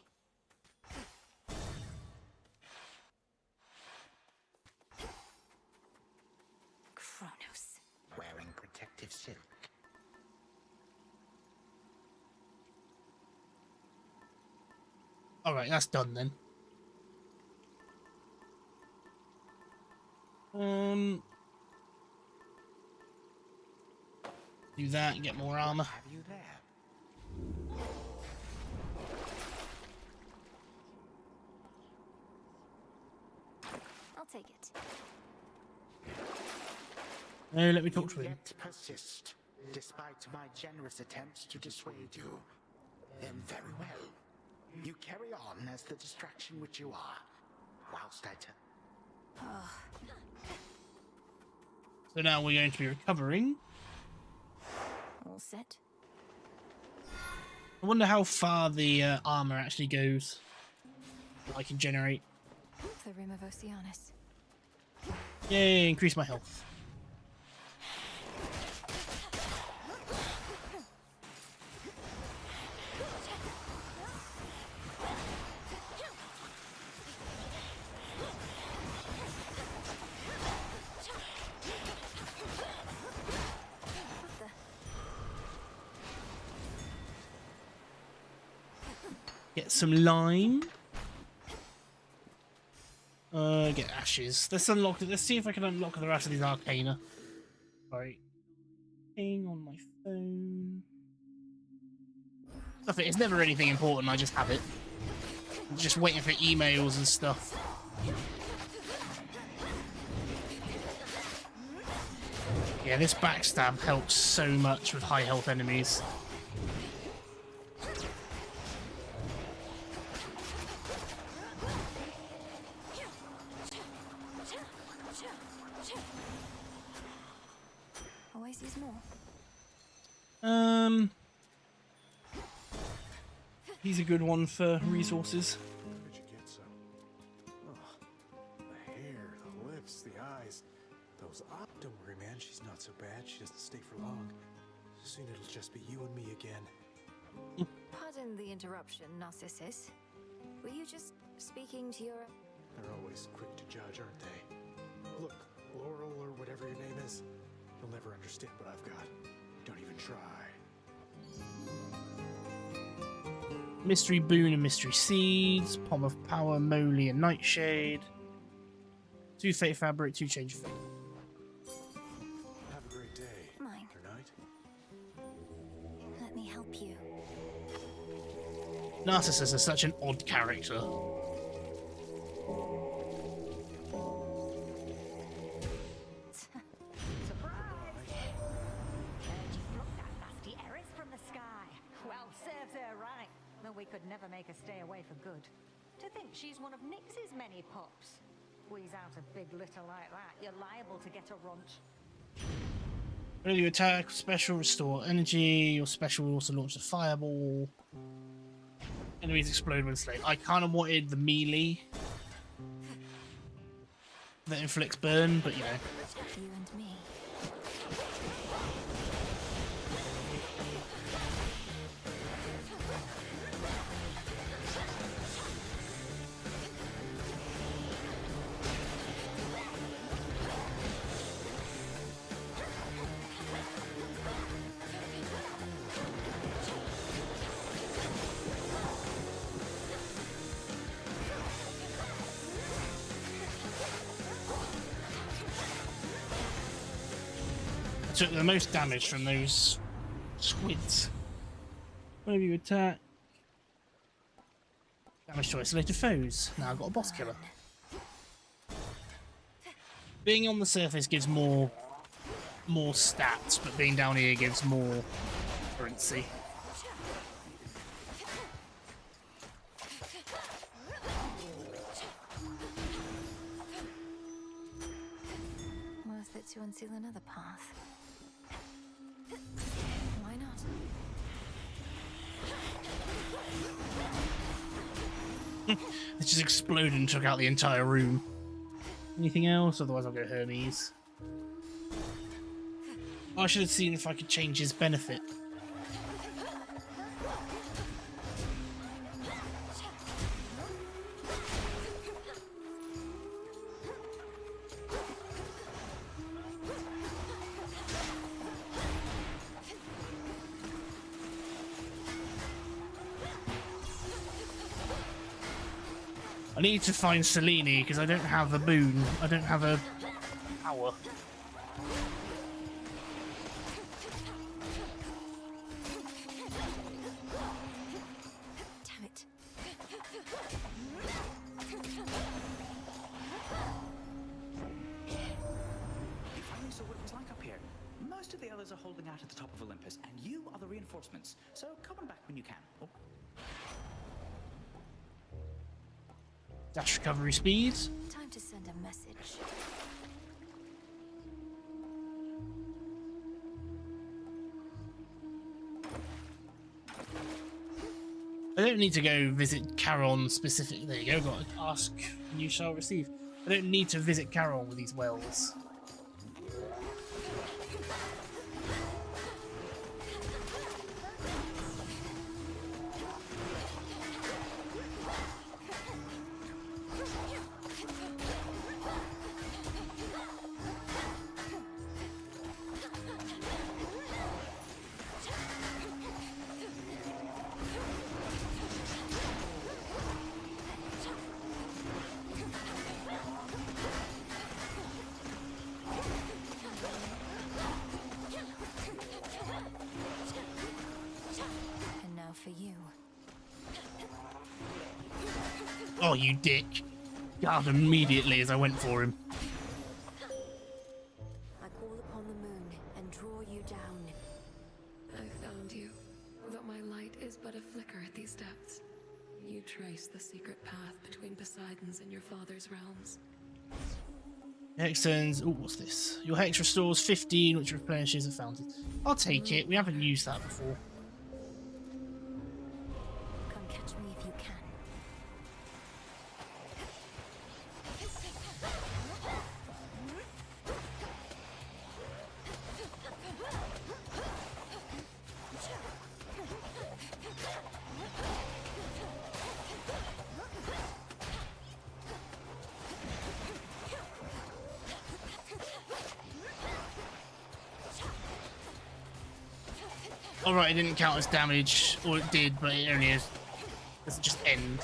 Kronos. Wearing protective silk. Alright, that's done then. Do that and get more armor. Have you there? I'll take it. No, let me talk to him. Yet persist, despite my generous attempts to dissuade you. Then very well. You carry on as the distraction which you are, whilst I So now we're going to be recovering. All set. I wonder how far the armor actually goes. That I can generate. The Rim of Oceanus. Yay, increase my health. Get some lime. Get ashes. Let's unlock it. Let's see if I can unlock the rest of these arcana. Sorry. Ping on my phone. Stuff it. It's never anything important. I just have it. I'm just waiting for emails and stuff. Yeah, this backstab helps so much with high health enemies. Always use more. He's a good one for resources. Where did you get some? Oh, the hair, the lips, the eyes. Those eyes. Don't worry, man. She's not so bad. She doesn't stay for long. Soon it'll just be you and me again. Pardon the interruption, Narcissus. Were you just speaking to your... They're always quick to judge, aren't they? Look, Laurel or whatever your name is, you'll never understand what I've got. Don't even try. Mystery Boon and Mystery Seeds, Palm of Power, Moly and Nightshade. 2 Fate Fabric, 2 Change of Fate. Have a great day. Mine. Or night. Let me help you. Narcissus is such an odd character. We could never make her stay away for good. To think she's one of Nyx's many pups. Squeeze out a big litter like that, you're liable to get a runt. Whenever you attack, special restore energy. Your special will also launch a fireball. Enemies explode when slain. I kind of wanted the melee that inflicts burn, but you know. You and me. Took the most damage from those squids. Whenever you attack, damage to isolated foes. Now I've got a boss killer. Being on the surface gives more stats, but being down here gives more currency. Worth it to unseal another path. Why not? It just exploded and took out the entire room. Anything else? Otherwise I'll go Hermes. I should have seen if I could change his benefit. I need to find Selene because I don't have a boon. I don't have a power. Damn it. You finally saw what it was like up here. Most of the others are holding out at the top of Olympus, and you are the reinforcements. So come on back when you can. Oh. Dash recovery speed. Time to send a message. I don't need to go visit Charon specifically. There you go. Got to ask and you shall receive. I don't need to visit Charon with these wells. And now for you. Oh, you dick. God, immediately as I went for him. I call upon the moon. you trace the secret path between Poseidon's and your father's realms. Hex turns. Oh, what's this? Your hex restores 15, which replenishes a fountain. I'll take it. We haven't used that before. Come catch me if you can. Alright, it didn't count as damage, or it did, but it only is. Doesn't just end.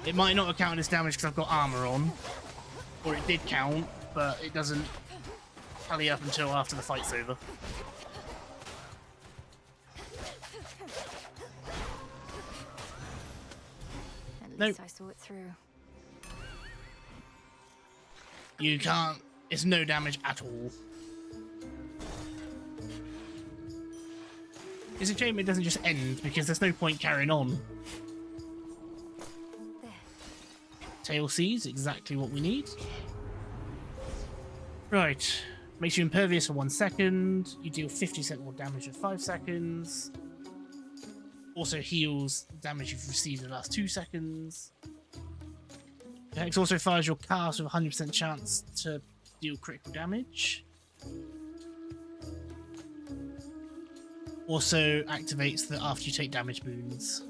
It might not have counted as damage because I've got armor on, or it did count, but it doesn't tally up until after the fight's over. At Nope. least I saw it through. You can't. It's no damage at all. It's a shame it doesn't just end because there's no point carrying on. Tail Seas, exactly what we need. Right. Makes you impervious for 1 second. You deal 50% more damage for 5 seconds. Also heals damage you've received in the last 2 seconds. Hex also fires your cast with a 100% chance to deal critical damage. Also activates the after you take damage boons.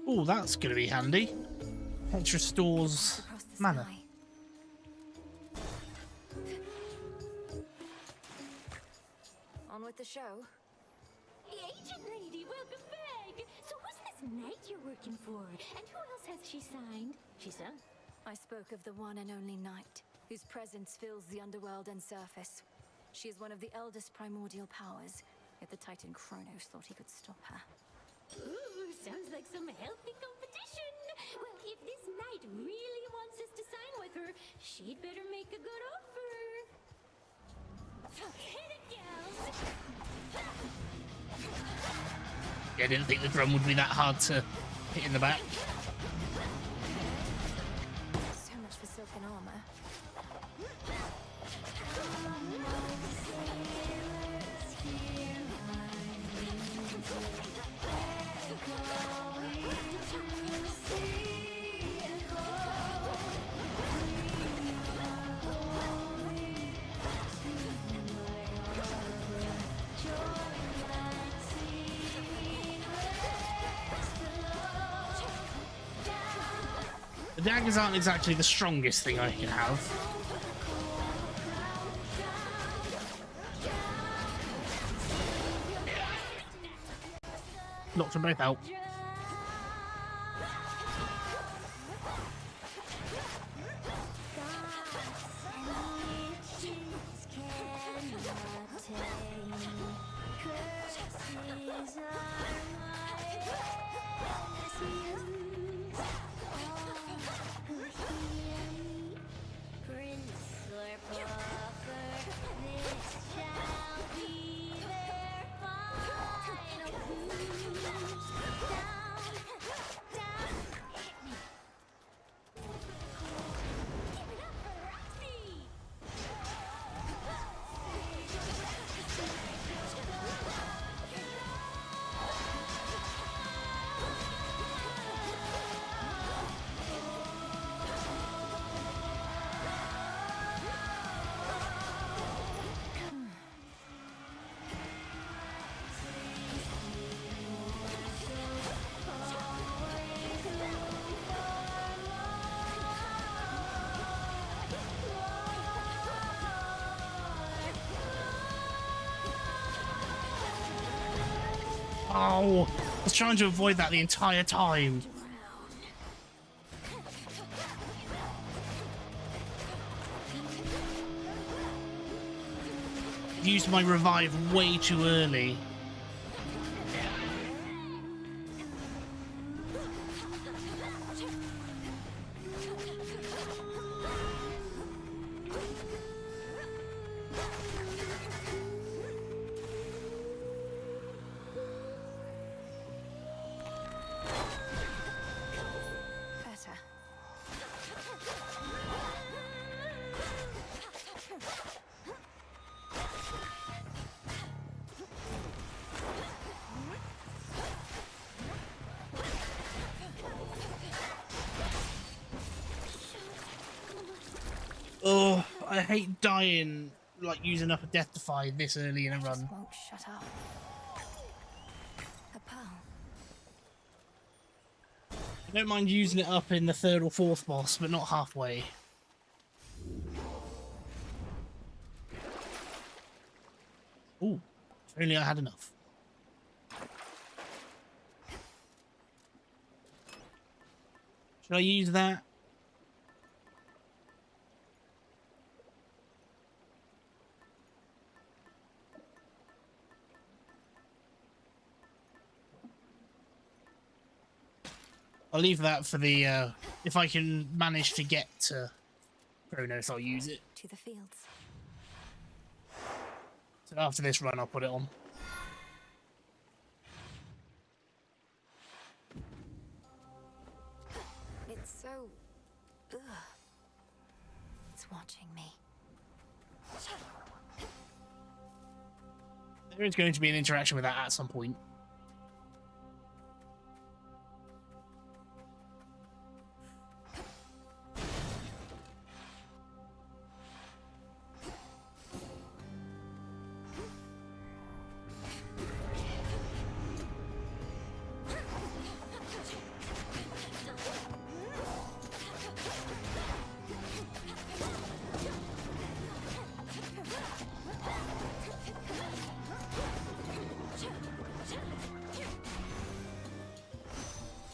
Oh, that's going to be handy. Hex restores mana. On with the show. Agent lady, welcome back! So who's this knight you're working for? And who else has she signed? She's done. I spoke of the one and only night, whose presence fills the underworld and surface. She is one of the eldest primordial powers, yet the Titan Kronos thought he could stop her. Ooh, sounds like some healthy competition. Well, if this knight really wants us to sign with her, she'd better make a good offer. Hit it, gals! I didn't think the drum would be that hard to hit in the back. So much for silken armor. The daggers aren't exactly the strongest thing I can have. Knocked them both out. Oh, I was trying to avoid that the entire time. Used my revive way too early. Oh, I hate dying, like using up a death defy this early in a run. Won't shut up. A pearl. I don't mind using it up in the 3rd or 4th boss, but not halfway. Ooh, if only I had enough. Should I use that? I'll leave that for the, if I can manage to get to Kronos, I'll use it. To the fields. So after this run, I'll put it on. It's so... Ugh. It's watching me. There is going to be an interaction with that at some point.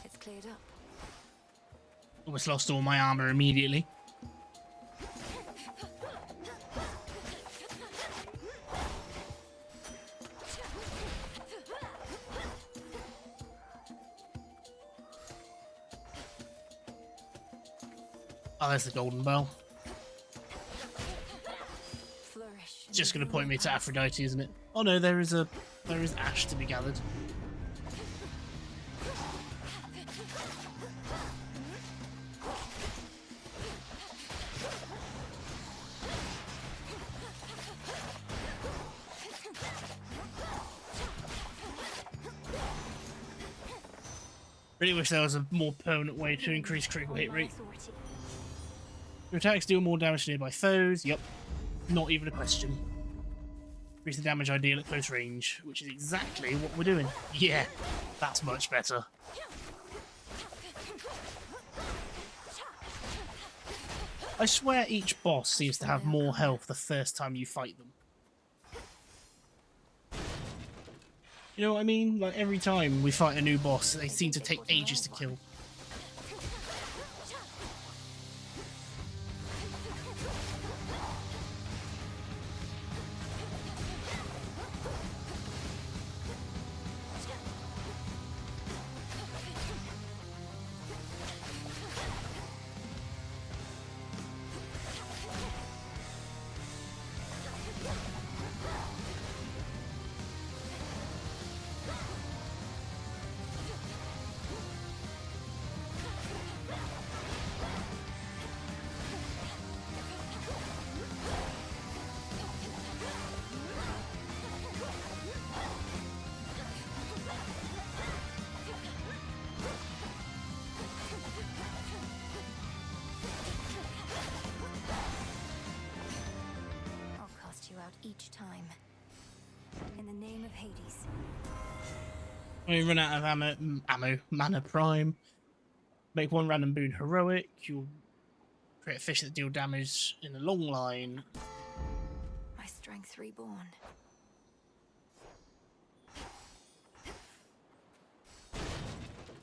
It's cleared up. Almost lost all my armor immediately. Oh, there's the golden bell. Flourish. It's just going to point me to Aphrodite, isn't it? Oh no, there is ash to be gathered. Really wish there was a more permanent way to increase critical hit rate. Your attacks deal more damage to nearby foes. Yep. Not even a question. Increase the damage I deal at close range, which is exactly what we're doing. Yeah, that's much better. I swear each boss seems to have more health the first time you fight them. You know what I mean? Like every time we fight a new boss, they seem to take ages to kill. I'll cast you out each time. In the name of Hades. When you run out of mana prime, make one random boon heroic, you'll create a fish that deal damage in a long line. My strength reborn.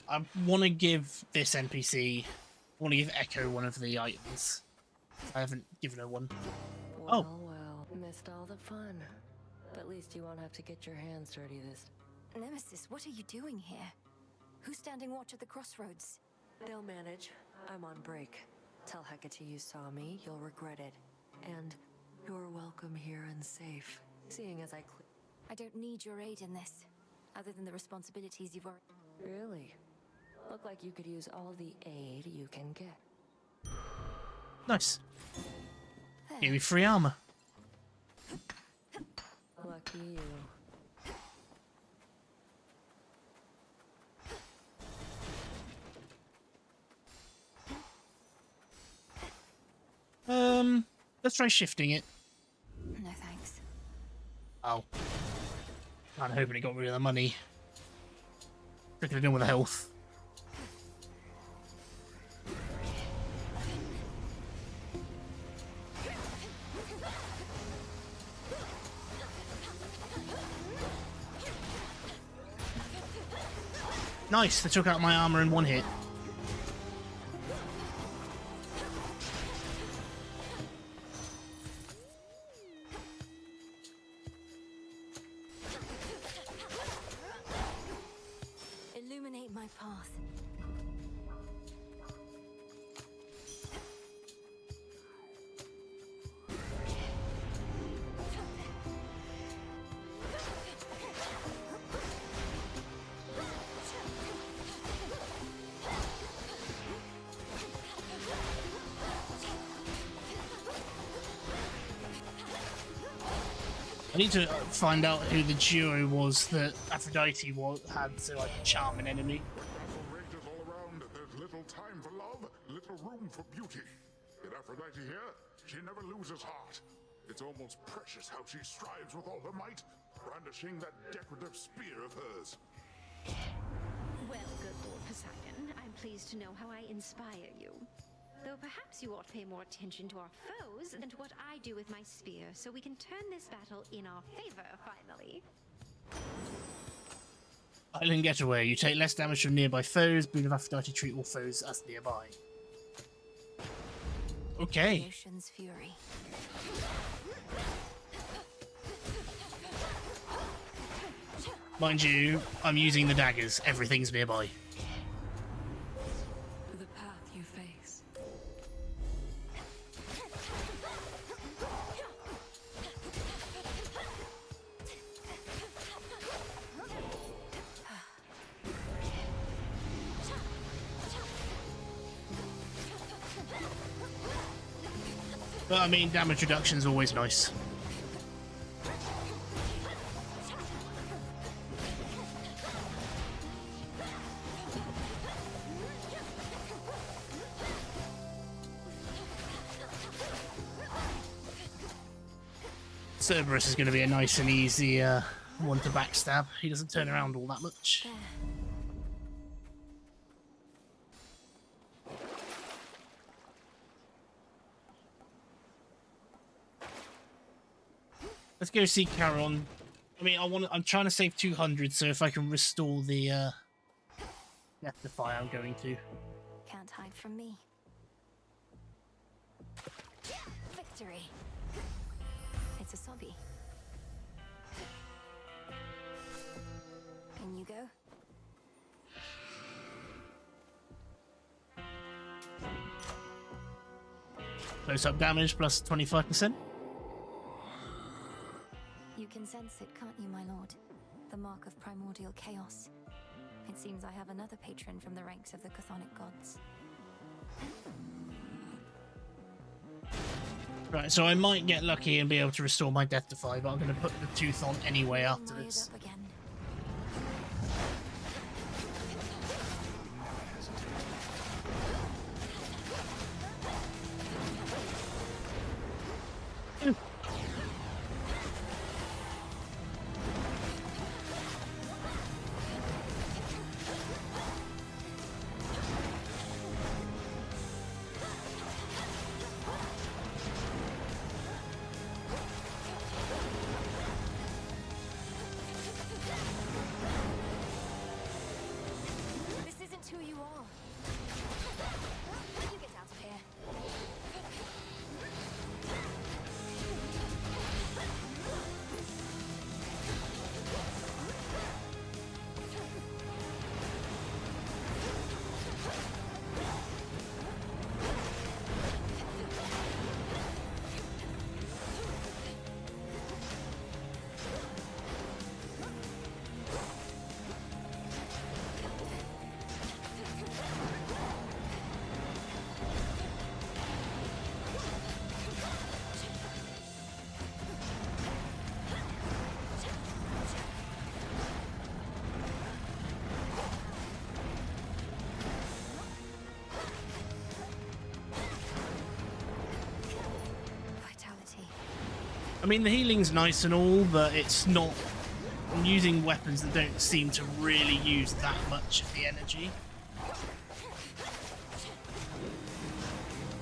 I want to give this NPC, I want to give Echo one of the items. I haven't given her one. Well, well, missed all the fun. But at least you won't have to get your hands dirty this. Nemesis, what are you doing here? Who's standing watch at the crossroads? They'll manage. I'm on break. Tell Hecate you saw me, you'll regret it. And you're welcome here and safe. Seeing as I don't need your aid in this, other than the responsibilities you've already... Really? Look like you could use all the aid you can get. Nice. Give me free armor. Lucky you. Let's try shifting it. No thanks. Oh. I'm hoping it got rid of the money. What could have done with the health? Nice, they took out my armor in one hit. Illuminate my path. I need to find out who the duo was that Aphrodite had to like charm an enemy. Rages all around. There's little time for love, little room for beauty. Yet Aphrodite here, she never loses heart. It's almost precious how she strives with all her might, brandishing that decorative spear of hers. Well, good Lord Poseidon, I'm pleased to know how I inspire you. Though perhaps you ought to pay more attention to our foes than to what I do with my spear, so we can turn this battle in our favor, finally. Island Getaway. You take less damage from nearby foes. Boon of Aphrodite, treat all foes as nearby. Okay. Ocean's fury. Mind you, I'm using the daggers. Everything's nearby. The path you face. But I mean, damage reduction is always nice. Cerberus is going to be a nice and easy one to backstab. He doesn't turn around all that much. Let's go see Charon. I mean, I'm trying to save 200, so if I can restore the Death Defy, I'm going to. Can't hide from me. Victory. It's a sobby. In you go. Close-up damage plus 25%. You can sense it, can't you, my lord? The mark of primordial chaos. It seems I have another patron from the ranks of the chthonic gods. Right, so I might get lucky and be able to restore my Death Defy, but I'm going to put the tooth on anyway after this. Up again. Who you are. You get out of here. I mean, the healing's nice and all, but it's not. I'm using weapons that don't seem to really use that much of the energy.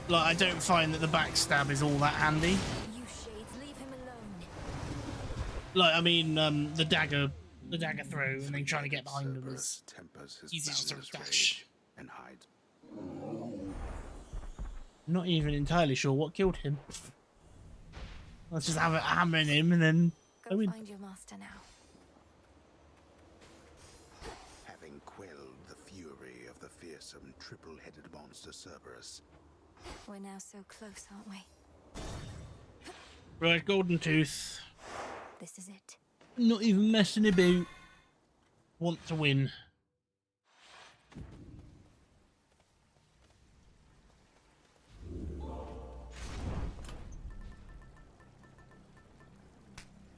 Like, I don't find that the backstab is all that handy. You shades, leave him alone. Like, I mean, the dagger throw, and then trying to get behind him is easy just to dash. And hide. Not even entirely sure what killed him. Let's just have it hammering him and then Go find your master now. Having quelled the fury of the fearsome triple-headed monster Cerberus. We're now so close, aren't we? Right, Golden Tooth. This is it. Not even messing about. Want to win.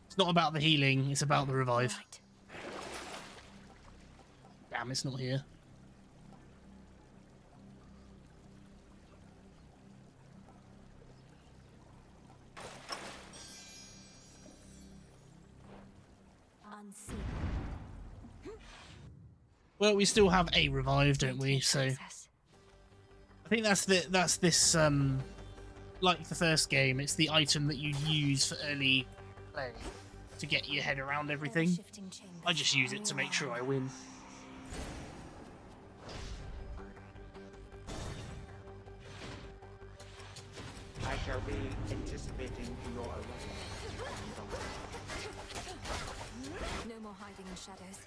It's not about the healing, it's about the revive. Right. Damn, it's not here. Unseen. Well, we still have a revive, don't we? So I think that's this like the first game, it's the item that you use for early play to get your head around everything. I just use it to make sure I win. I shall be anticipating your arrival. No more hiding in shadows.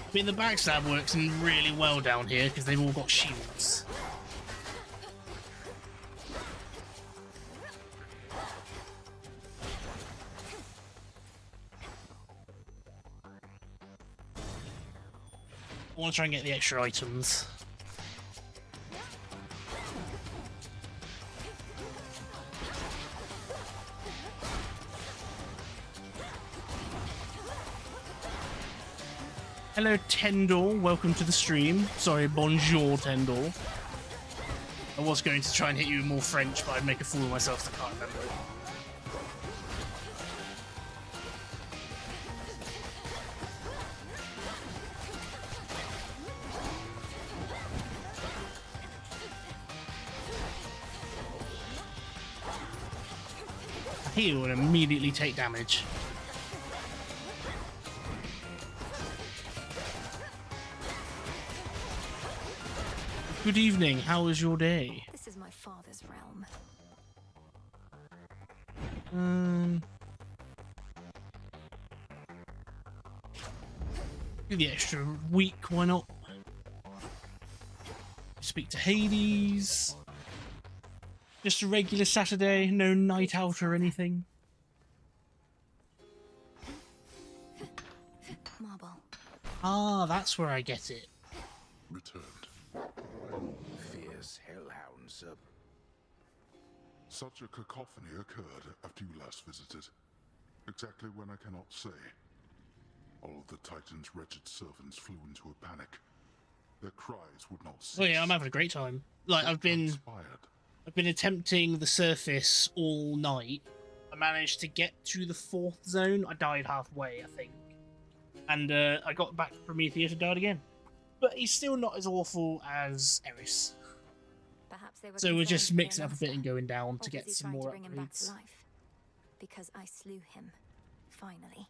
I mean, the backstab works really well down here because they've all got shields. I want to try and get the extra items. Hello, Tendor. Welcome to the stream. Sorry, bonjour, Tendor. I was going to try and hit you with more French, but I'd make a fool of myself, so I can't remember it. I heal and immediately take damage. Good evening, how was your day? This is my father's realm. Do the extra week, why not? Speak to Hades. Just a regular Saturday, no night out or anything. Marble. Ah, that's where I get it. Returned. Fierce hellhound, sir. Such a cacophony occurred after you last visited. Exactly when I cannot say. All of the Titan's wretched servants flew into a panic. Their cries would not cease. Oh yeah, I'm having a great time. Like, I've been attempting the surface all night. I managed to get to the 4th zone. I died halfway, I think. And I got back to Prometheus and died again. But he's still not as awful as Eris. Perhaps they were So we're just concerned for mixing their up a bit and master, going down or to get busy some trying to more bring him back to upgrades. life. Because I slew him. Finally.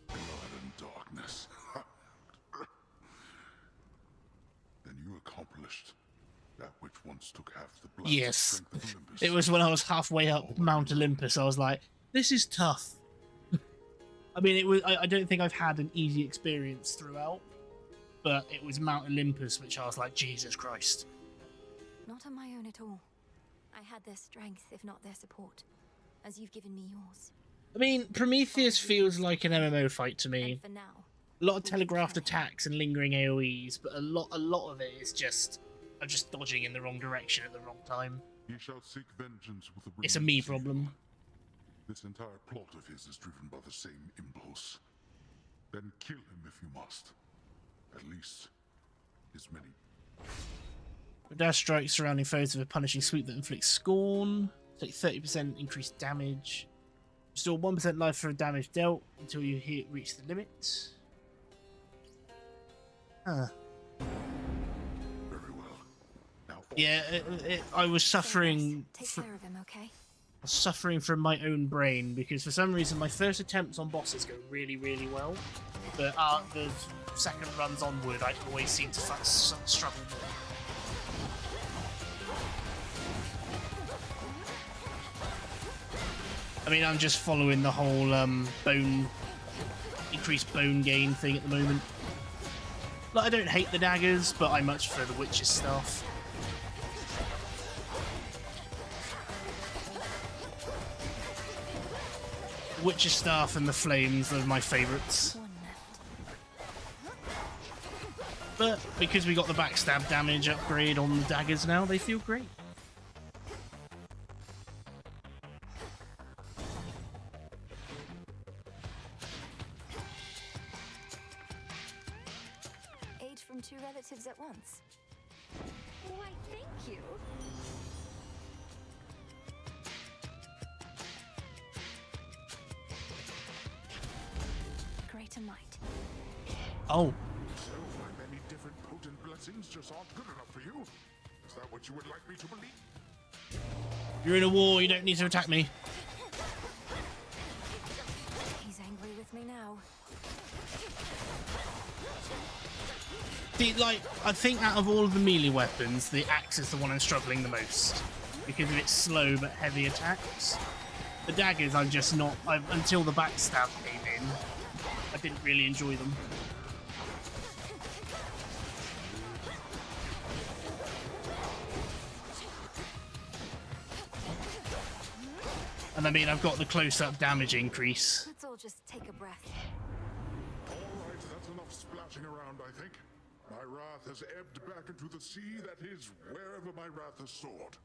Blood and darkness. Then you accomplished that which once took half the blood. Yes. It was when I was halfway up Mount Olympus, I was like, this is tough. I mean, it was. I don't think I've had an easy experience throughout, but it was Mount Olympus, which I was like, Jesus Christ. Not on my own at all. I had their strength, if not their support, as you've given me yours. I mean, Prometheus feels like an MMO fight to me. And for now, A lot of telegraphed attacks and lingering AoEs, but a lot of it is just I'm just dodging in the wrong direction at the wrong time. He shall seek vengeance with the It's a me problem. This entire plot of his is driven by the same impulse. Then kill him if you must. At least as many. Dash strikes surrounding foes with a punishing sweep that inflicts scorn. Take 30% increased damage. Restore 1% life for damage dealt until you reach the limit. Huh. Very well. Now. Yeah, I was suffering. Take care of him, okay? Suffering from my own brain because for some reason my first attempts on bosses go really, really well, but the second runs onward I always seem to struggle more. I mean, I'm just following the whole increased bone gain thing at the moment. Like, I don't hate the daggers, but I much prefer the witch's staff. The witch's staff and the flames are my favourites. But because we got the backstab damage upgrade on the daggers now, they feel great. From two relatives at once. Why, thank you. Greater might. Oh. So my many different potent blessings just aren't good enough for you? Is that what you would like me to believe? You're in a war, you don't need to attack me. He's angry with me now. See, like, I think out of all of the melee weapons, the axe is the one I'm struggling the most. Because of its slow but heavy attacks. The daggers, I'm just not... until the backstab came in, I didn't really enjoy them. And I mean, I've got the close-up damage increase. Let's all just take a breath. Alright, that's enough splashing around, I think. My wrath has ebbed back into the sea that is wherever my wrath has soared.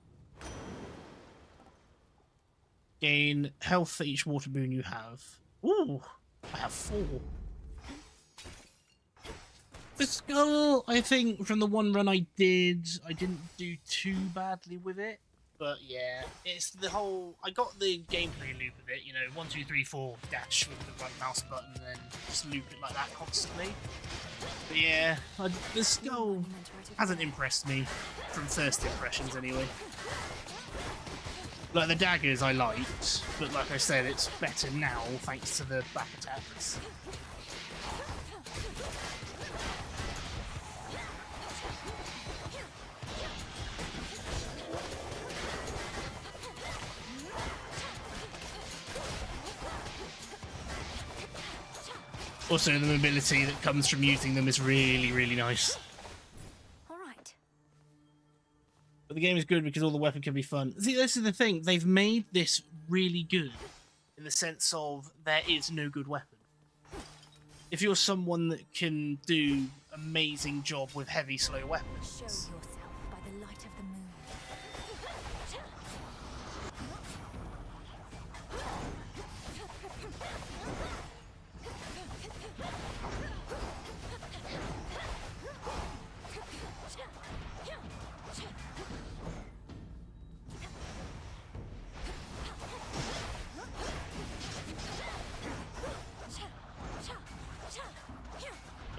Gain health for each water boon you have. Ooh, I have 4. The skull, I think, from the one run I didn't do too badly with it. But yeah, it's the whole... I got the gameplay loop of it, you know, 1, 2, 3, 4, dash with the right mouse button and then just loop it like that constantly. But yeah, the skull hasn't impressed me, from first impressions anyway. Like, the daggers I liked, but like I said, it's better now thanks to the back attacks. Also, the mobility that comes from using them is really, really nice. Alright. But the game is good because all the weapon can be fun. See, this is the thing. They've made this really good in the sense of there is no good weapon. If you're someone that can do amazing job with heavy, slow weapons... Show yourself by the light of the moon.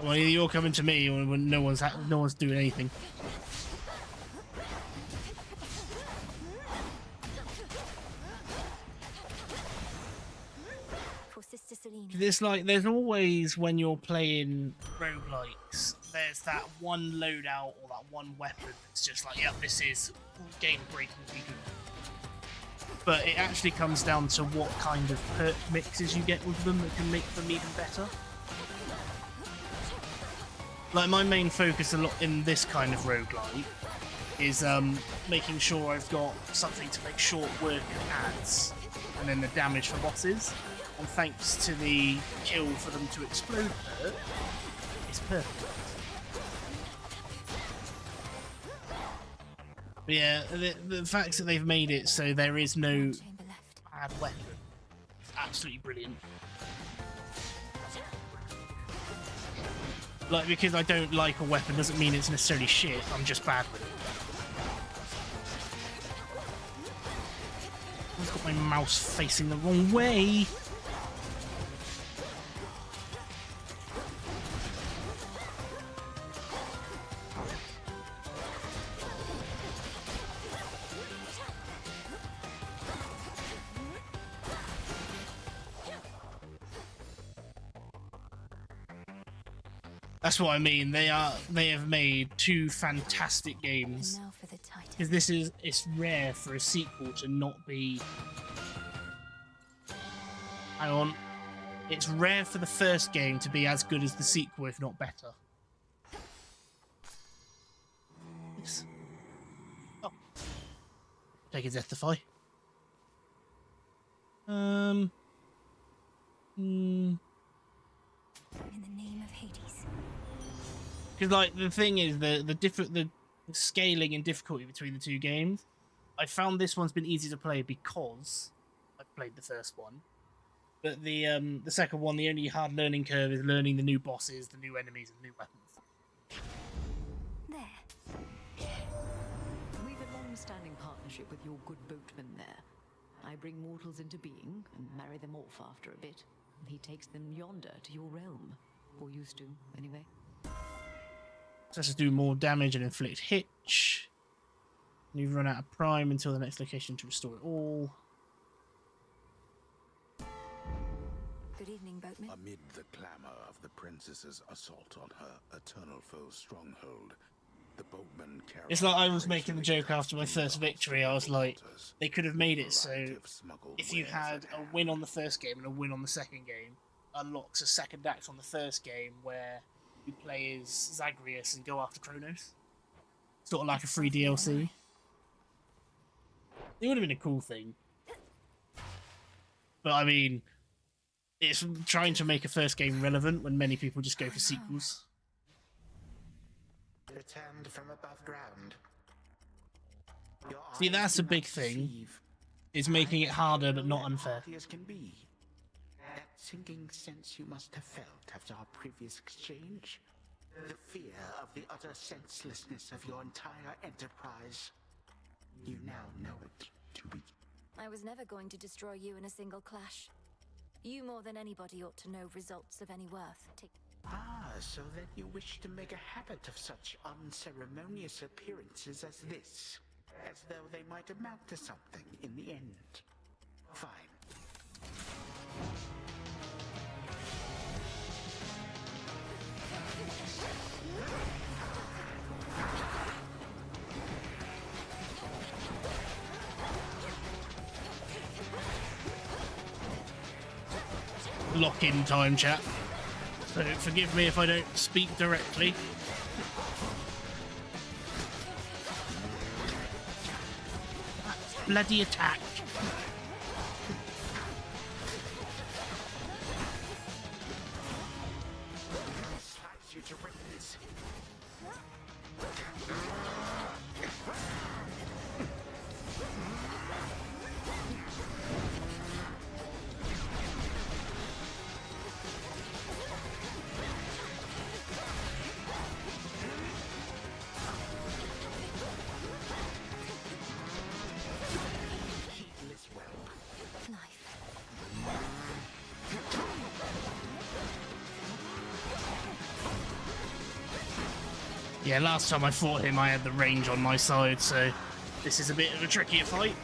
Well, either you're coming to me or no one's doing anything. For Sister Selena. There's always, when you're playing roguelikes, there's that one loadout or that one weapon that's just like, yep, this is game-breakingly good. But it actually comes down to what kind of perk mixes you get with them that can make them even better. Like, my main focus a lot in this kind of roguelike is making sure I've got something to make short work of ads, and then the damage for bosses. and thanks to the kill for them to explode her, it's perfect. But yeah, the fact that they've made it so there is no bad weapon, it's absolutely brilliant. Like, because I don't like a weapon doesn't mean it's necessarily shit, I'm just bad with it. I've got my mouse facing the wrong way. That's what I mean. They have made two fantastic games. Because it's rare for a sequel to not be. Hang on. It's rare for the first game to be as good as the sequel, if not better. Yes. Oh. Take a Deathify. In the name of Hades. Because, like, the thing is, the scaling and difficulty between the two games, I found this one's been easy to play because I've played the first one. But the second one, the only hard learning curve is learning the new bosses, the new enemies, and new weapons. There. We've a long-standing partnership with your good boatman there. I bring mortals into being and marry them off after a bit. He takes them yonder to your realm. Or used to, anyway. So let's do more damage and inflict hitch. You've run out of prime until the next location to restore it all. Good evening, boatman. Amid the clamor of the princess's assault on her eternal foe's stronghold, the boatman carried. It's like I was making the joke after my first victory. I was like, they could have made it so if you had a win on the first game and a win on the second game, unlocks a second act on the first game where you play as Zagreus and go after Kronos. Sort of like a free DLC. It would have been a cool thing. But I mean, it's trying to make a first game relevant when many people just go for sequels. Returned from above ground. See, that's a big thing. Is making it harder but not unfair. As can be. That sinking sense you must have felt after our previous exchange. The fear of the utter senselessness of your entire enterprise. You now know it to be. I was never going to destroy you in a single clash. You more than anybody ought to know results of any worth. So then you wish to make a habit of such unceremonious appearances as this. As though they might amount to something in the end. Fine. Lock-in time, chat. So forgive me if I don't speak directly. Bloody attack. Slice you to ribbons. Yeah, last time I fought him, I had the range on my side, so this is a bit of a trickier fight.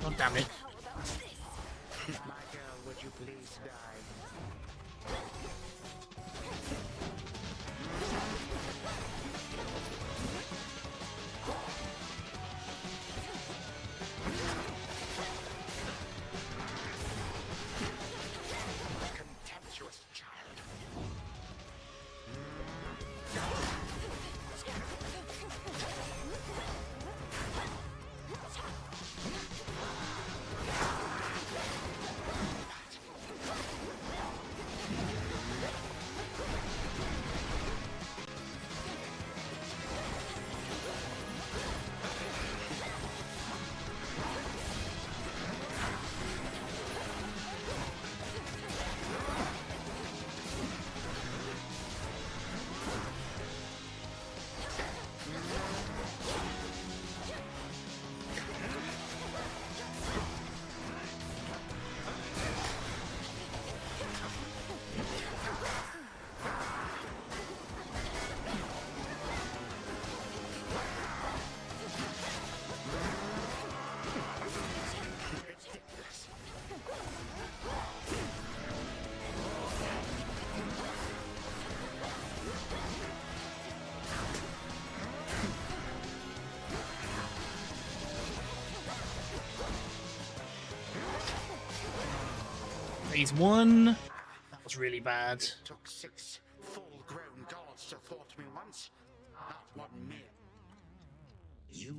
God damn it. My girl, would you please die? Contemptuous child. Phase 1. That was really bad. It took 6 full-grown gods to thwart me once. Not one mere. You.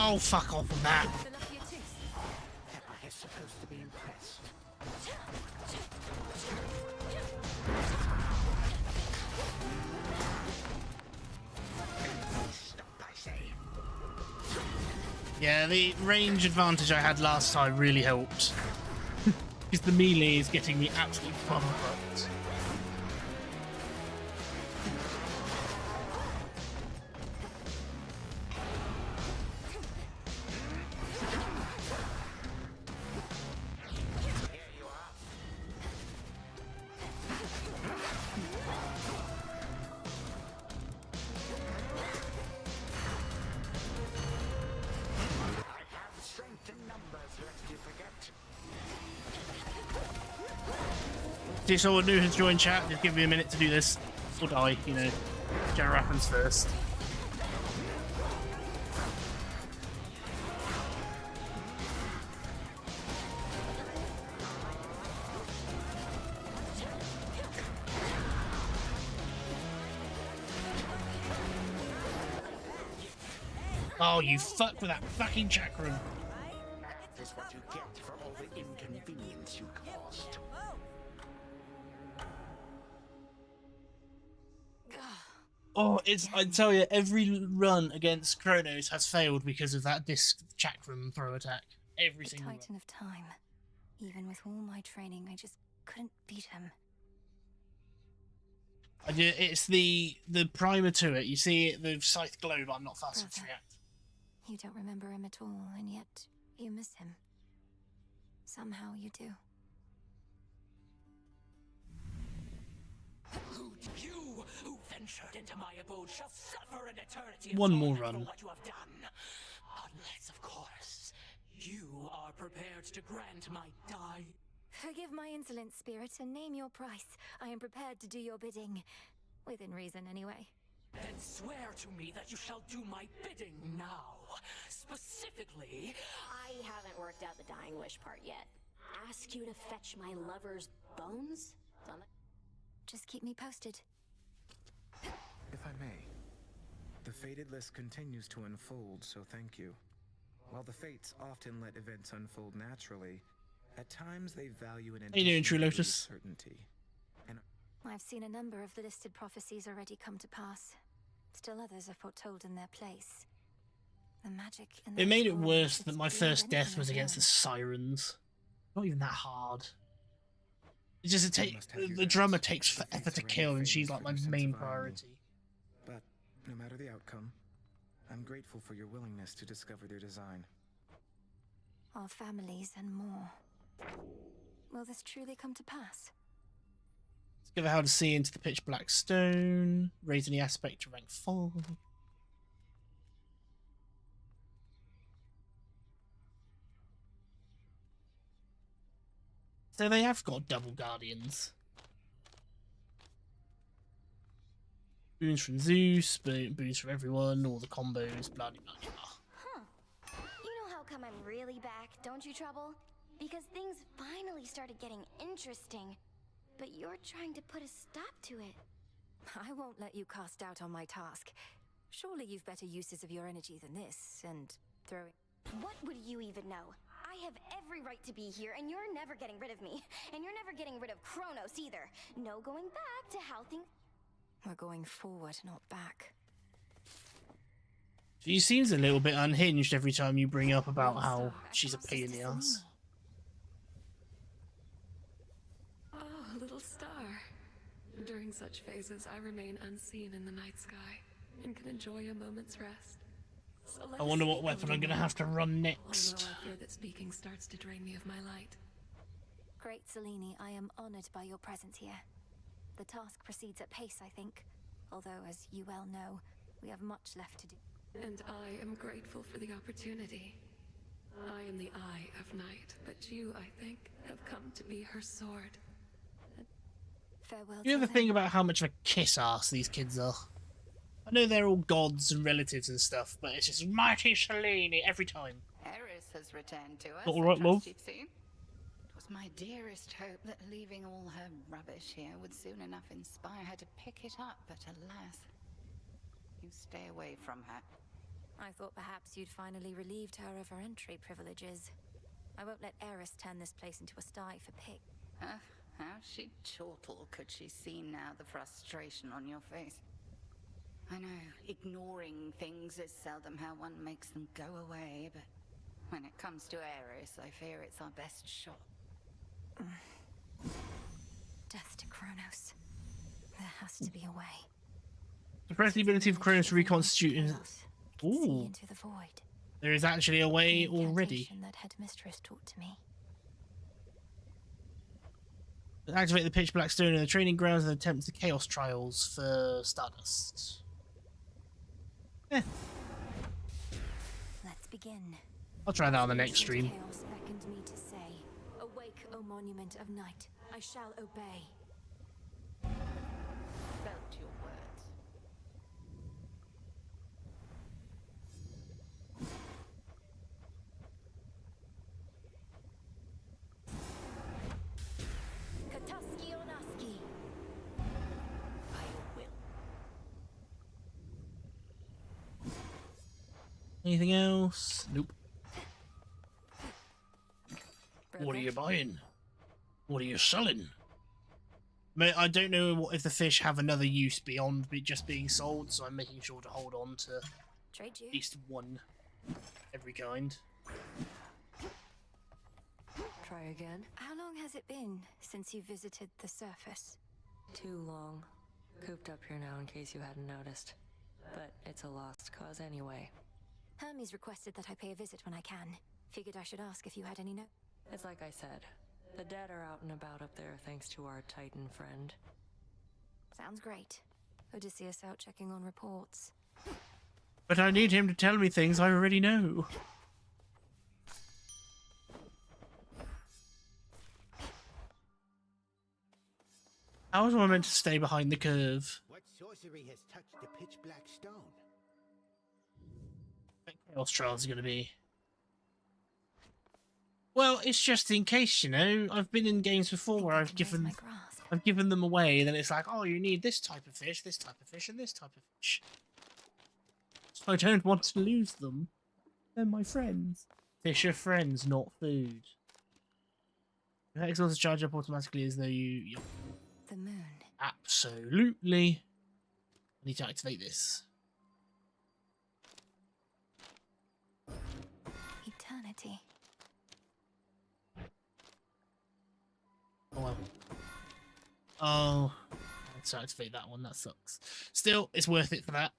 Oh, fuck off with that. Am I supposed to be impressed? Stop, I say. Yeah, the range advantage I had last time really helped. Because the melee is getting me absolutely bumfucked. If someone new has joined chat, just give me a minute to do this or die, you know. Whichever happens first. Oh, you fuck with that fucking chakra. That is what you get for all the inconvenience you caused. Oh, I tell you, every run against Kronos has failed because of that disc chakram throw attack. Every The single Titan of Time. Even with all my training, I just couldn't beat him. It's the primer to it. You see the scythe glow, but I'm not fast enough to Brother. react. You don't remember him at all, and yet you miss him. Somehow you do. You who ventured into my abode shall suffer an eternity of One more torment run. for what you have done. Unless, of course, you are prepared to grant my Forgive my insolence, Spirit, and name your price. I am prepared to do your bidding. Within reason, anyway. Then swear to me that you shall do my bidding now. Specifically, I haven't worked out the dying wish part yet. Ask you to fetch my lover's bones? Just keep me posted. If I may, the fated list continues to unfold, so thank you. While the fates often let events unfold naturally, at times they value an How you doing, True additional degree of Lotus? certainty. I've seen a number of the listed prophecies already come to pass. Still others are foretold in their place. The magic in It made it scroll worse is that my beyond first death anything was I've against the learned. sirens. Not even that hard. It's just the your drummer doubts. takes The forever fates to arrange kill, and favors she's for like my your sense main of irony. priority. But no matter the outcome, I'm grateful for your willingness to discover their design. Our families and more. Will this truly come to pass? Discover how to see into the pitch black stone. Raise any aspect to rank 5. So they have got double guardians. Boons from Zeus, boons from everyone, all the combos, blah blah blah. Huh. You know how come I'm really back, don't you, Trouble? Because things finally started getting interesting. But you're trying to put a stop to it. I won't let you cast doubt on my task. Surely you've better uses of your energy than this, and throwing... What would you even know? I have every right to be here, and you're never getting rid of me. And you're never getting rid of Kronos either. No going back to how things... We're going forward, not back. She seems a little bit unhinged every time you bring up about how she's a pain in the ass. Oh, little star. During such phases, I remain unseen in the night sky and can enjoy a moment's rest. So I wonder what weapon I'm gonna have to run next. Although I fear that speaking starts to drain me of my light. Great Selene, I am honored by your presence here. The task proceeds at pace, I think. Although, as you well know, we have much left to do. And I am grateful for the opportunity. I am the Eye of Night, but you, I think, have come to be her sword. Farewell. You ever think about how much of a kiss ass these kids are? I know they're all gods and relatives and stuff, but it's just mighty Selene every time. Eris has returned to us. All right, love. You've seen. It was my dearest hope that leaving all her rubbish here would soon enough inspire her to pick it up, but alas, you stay away from her. I thought perhaps you'd finally relieved her of her entry privileges. I won't let Eris turn this place into a sty for pig. How she'd chortle could she see now the frustration on your face. I know, ignoring things is seldom how one makes them go away, but when it comes to Eris, I fear it's our best shot. Death to Kronos. There has to be a way. Suppress the ability of Kronos to reconstitute in... See into the void. There is actually a way already. That headmistress taught to me. Activate the pitch black stone in the training grounds and attempt the chaos trials for Stardust. Let's begin. I'll try that on the next stream. Chaos beckoned me to say, "Awake, O monument of night! I shall obey." Felt your words. Kataski Onaski. I will. Anything else? Nope. What are you buying? What are you selling? I don't know if the fish have another use beyond just being sold, so I'm making sure to hold on to Trade you. at least one every kind. Try again. How long has it been since you visited the surface? Too long. Cooped up here now in case you hadn't noticed. But it's a lost cause anyway. Hermes requested that I pay a visit when I can. Figured I should ask if you had any note. It's like I said. The dead are out and about up there thanks to our Titan friend. Sounds great. Odysseus out checking on reports. But I need him to tell me things I already know. How was I meant to stay behind the curve? What sorcery has touched the pitch black stone? Chaos Trials are going to be. Well, it's just in case, you know. I've been in games before where I've given them away, and then it's like, oh, you need this type of fish, this type of fish, and this type of fish. So I don't want to lose them. They're my friends. Fish are friends, not food. Your hex also charge up automatically as though you. The moon. Absolutely. I need to activate this. Eternity. Oh, well. Oh, let's activate that one. That sucks. Still, it's worth it for that.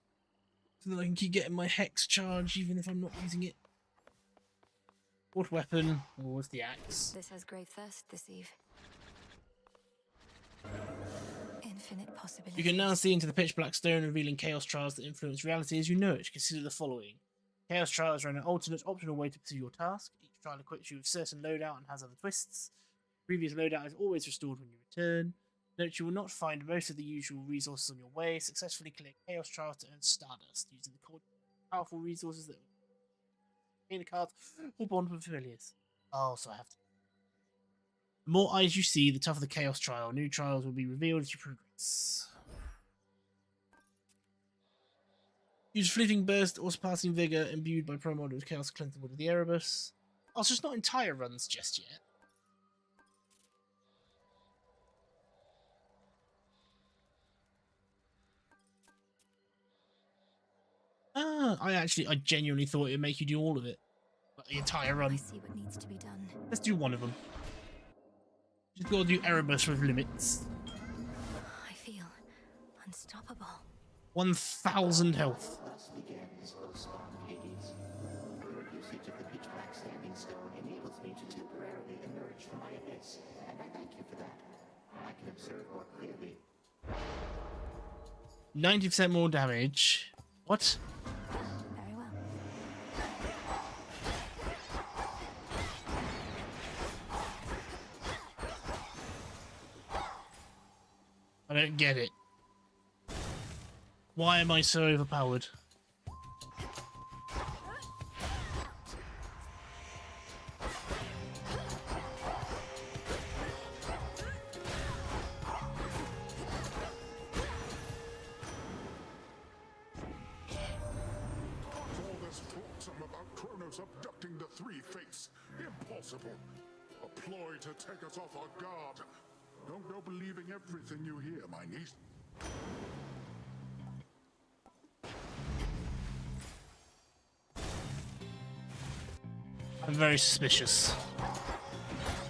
So that I can keep getting my hex charge even if I'm not using it. What weapon? Or was the axe? This has grave thirst this eve. Infinite possibilities. You can now see into the pitch black stone, revealing chaos trials that influence reality as you know it. Consider the following. Chaos trials are an alternate, optional way to pursue your task. Each trial equips you with certain loadout and has other twists. Previous loadout is always restored when you return. Note you will not find most of the usual resources on your way. Successfully collect chaos trials to earn Stardust, using the powerful resources that in the cards or bond with familiars. Oh, so I have to. The more eyes you see, the tougher the chaos trial. New trials will be revealed as you progress. Use fleeting burst or surpassing vigor imbued by pro mod with chaos cleansing with the Erebus. Oh, so it's not entire runs just yet. I genuinely thought it would make you do all of it. Like the entire run. I see what needs to be done. Let's do one of them. Just gotta do Erebus with limits. I feel unstoppable. 1,000 health. Thus began his post-spawn Hades. Your usage of the pitch black standing stone enables me to temporarily emerge from my abyss, and I thank you for that. I can observe more clearly. 90% more damage. What? Very well. I don't get it. Why am I so overpowered? All this flotsam about Kronos abducting the Three Fates. Impossible. A ploy to take us off our guard. Don't go believing everything you hear, my niece. I'm very suspicious.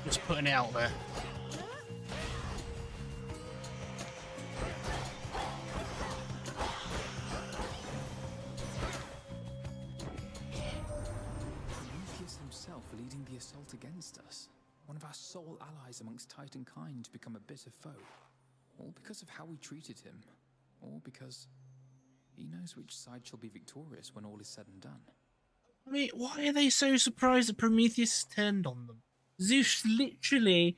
Just putting it out there. Prometheus himself leading the assault against us. One of our sole allies amongst Titan kind to become a bitter foe. All because of how we treated him. All because he knows which side shall be victorious when all is said and done. I mean, why are they so surprised that Prometheus turned on them? Zeus literally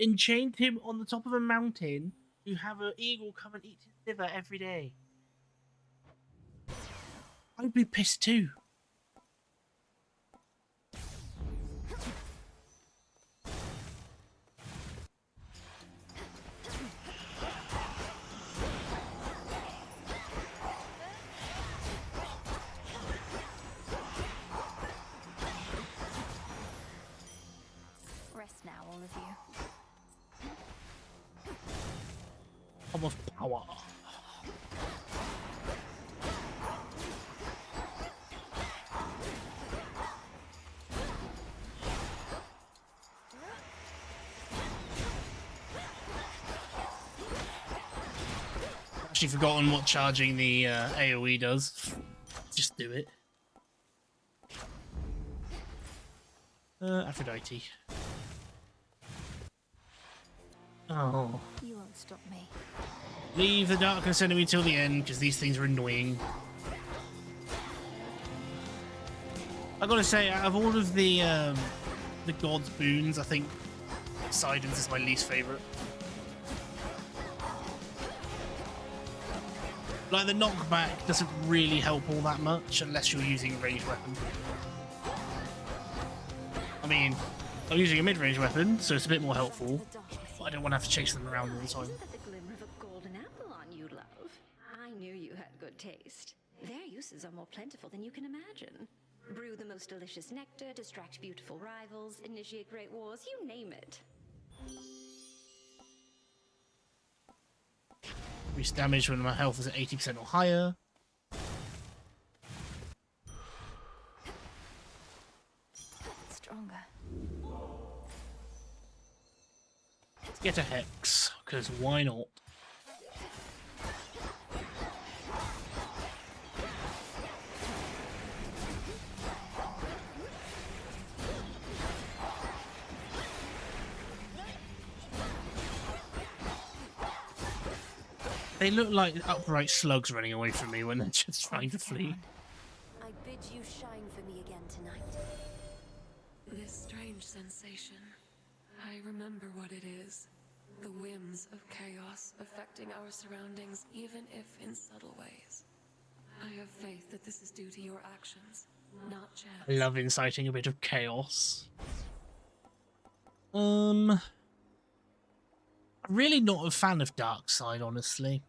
enchained him on the top of a mountain to have an eagle come and eat his liver every day. I'd be pissed too. Rest now, all of you. Bomb of power. Actually forgotten what charging the AoE does. Just do it. Aphrodite. Oh. You won't stop me. Leave the darkness enemy till the end, because these things are annoying. I gotta say, out of all of the god's boons, I think Poseidon's is my least favourite. Like, the knockback doesn't really help all that much unless you're using a ranged weapon. I mean, I'm using a mid-range weapon, so it's a bit more helpful. But I don't want to have to chase them around all the time. Isn't that the glimmer of a golden apple on you, love? I knew you had good taste. Their uses are more plentiful than you can imagine. Brew the most delicious nectar, distract beautiful rivals, initiate great wars, you name it. Increase damage when my health is at 80% or higher. Stronger. Let's get a hex, because why not? They look like upright slugs running away from me when they're just trying to flee. I bid you shine for me again tonight. This strange sensation. I remember what it is. The whims of chaos affecting our surroundings, even if in subtle ways. I have faith that this is due to your actions, not chance. I love inciting a bit of chaos. I'm really not a fan of Darkseid, honestly.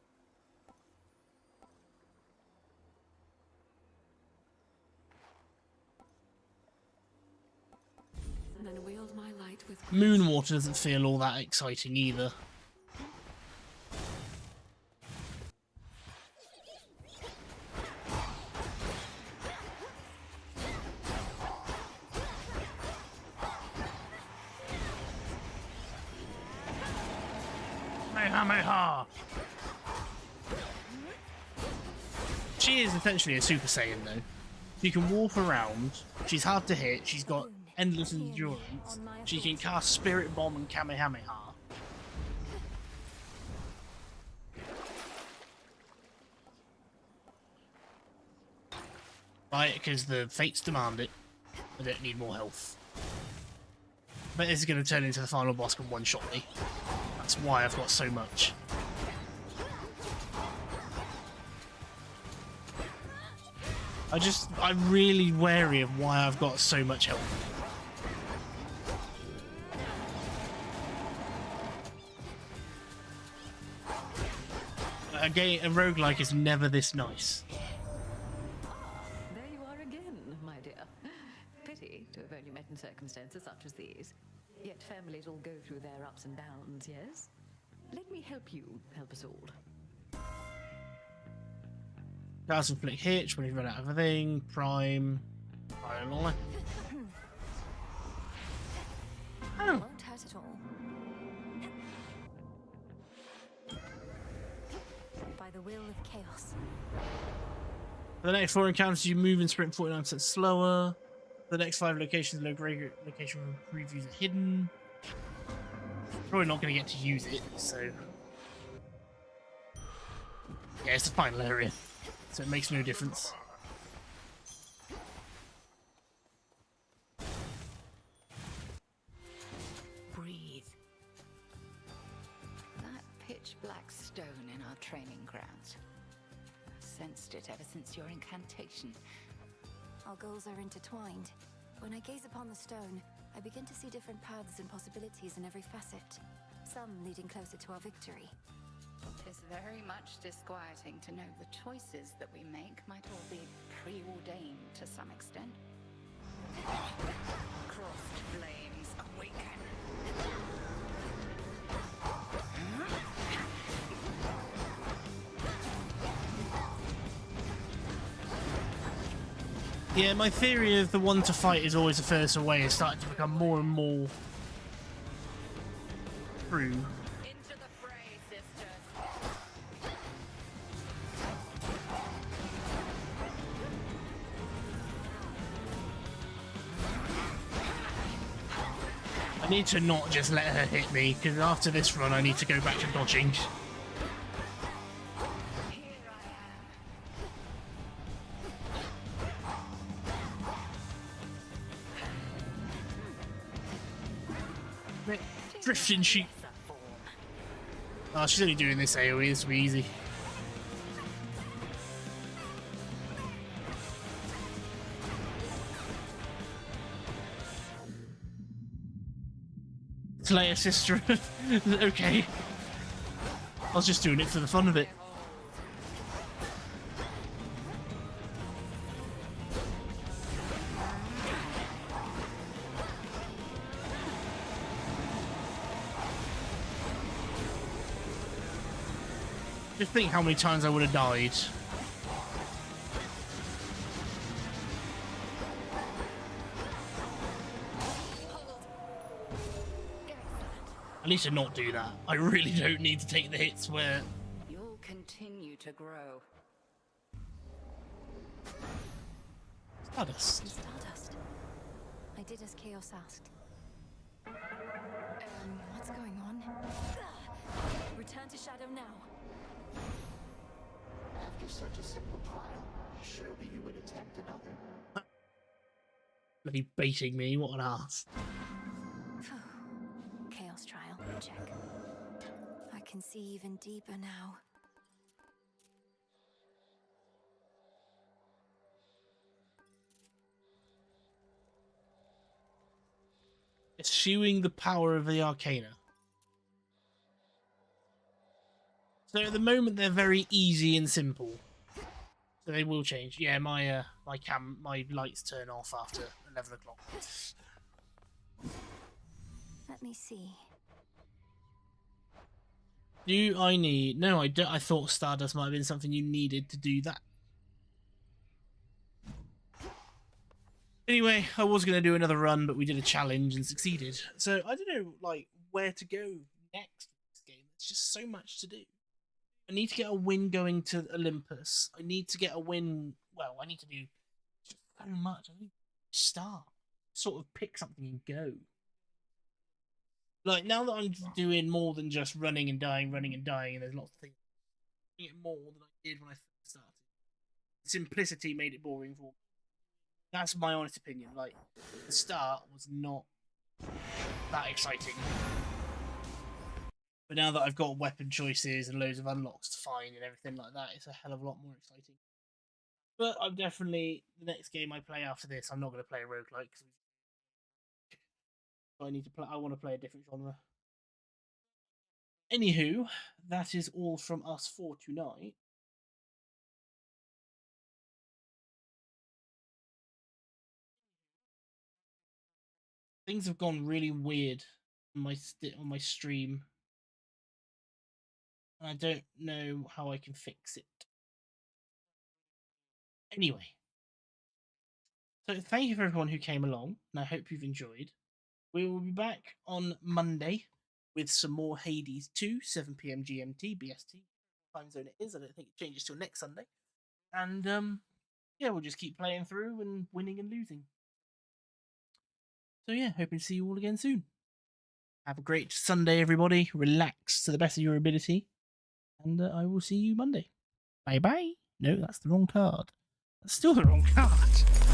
And then wield my light with Moonwater doesn't feel all that exciting either. Kamehameha! She is essentially a Super Saiyan though. She can walk around, she's hard to hit, she's got endless endurance, she can cast Spirit Bomb and Kamehameha. Right, because the fates demand it. I don't need more health. But this is going to turn into the final boss can one-shot me. That's why I've got so much. I'm really wary of why I've got so much health. A roguelike is never this nice. There you are again, my dear. Pity to have only met in circumstances such as these. Yet families all go through their ups and downs, yes? Let me help you help us all. Cast and flick hitch when you run out of a thing. Prime. I don't know. Oh. Won't hurt at all. By the will of chaos. For the next 4 encounters, you move and sprint 49% slower. For the next 5 locations, location previews are hidden. Probably not going to get to use it, so. Yeah, it's the final area, so it makes no difference. Breathe. That pitch black stone in our training grounds. I've sensed it ever since your incantation. Our goals are intertwined. When I gaze upon the stone, I begin to see different paths and possibilities in every facet. Some leading closer to our victory. It's very much disquieting to know the choices that we make might all be preordained to some extent. Crossed flames awaken. Yeah, my theory of the one to fight is always the furthest away is starting to become more and more true. I need to not just let her hit me, because after this run I need to go back to dodging. Drifting sheep. Oh, she's only doing this AoE, this will be easy. Slayer sister. Okay. I was just doing it for the fun of it. Just think how many times I would have died. I need to not do that. I really don't need to take the hits where... You'll continue to grow. Stardust. Stardust. I did as Chaos asked. What's going on? Return to Shadow now. After such a simple trial, surely you would attempt another. Bloody baiting me, what an ass. Chaos trial, check. I can see even deeper now. Eschewing the power of the Arcana. So at the moment they're very easy and simple. So they will change. Yeah, my lights turn off after 11 o'clock. Let me see. Do I need... No, I don't. I thought Stardust might have been something you needed to do that. Anyway, I was going to do another run, but we did a challenge and succeeded. So I don't know, like, where to go next in this game. There's just so much to do. I need to get a win going to Olympus. I need to get a win... Well, I need to do so much. I need to start. Sort of pick something and go. Like, now that I'm doing more than just running and dying, and there's lots of things, I'm doing it more than I did when I first started. Simplicity made it boring for me. That's my honest opinion. Like, the start was not that exciting. But now that I've got weapon choices and loads of unlocks to find and everything like that, it's a hell of a lot more exciting. But I'm definitely, the next game I play after this, I'm not going to play a roguelike. I want to play a different genre. Anywho, that is all from us for tonight. Things have gone really weird on my stream. And I don't know how I can fix it. Anyway. So thank you for everyone who came along, and I hope you've enjoyed. We will be back on Monday with some more Hades 2, 7 PM GMT, BST. Time zone it is. I don't think it changes till next Sunday. And yeah, we'll just keep playing through and winning and losing. So yeah, hoping to see you all again soon. Have a great Sunday, everybody. Relax to the best of your ability. And I will see you Monday. Bye bye. No, that's the wrong card. That's still the wrong card.